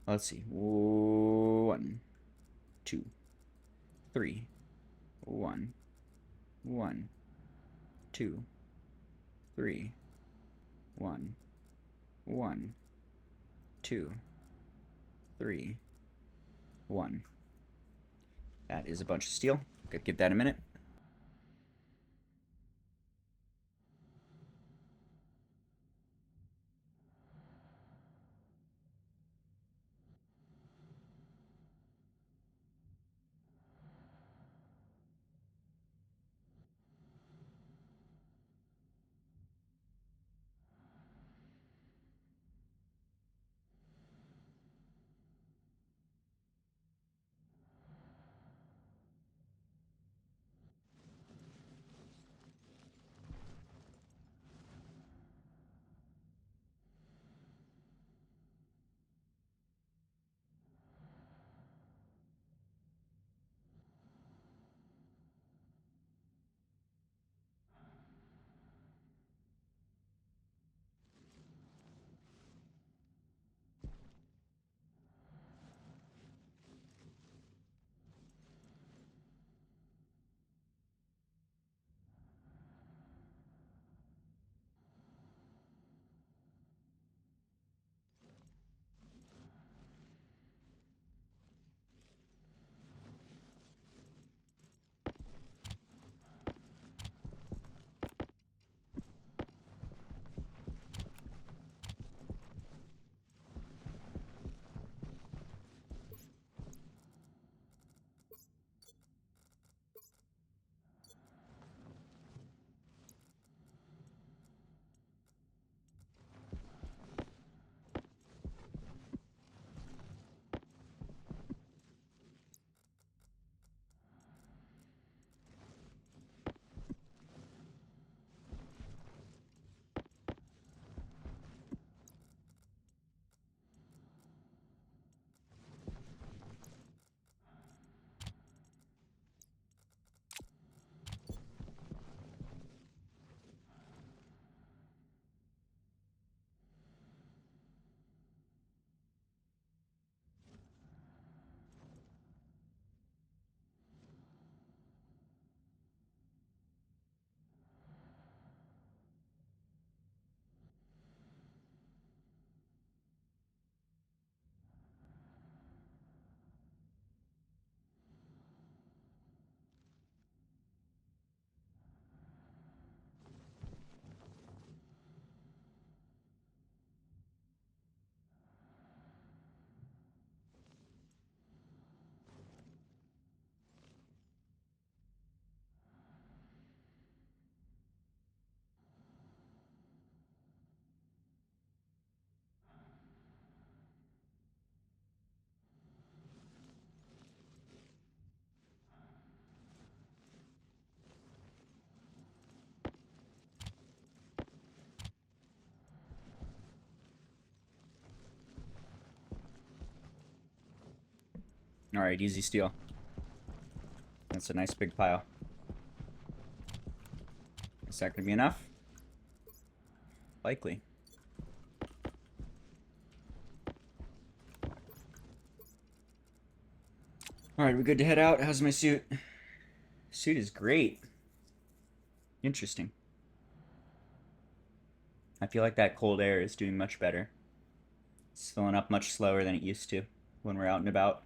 Let's see. 1, 2, 3. 1, 1, 2, 3. 1, 1, 2, 3, 1. That is a bunch of steel. Gotta give that a minute. Alright, easy steel. That's a nice big pile. Is that gonna be enough? Likely. Alright, we're good to head out. How's my suit? Suit is great. Interesting. I feel like that cold air is doing much better. It's filling up much slower than it used to when we're out and about.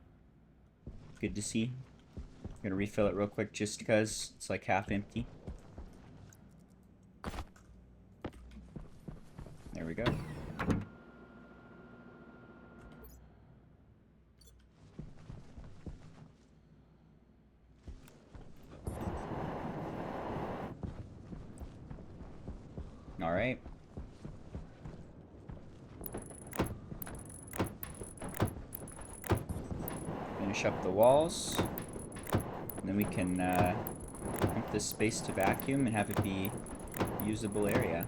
Good to see. I'm gonna refill it real quick just because it's like half empty. There we go. All right. Finish up the walls. And then we can pump this space to vacuum and have it be a usable area.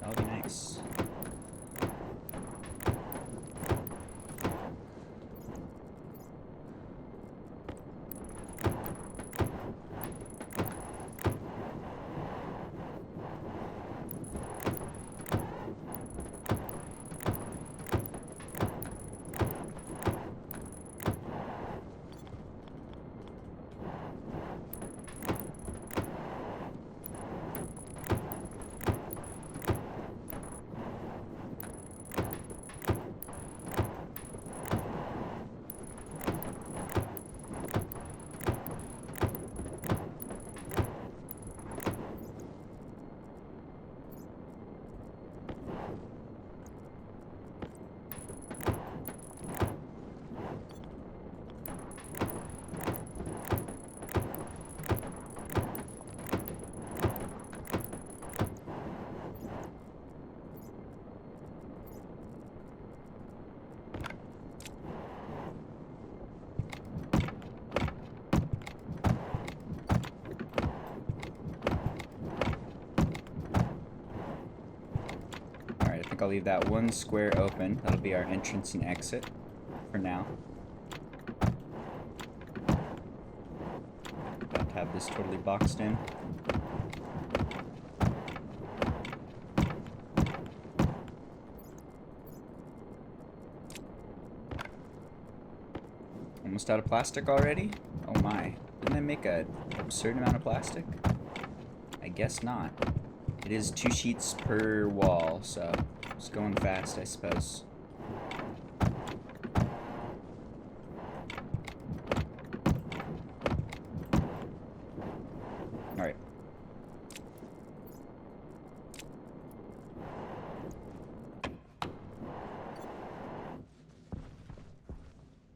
That'll be nice. I'll leave that one square open. That'll be our entrance and exit for now. About to have this totally boxed in. Almost out of plastic already? Oh my. Didn't I make an absurd amount of plastic? I guess not. It is 2 sheets per wall, so it's going fast, I suppose. Alright.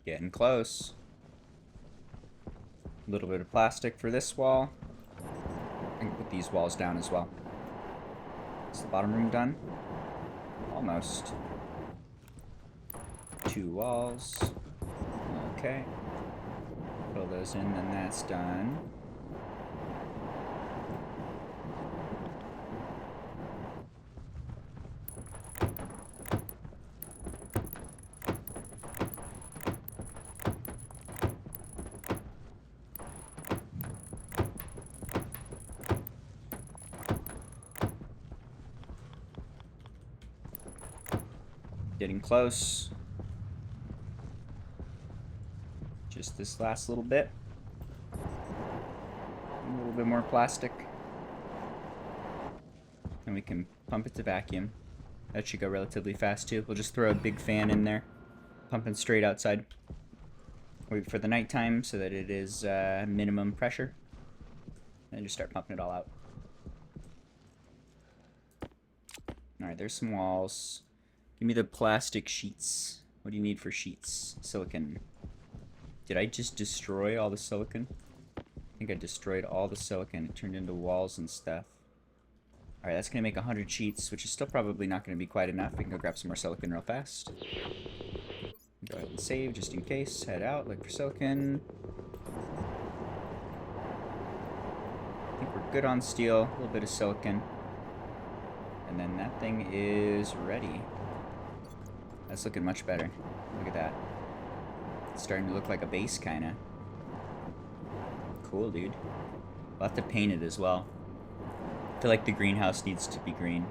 Getting close. A little bit of plastic for this wall. I can put these walls down as well. Is the bottom room done? Almost. 2 walls. Okay. Fill those in, then that's done. Getting close. Just this last little bit. A little bit more plastic. And we can pump it to vacuum. That should go relatively fast too. We'll just throw a big fan in there. Pumping straight outside. Wait for the nighttime so that it is minimum pressure. And just start pumping it all out. Alright, there's some walls. Give me the plastic sheets. What do you need for sheets? Silicon. Did I just destroy all the silicon? I think I destroyed all the silicon. It turned into walls and stuff. Alright, that's going to make 100 sheets, which is still probably not going to be quite enough. We can go grab some more silicon real fast. Go ahead and save just in case. Head out, look for silicon. I think we're good on steel. A little bit of silicon. And then that thing is ready. That's looking much better. Look at that. It's starting to look like a base, kinda. Cool, dude. We'll have to paint it as well. I feel like the greenhouse needs to be green.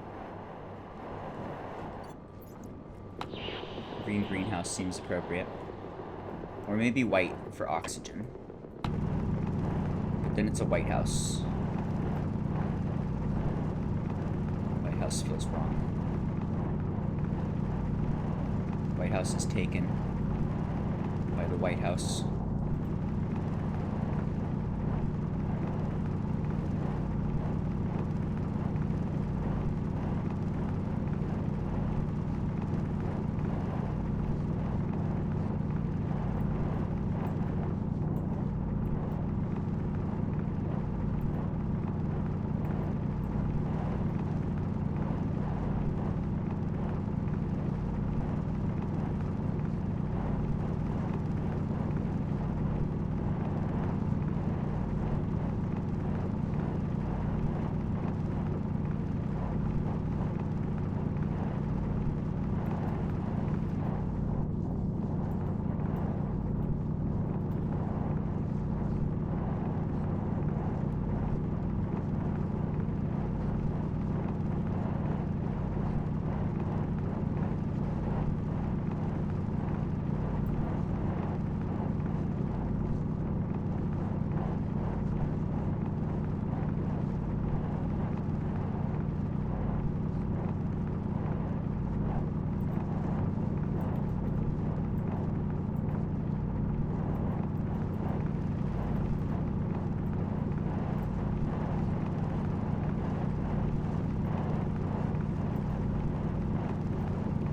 Green greenhouse seems appropriate. Or maybe white for oxygen. But then it's a White House. White House feels wrong. White House is taken by the White House.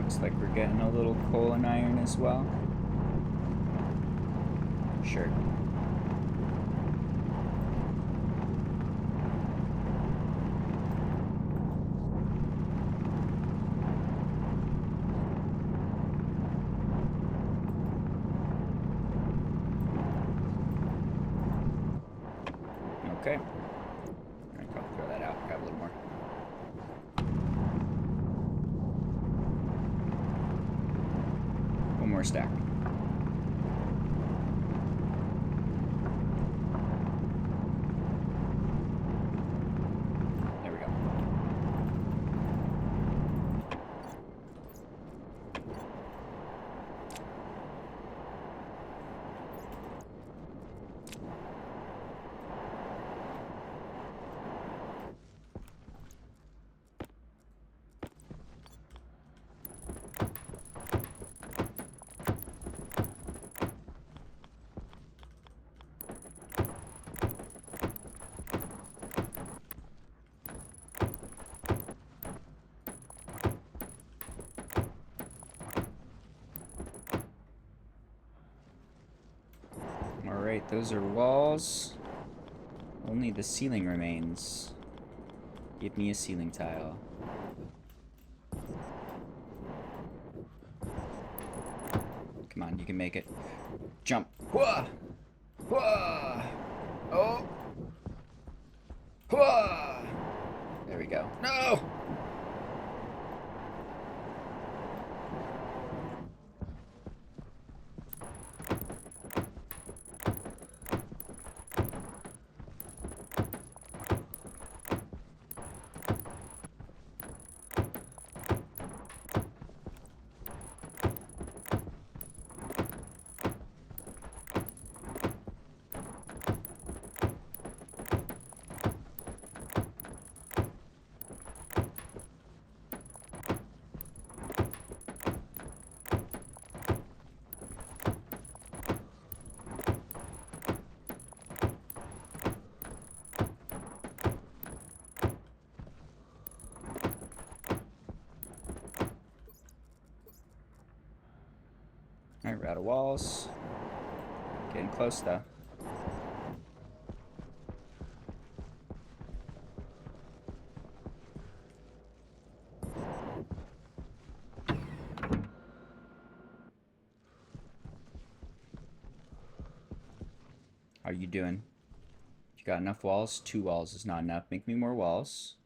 Looks like we're getting a little coal and iron as well. Sure. Okay. Alright, probably throw that out, grab a little more. One more stack. There we go. Alright, those are walls. Only the ceiling remains. Give me a ceiling tile. Come on, you can make it. Jump. Whoa! Whoa! Oh! Whoa! There we go. No! Alright, we're out of walls. Getting close though. How are you doing? You got enough walls? 2 walls is not enough. Make me more walls.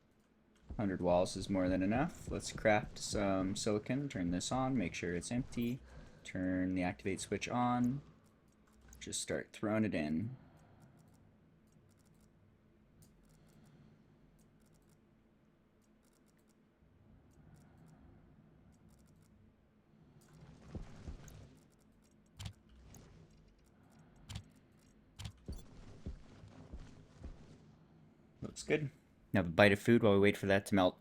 100 walls is more than enough. Let's craft some silicon. Turn this on. Make sure it's empty. Turn the activate switch on. Just start throwing it in. Looks good. Have a bite of food while we wait for that to melt.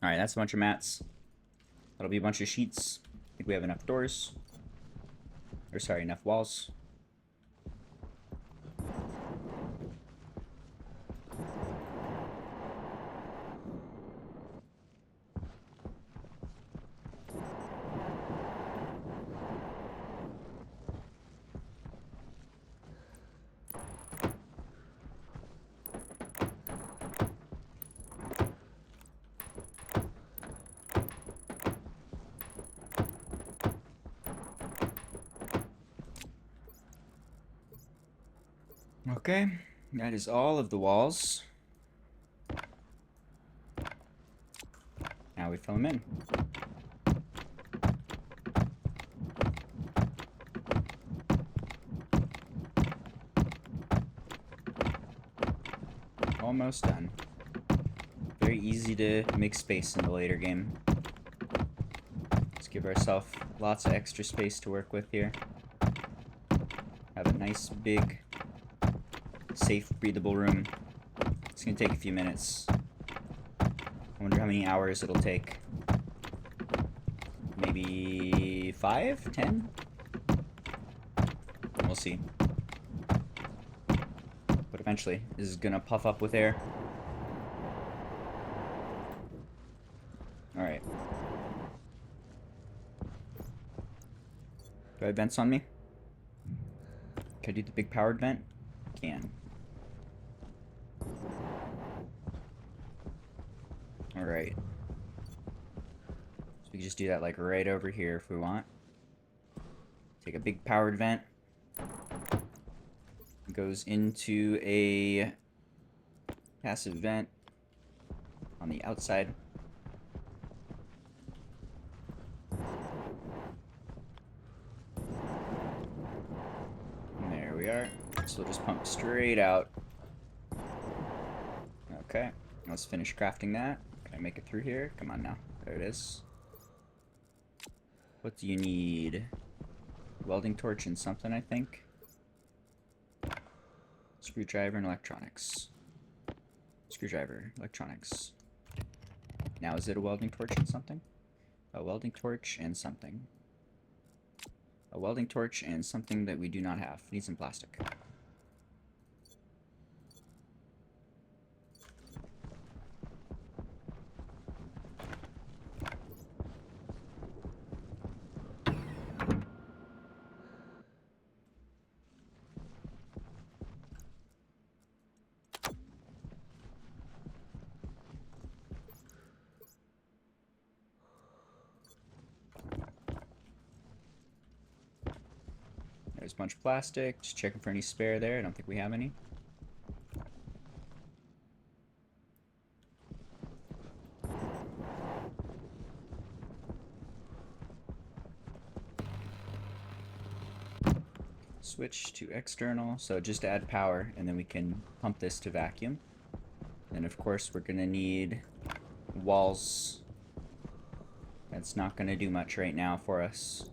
Alright, that's a bunch of mats. That'll be a bunch of sheets. I think we have enough doors. Or sorry, enough walls. Okay, that is all of the walls. Now we fill them in. Almost done. Very easy to make space in the later game. Let's give ourselves lots of extra space to work with here. Have a nice, big, safe, breathable room. It's gonna take a few minutes. I wonder how many hours it'll take. Maybe 5? 10? We'll see. But eventually, this is gonna puff up with air. Alright. Do I have vents on me? Can I do the big powered vent? Can. Alright. So we can just do that like right over here if we want. Take a big powered vent. It goes into a passive vent on the outside. And there we are. So we'll just pump straight out. Okay. Let's finish crafting that. Can I make it through here? Come on now. There it is. What do you need? Welding torch and something, I think. Screwdriver and electronics. Screwdriver, electronics. Now is it a welding torch and something? A welding torch and something. A welding torch and something that we do not have. Need some plastic. a bunch of plastic. Just checking for any spare there. I don't think we have any. Switch to external, so just add power, and then we can pump this to vacuum. And of course, we're gonna need walls. That's not gonna do much right now for us.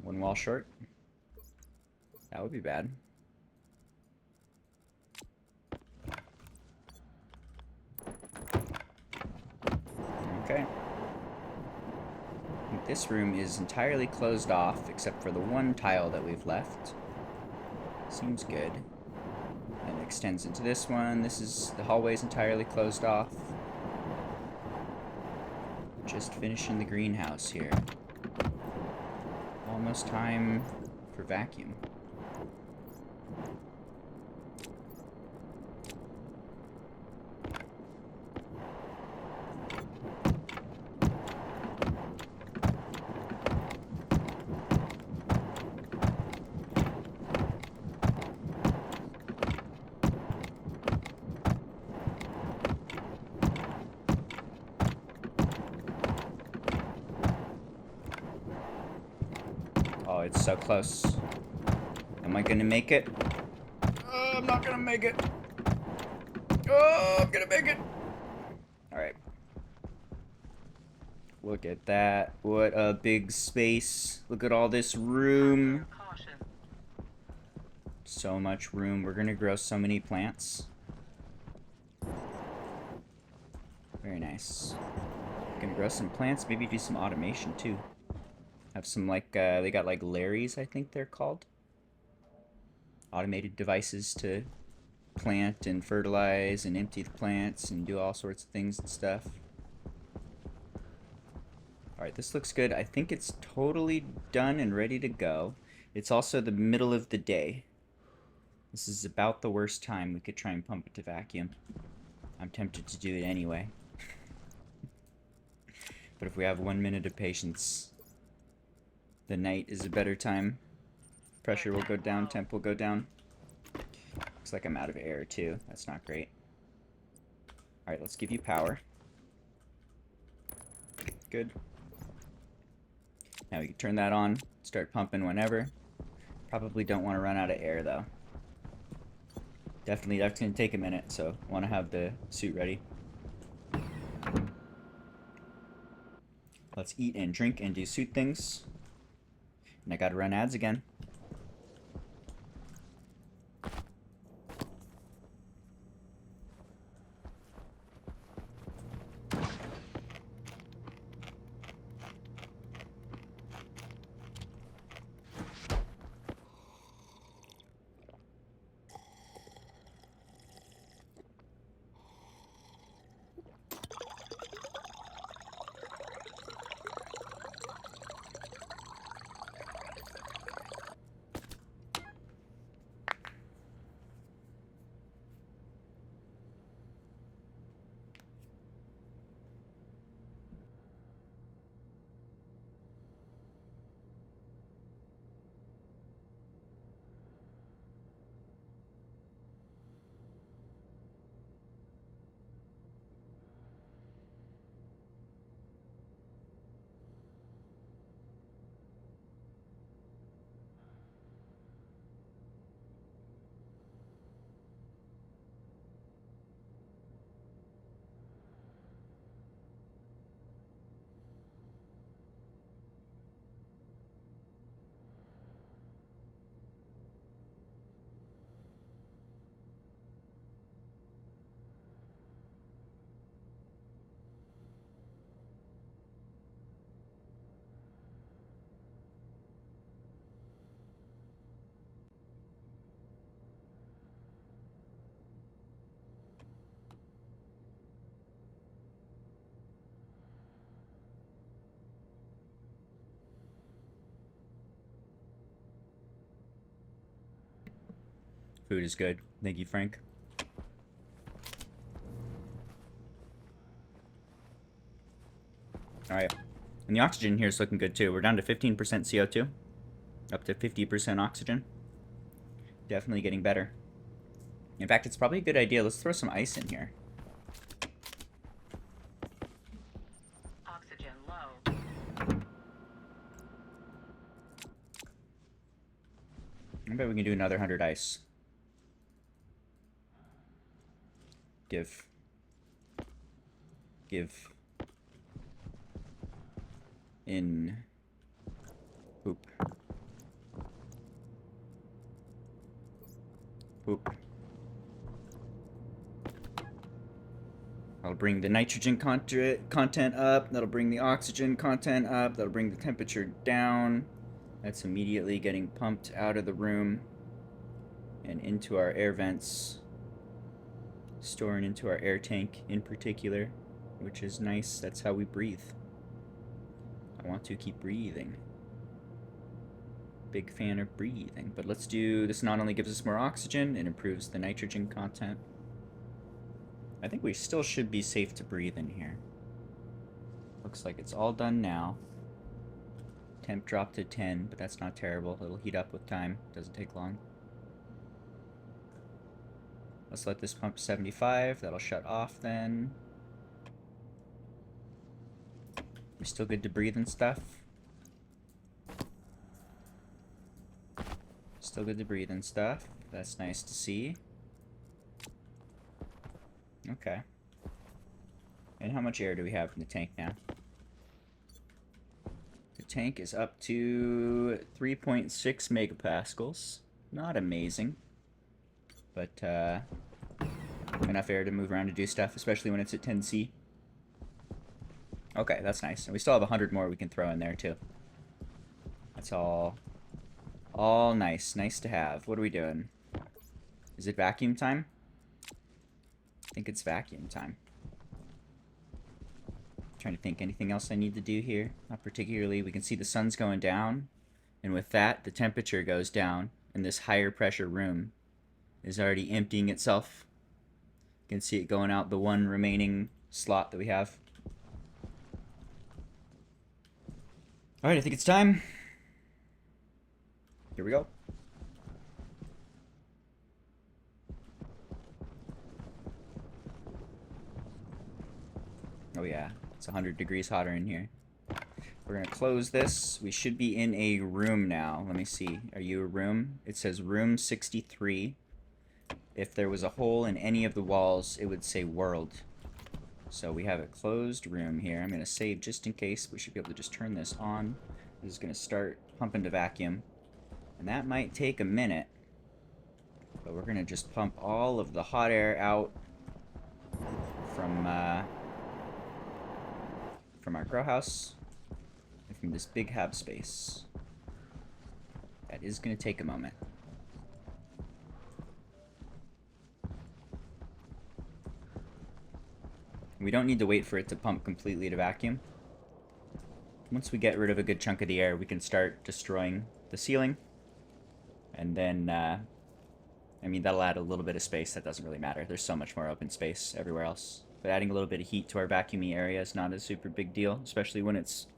One wall short. That would be bad. Okay. I think this room is entirely closed off, except for the one tile that we've left. Seems good. And it extends into this one. The hallway's entirely closed off. Just finishing the greenhouse here. Almost time for vacuum. Oh, it's so close. Am I gonna make it? Oh, I'm not gonna make it. Oh, I'm gonna make it. Alright. Look at that. What a big space. Look at all this room. Caution. So much room. We're gonna grow so many plants. Very nice. Gonna grow some plants, maybe do some automation too. Have some like, they got like Larry's, I think they're called. Automated devices to plant and fertilize and empty the plants and do all sorts of things and stuff. Alright, this looks good. I think it's totally done and ready to go. It's also the middle of the day. This is about the worst time we could try and pump it to vacuum. I'm tempted to do it anyway. But if we have 1 minute of patience, the night is a better time. Pressure will go down, temp will go down. Looks like I'm out of air too. That's not great. Alright, let's give you power. Good. Now we can turn that on, start pumping whenever. Probably don't want to run out of air though. Definitely, that's going to take a minute, so want to have the suit ready. Let's eat and drink and do suit things. And I gotta run ads again. Food is good. Thank you, Frank. Alright. And the oxygen here is looking good too. We're down to 15% CO2. Up to 50% oxygen. Definitely getting better. In fact, it's probably a good idea. Let's throw some ice in here. Oxygen low. I bet we can do another 100 ice. Give. In. Poop. Poop. That'll bring the nitrogen content up. That'll bring the oxygen content up. That'll bring the temperature down. That's immediately getting pumped out of the room and into our air vents. Storing into our air tank in particular, which is nice. That's how we breathe. I want to keep breathing. Big fan of breathing. But let's do, this not only gives us more oxygen, it improves the nitrogen content. I think we still should be safe to breathe in here. Looks like it's all done now. Temp dropped to 10, but that's not terrible. It'll heat up with time. Doesn't take long. Let's let this pump to 75. That'll shut off then. We're still good to breathe and stuff. Still good to breathe and stuff. That's nice to see. Okay. And how much air do we have in the tank now? The tank is up to 3.6 megapascals. Not amazing. But, enough air to move around to do stuff, especially when it's at 10C. Okay, that's nice. And we still have 100 more we can throw in there, too. That's all nice. Nice to have. What are we doing? Is it vacuum time? I think it's vacuum time. Trying to think anything else I need to do here. Not particularly. We can see the sun's going down. And with that, the temperature goes down. And this higher pressure room is already emptying itself. You can see it going out the one remaining slot that we have. Alright, I think it's time. Here we go. Oh yeah, it's 100 degrees hotter in here. We're gonna close this. We should be in a room now. Let me see. Are you a room? It says room 63. If there was a hole in any of the walls, it would say world. So we have a closed room here. I'm going to save just in case. We should be able to just turn this on. This is going to start pumping to vacuum. And that might take a minute. But we're going to just pump all of the hot air out from our grow house and from this big hab space. That is going to take a moment. We don't need to wait for it to pump completely to vacuum. Once we get rid of a good chunk of the air, we can start destroying the ceiling. And then, I mean, that'll add a little bit of space. That doesn't really matter. There's so much more open space everywhere else. But adding a little bit of heat to our vacuumy area is not a super big deal, especially when it's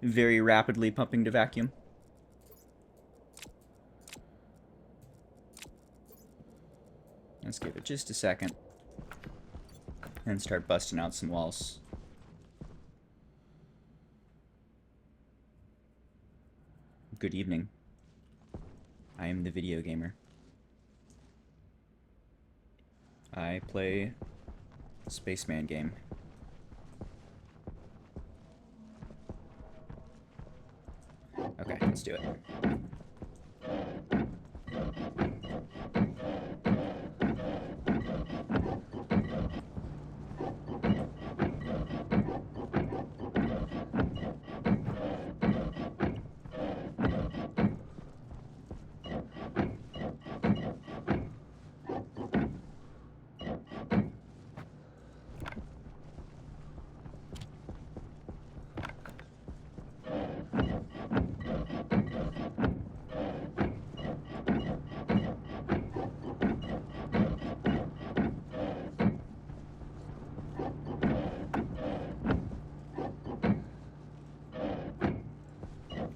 very rapidly pumping to vacuum. Let's give it just a second. And start busting out some walls. Good evening. I am the video gamer. I play the Spaceman game. Okay, let's do it.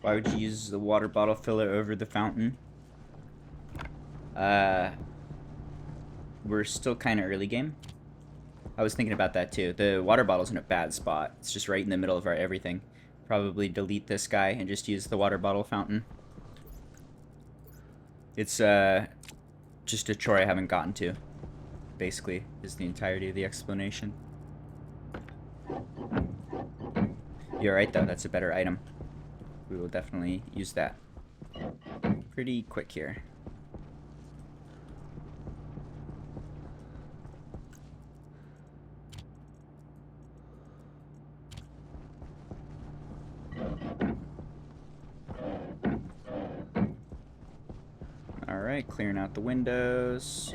Why would you use the water bottle filler over the fountain? We're still kind of early game. I was thinking about that too. The water bottle's in a bad spot. It's just right in the middle of our everything. Probably delete this guy and just use the water bottle fountain. It's just a chore I haven't gotten to. Basically, is the entirety of the explanation. You're right though, that's a better item. We will definitely use that pretty quick here. Alright, clearing out the windows.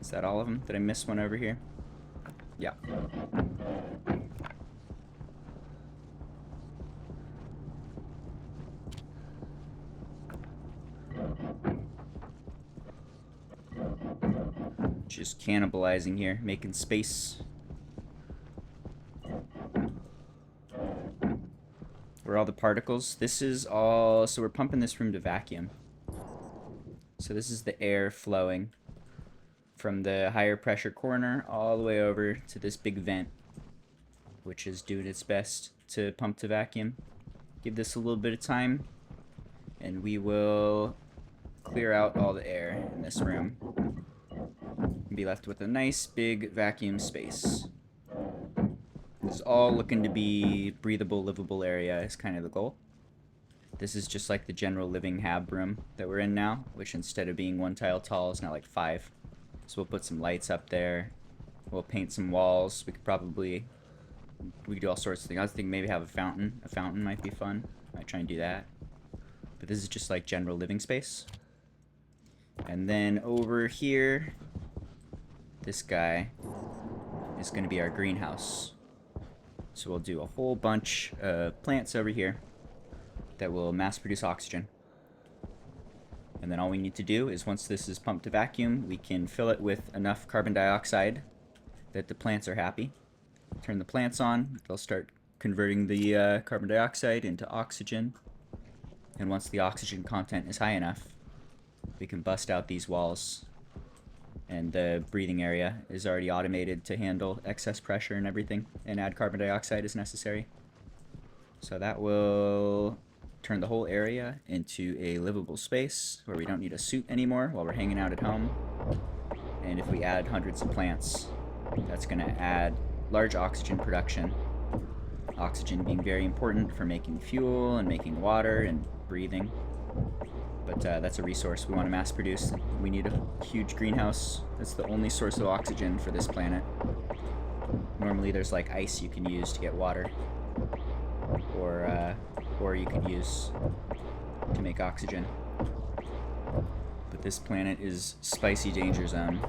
Is that all of them? Did I miss one over here? Yeah. Just cannibalizing here, making space. Where are all the particles? This is all... So we're pumping this room to vacuum. So this is the air flowing from the higher pressure corner all the way over to this big vent, which is doing its best to pump to vacuum. Give this a little bit of time, and we will clear out all the air in this room and be left with a nice big vacuum space. This is all looking to be breathable, livable area is kind of the goal. This is just like the general living hab room that we're in now, which instead of being 1 tile tall is now like 5. So we'll put some lights up there. We'll paint some walls. We could do all sorts of things. I was thinking maybe have a fountain. A fountain might be fun. Might try and do that. But this is just like general living space. And then over here, this guy is going to be our greenhouse. So we'll do a whole bunch of plants over here that will mass produce oxygen. And then all we need to do is once this is pumped to vacuum, we can fill it with enough carbon dioxide that the plants are happy. Turn the plants on, they'll start converting the carbon dioxide into oxygen. And once the oxygen content is high enough, we can bust out these walls. And the breathing area is already automated to handle excess pressure and everything, and add carbon dioxide as necessary. So that will turn the whole area into a livable space where we don't need a suit anymore while we're hanging out at home. And if we add hundreds of plants, that's going to add large oxygen production. Oxygen being very important for making fuel and making water and breathing. But that's a resource we want to mass produce. We need a huge greenhouse. That's the only source of oxygen for this planet. Normally there's like ice you can use to get water. Or you could use to make oxygen. But this planet is spicy danger zone,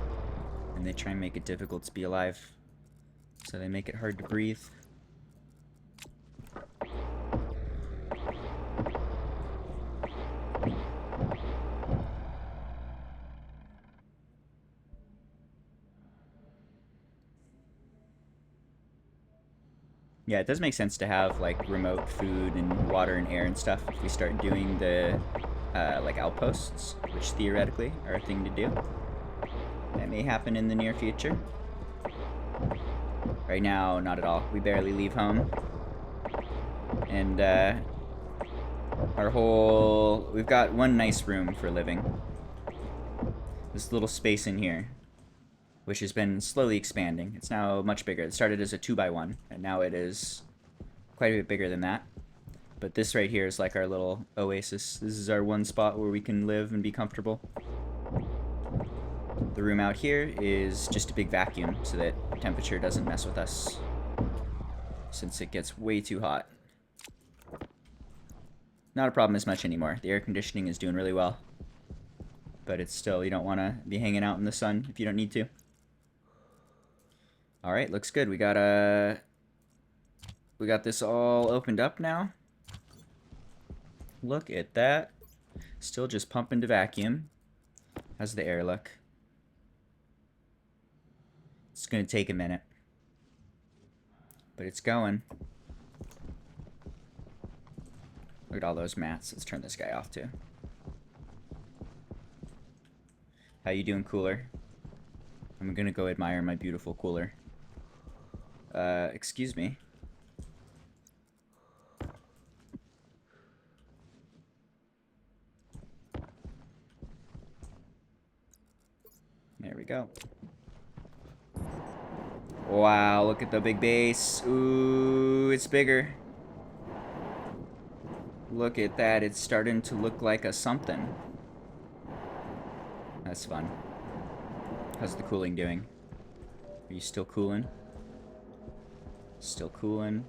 and they try and make it difficult to be alive. So they make it hard to breathe. Yeah, it does make sense to have like remote food and water and air and stuff if we start doing the like outposts, which theoretically are a thing to do. That may happen in the near future. Right now, not at all. We barely leave home. And we've got one nice room for living. This little space in here, which has been slowly expanding. It's now much bigger. It started as a 2x1, and now it is quite a bit bigger than that. But this right here is like our little oasis. This is our one spot where we can live and be comfortable. The room out here is just a big vacuum so that temperature doesn't mess with us, since it gets way too hot. Not a problem as much anymore. The air conditioning is doing really well. But it's still, you don't want to be hanging out in the sun if you don't need to. Alright, looks good. We got this all opened up now. Look at that. Still just pumping to vacuum. How's the air look? gonna take a minute. But it's going. Look at all those mats. Let's turn this guy off too. How you doing, cooler? I'm gonna go admire my beautiful cooler. Excuse me. There we go. Wow, look at the big base. Ooh, it's bigger. Look at that. It's starting to look like a something. That's fun. How's the cooling doing? Are you still cooling? Still cooling.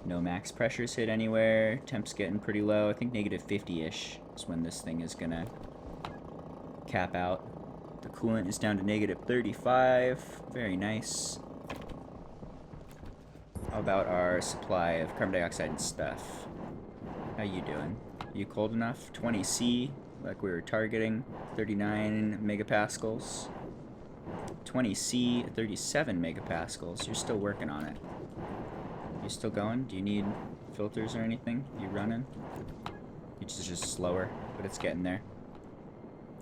No max pressures hit anywhere. Temp's getting pretty low. I think negative 50-ish is when this thing is gonna cap out. The coolant is down to negative 35. Very nice. How about our supply of carbon dioxide and stuff? How you doing? You cold enough? 20C, like we were targeting. 39 megapascals. 20C, 37 megapascals. You're still working on it. You still going? Do you need filters or anything? You running? It's just slower, but it's getting there.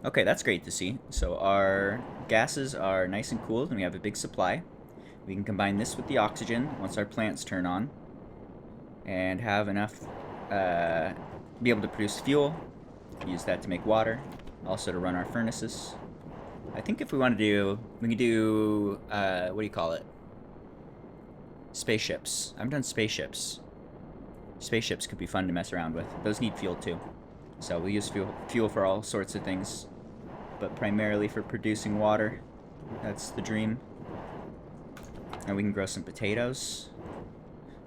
Okay, that's great to see. So our gases are nice and cooled, and we have a big supply. We can combine this with the oxygen once our plants turn on, and have enough, be able to produce fuel, use that to make water, also to run our furnaces. I think if we want to do, we can do, what do you call it? Spaceships. I haven't done spaceships. Spaceships could be fun to mess around with. Those need fuel too. So we'll use fuel for all sorts of things, but primarily for producing water. That's the dream. And we can grow some potatoes,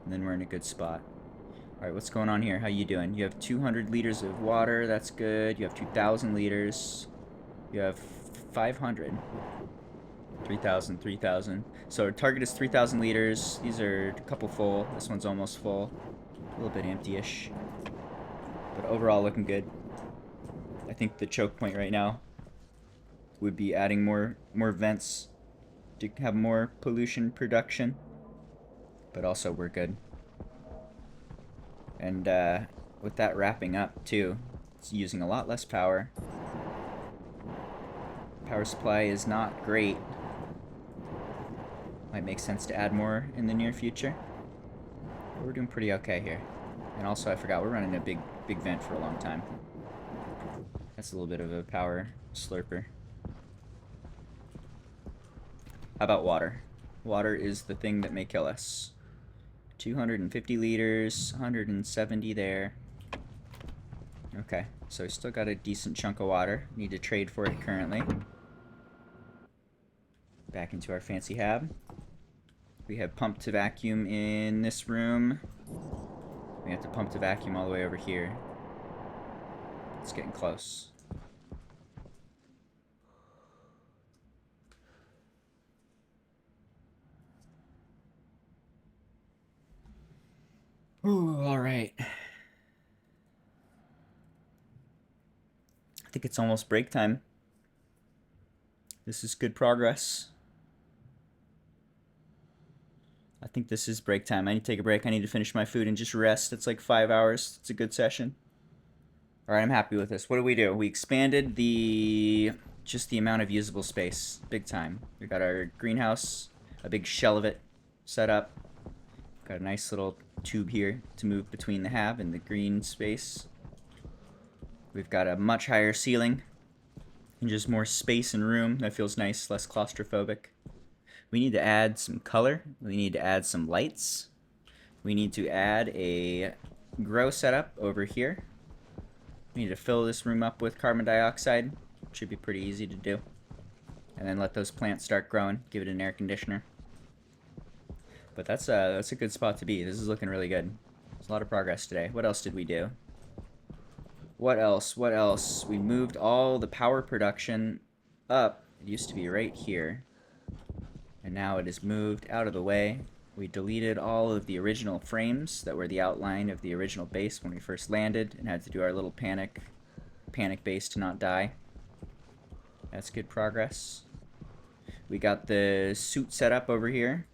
and then we're in a good spot. Alright, what's going on here? How you doing? You have 200 liters of water. That's good. You have 2,000 liters. You have 500. 3,000, 3,000. So our target is 3,000 liters. These are a couple full. This one's almost full. A little bit empty-ish. But overall looking good. I think the choke point right now would be adding more vents to have more pollution production. But also we're good. And with that wrapping up too, it's using a lot less power. Power supply is not great. Might make sense to add more in the near future. But we're doing pretty okay here. And also I forgot, we're running a big vent for a long time. That's a little bit of a power slurper. How about water? Water is the thing that may kill us. 250 liters, 170 there. Okay, so we still got a decent chunk of water. Need to trade for it currently. Back into our fancy hab. We have pump to vacuum in this room. We have to pump to vacuum all the way over here. It's getting close. Ooh, alright. I think it's almost break time. This is good progress. I think this is break time. I need to take a break. I need to finish my food and just rest. It's like 5 hours. It's a good session. Alright, I'm happy with this. What do? We expanded just the amount of usable space. Big time. We got our greenhouse, a big shell of it set up. Got a nice little tube here to move between the hab and the green space. We've got a much higher ceiling and just more space and room. That feels nice, less claustrophobic. We need to add some color. We need to add some lights. We need to add a grow setup over here. We need to fill this room up with carbon dioxide. Should be pretty easy to do. And then let those plants start growing. Give it an air conditioner. But that's a good spot to be. This is looking really good. There's a lot of progress today. What else did we do? What else? What else? We moved all the power production up. It used to be right here. And now it is moved out of the way. We deleted all of the original frames that were the outline of the original base when we first landed and had to do our little panic base to not die. That's good progress. We got the suit set up over here,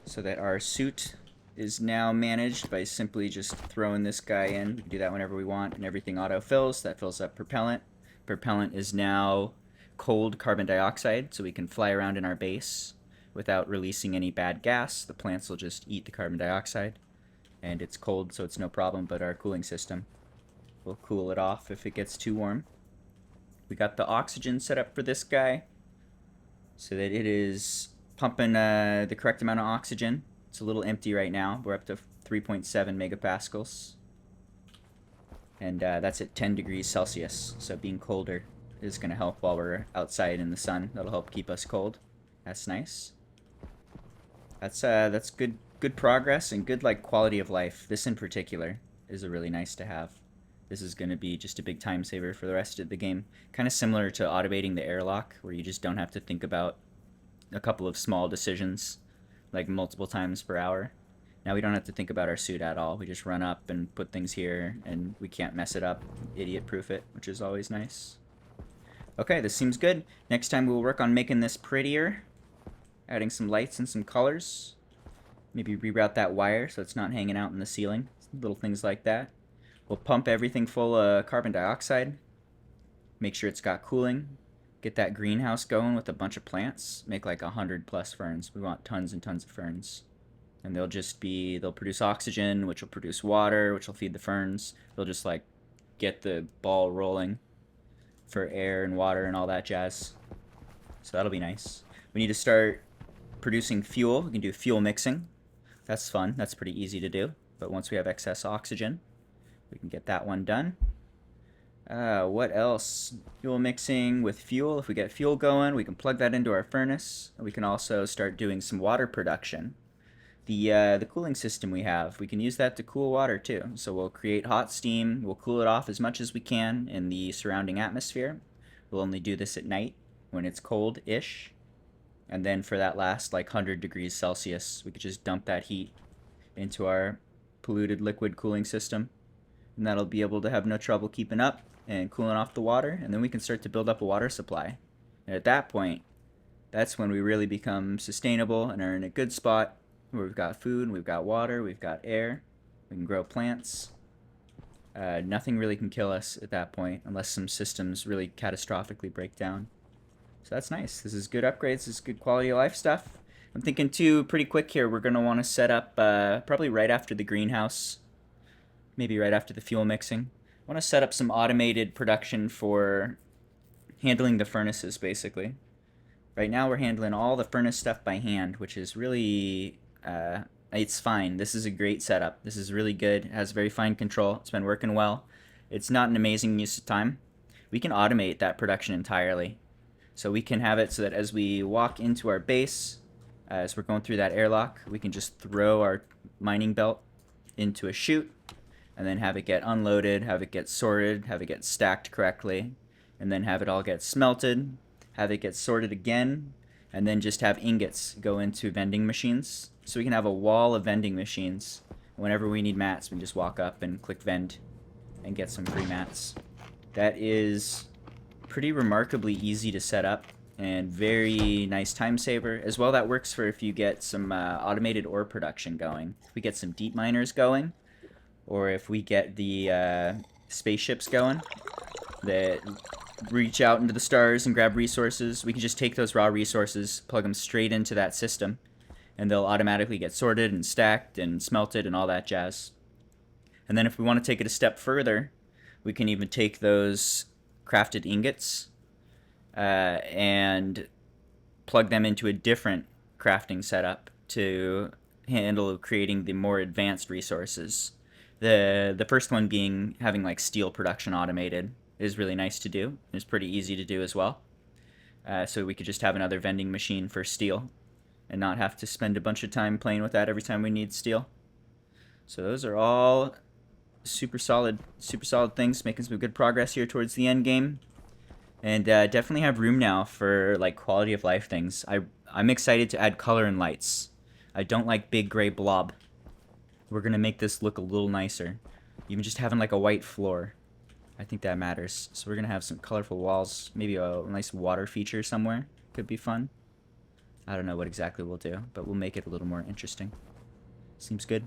so that our suit is now managed by simply just throwing this guy in. We can do that whenever we want, and everything auto-fills. That fills up propellant. Propellant is now cold carbon dioxide, so we can fly around in our base without releasing any bad gas. The plants will just eat the carbon dioxide, and it's cold, so it's no problem, but our cooling system will cool it off if it gets too warm. We got the oxygen set up for this guy, so that it is pumping the correct amount of oxygen. It's a little empty right now. We're up to 3.7 megapascals. And that's at 10 degrees Celsius. So being colder is going to help while we're outside in the sun. That'll help keep us cold. That's nice. That's good progress and good like quality of life. This in particular is a really nice to have. This is going to be just a big time saver for the rest of the game. Kind of similar to automating the airlock, where you just don't have to think about a couple of small decisions like multiple times per hour. Now we don't have to think about our suit at all. We just run up and put things here, and we can't mess it up, idiot-proof it, which is always nice. Okay, this seems good. Next time we'll work on making this prettier, adding some lights and some colors. Maybe reroute that wire so it's not hanging out in the ceiling. Little things like that. We'll pump everything full of carbon dioxide. Make sure it's got cooling. Get that greenhouse going with a bunch of plants. Make like 100+ ferns. We want tons and tons of ferns. And they'll produce oxygen, which will produce water, which will feed the ferns. They'll just like get the ball rolling for air and water and all that jazz. So that'll be nice. We need to start producing fuel. We can do fuel mixing. That's fun. That's pretty easy to do. But once we have excess oxygen, we can get that one done. What else? Fuel mixing with fuel. If we get fuel going, we can plug that into our furnace. We can also start doing some water production. The cooling system we have, we can use that to cool water too. So we'll create hot steam, we'll cool it off as much as we can in the surrounding atmosphere. We'll only do this at night when it's cold-ish. And then for that last like 100 degrees Celsius, we could just dump that heat into our polluted liquid cooling system. And that'll be able to have no trouble keeping up and cooling off the water. And then we can start to build up a water supply. And at that point, that's when we really become sustainable and are in a good spot where we've got food, we've got water, we've got air, we can grow plants. Nothing really can kill us at that point unless some systems really catastrophically break down. So that's nice. This is good upgrades, this is good quality of life stuff. I'm thinking too, pretty quick here, we're going to want to set up probably right after the greenhouse, maybe right after the fuel mixing. I want to set up some automated production for handling the furnaces basically. Right now we're handling all the furnace stuff by hand, which is really, it's fine. This is a great setup. This is really good. It has very fine control. It's been working well. It's not an amazing use of time. We can automate that production entirely. So we can have it so that as we walk into our base, as we're going through that airlock, we can just throw our mining belt into a chute and then have it get unloaded, have it get sorted, have it get stacked correctly, and then have it all get smelted, have it get sorted again, and then just have ingots go into vending machines. So we can have a wall of vending machines. Whenever we need mats, we can just walk up and click vend and get some free mats. That is pretty remarkably easy to set up and very nice time saver. As well, that works for if you get some automated ore production going. If we get some deep miners going, or if we get the spaceships going that reach out into the stars and grab resources, we can just take those raw resources, plug them straight into that system, and they'll automatically get sorted and stacked and smelted and all that jazz. And then if we want to take it a step further, we can even take those crafted ingots and plug them into a different crafting setup to handle creating the more advanced resources. The first one being having like steel production automated is really nice to do. It's pretty easy to do as well. So we could just have another vending machine for steel and not have to spend a bunch of time playing with that every time we need steel. So those are all super solid things, making some good progress here towards the end game. And definitely have room now for like quality of life things. I'm excited to add color and lights. I don't like big gray blob. We're gonna make this look a little nicer. Even just having like a white floor I think that matters. So we're gonna have some colorful walls. Maybe a nice water feature somewhere. Could be fun. I don't know what exactly we'll do, but we'll make it a little more interesting. Seems good.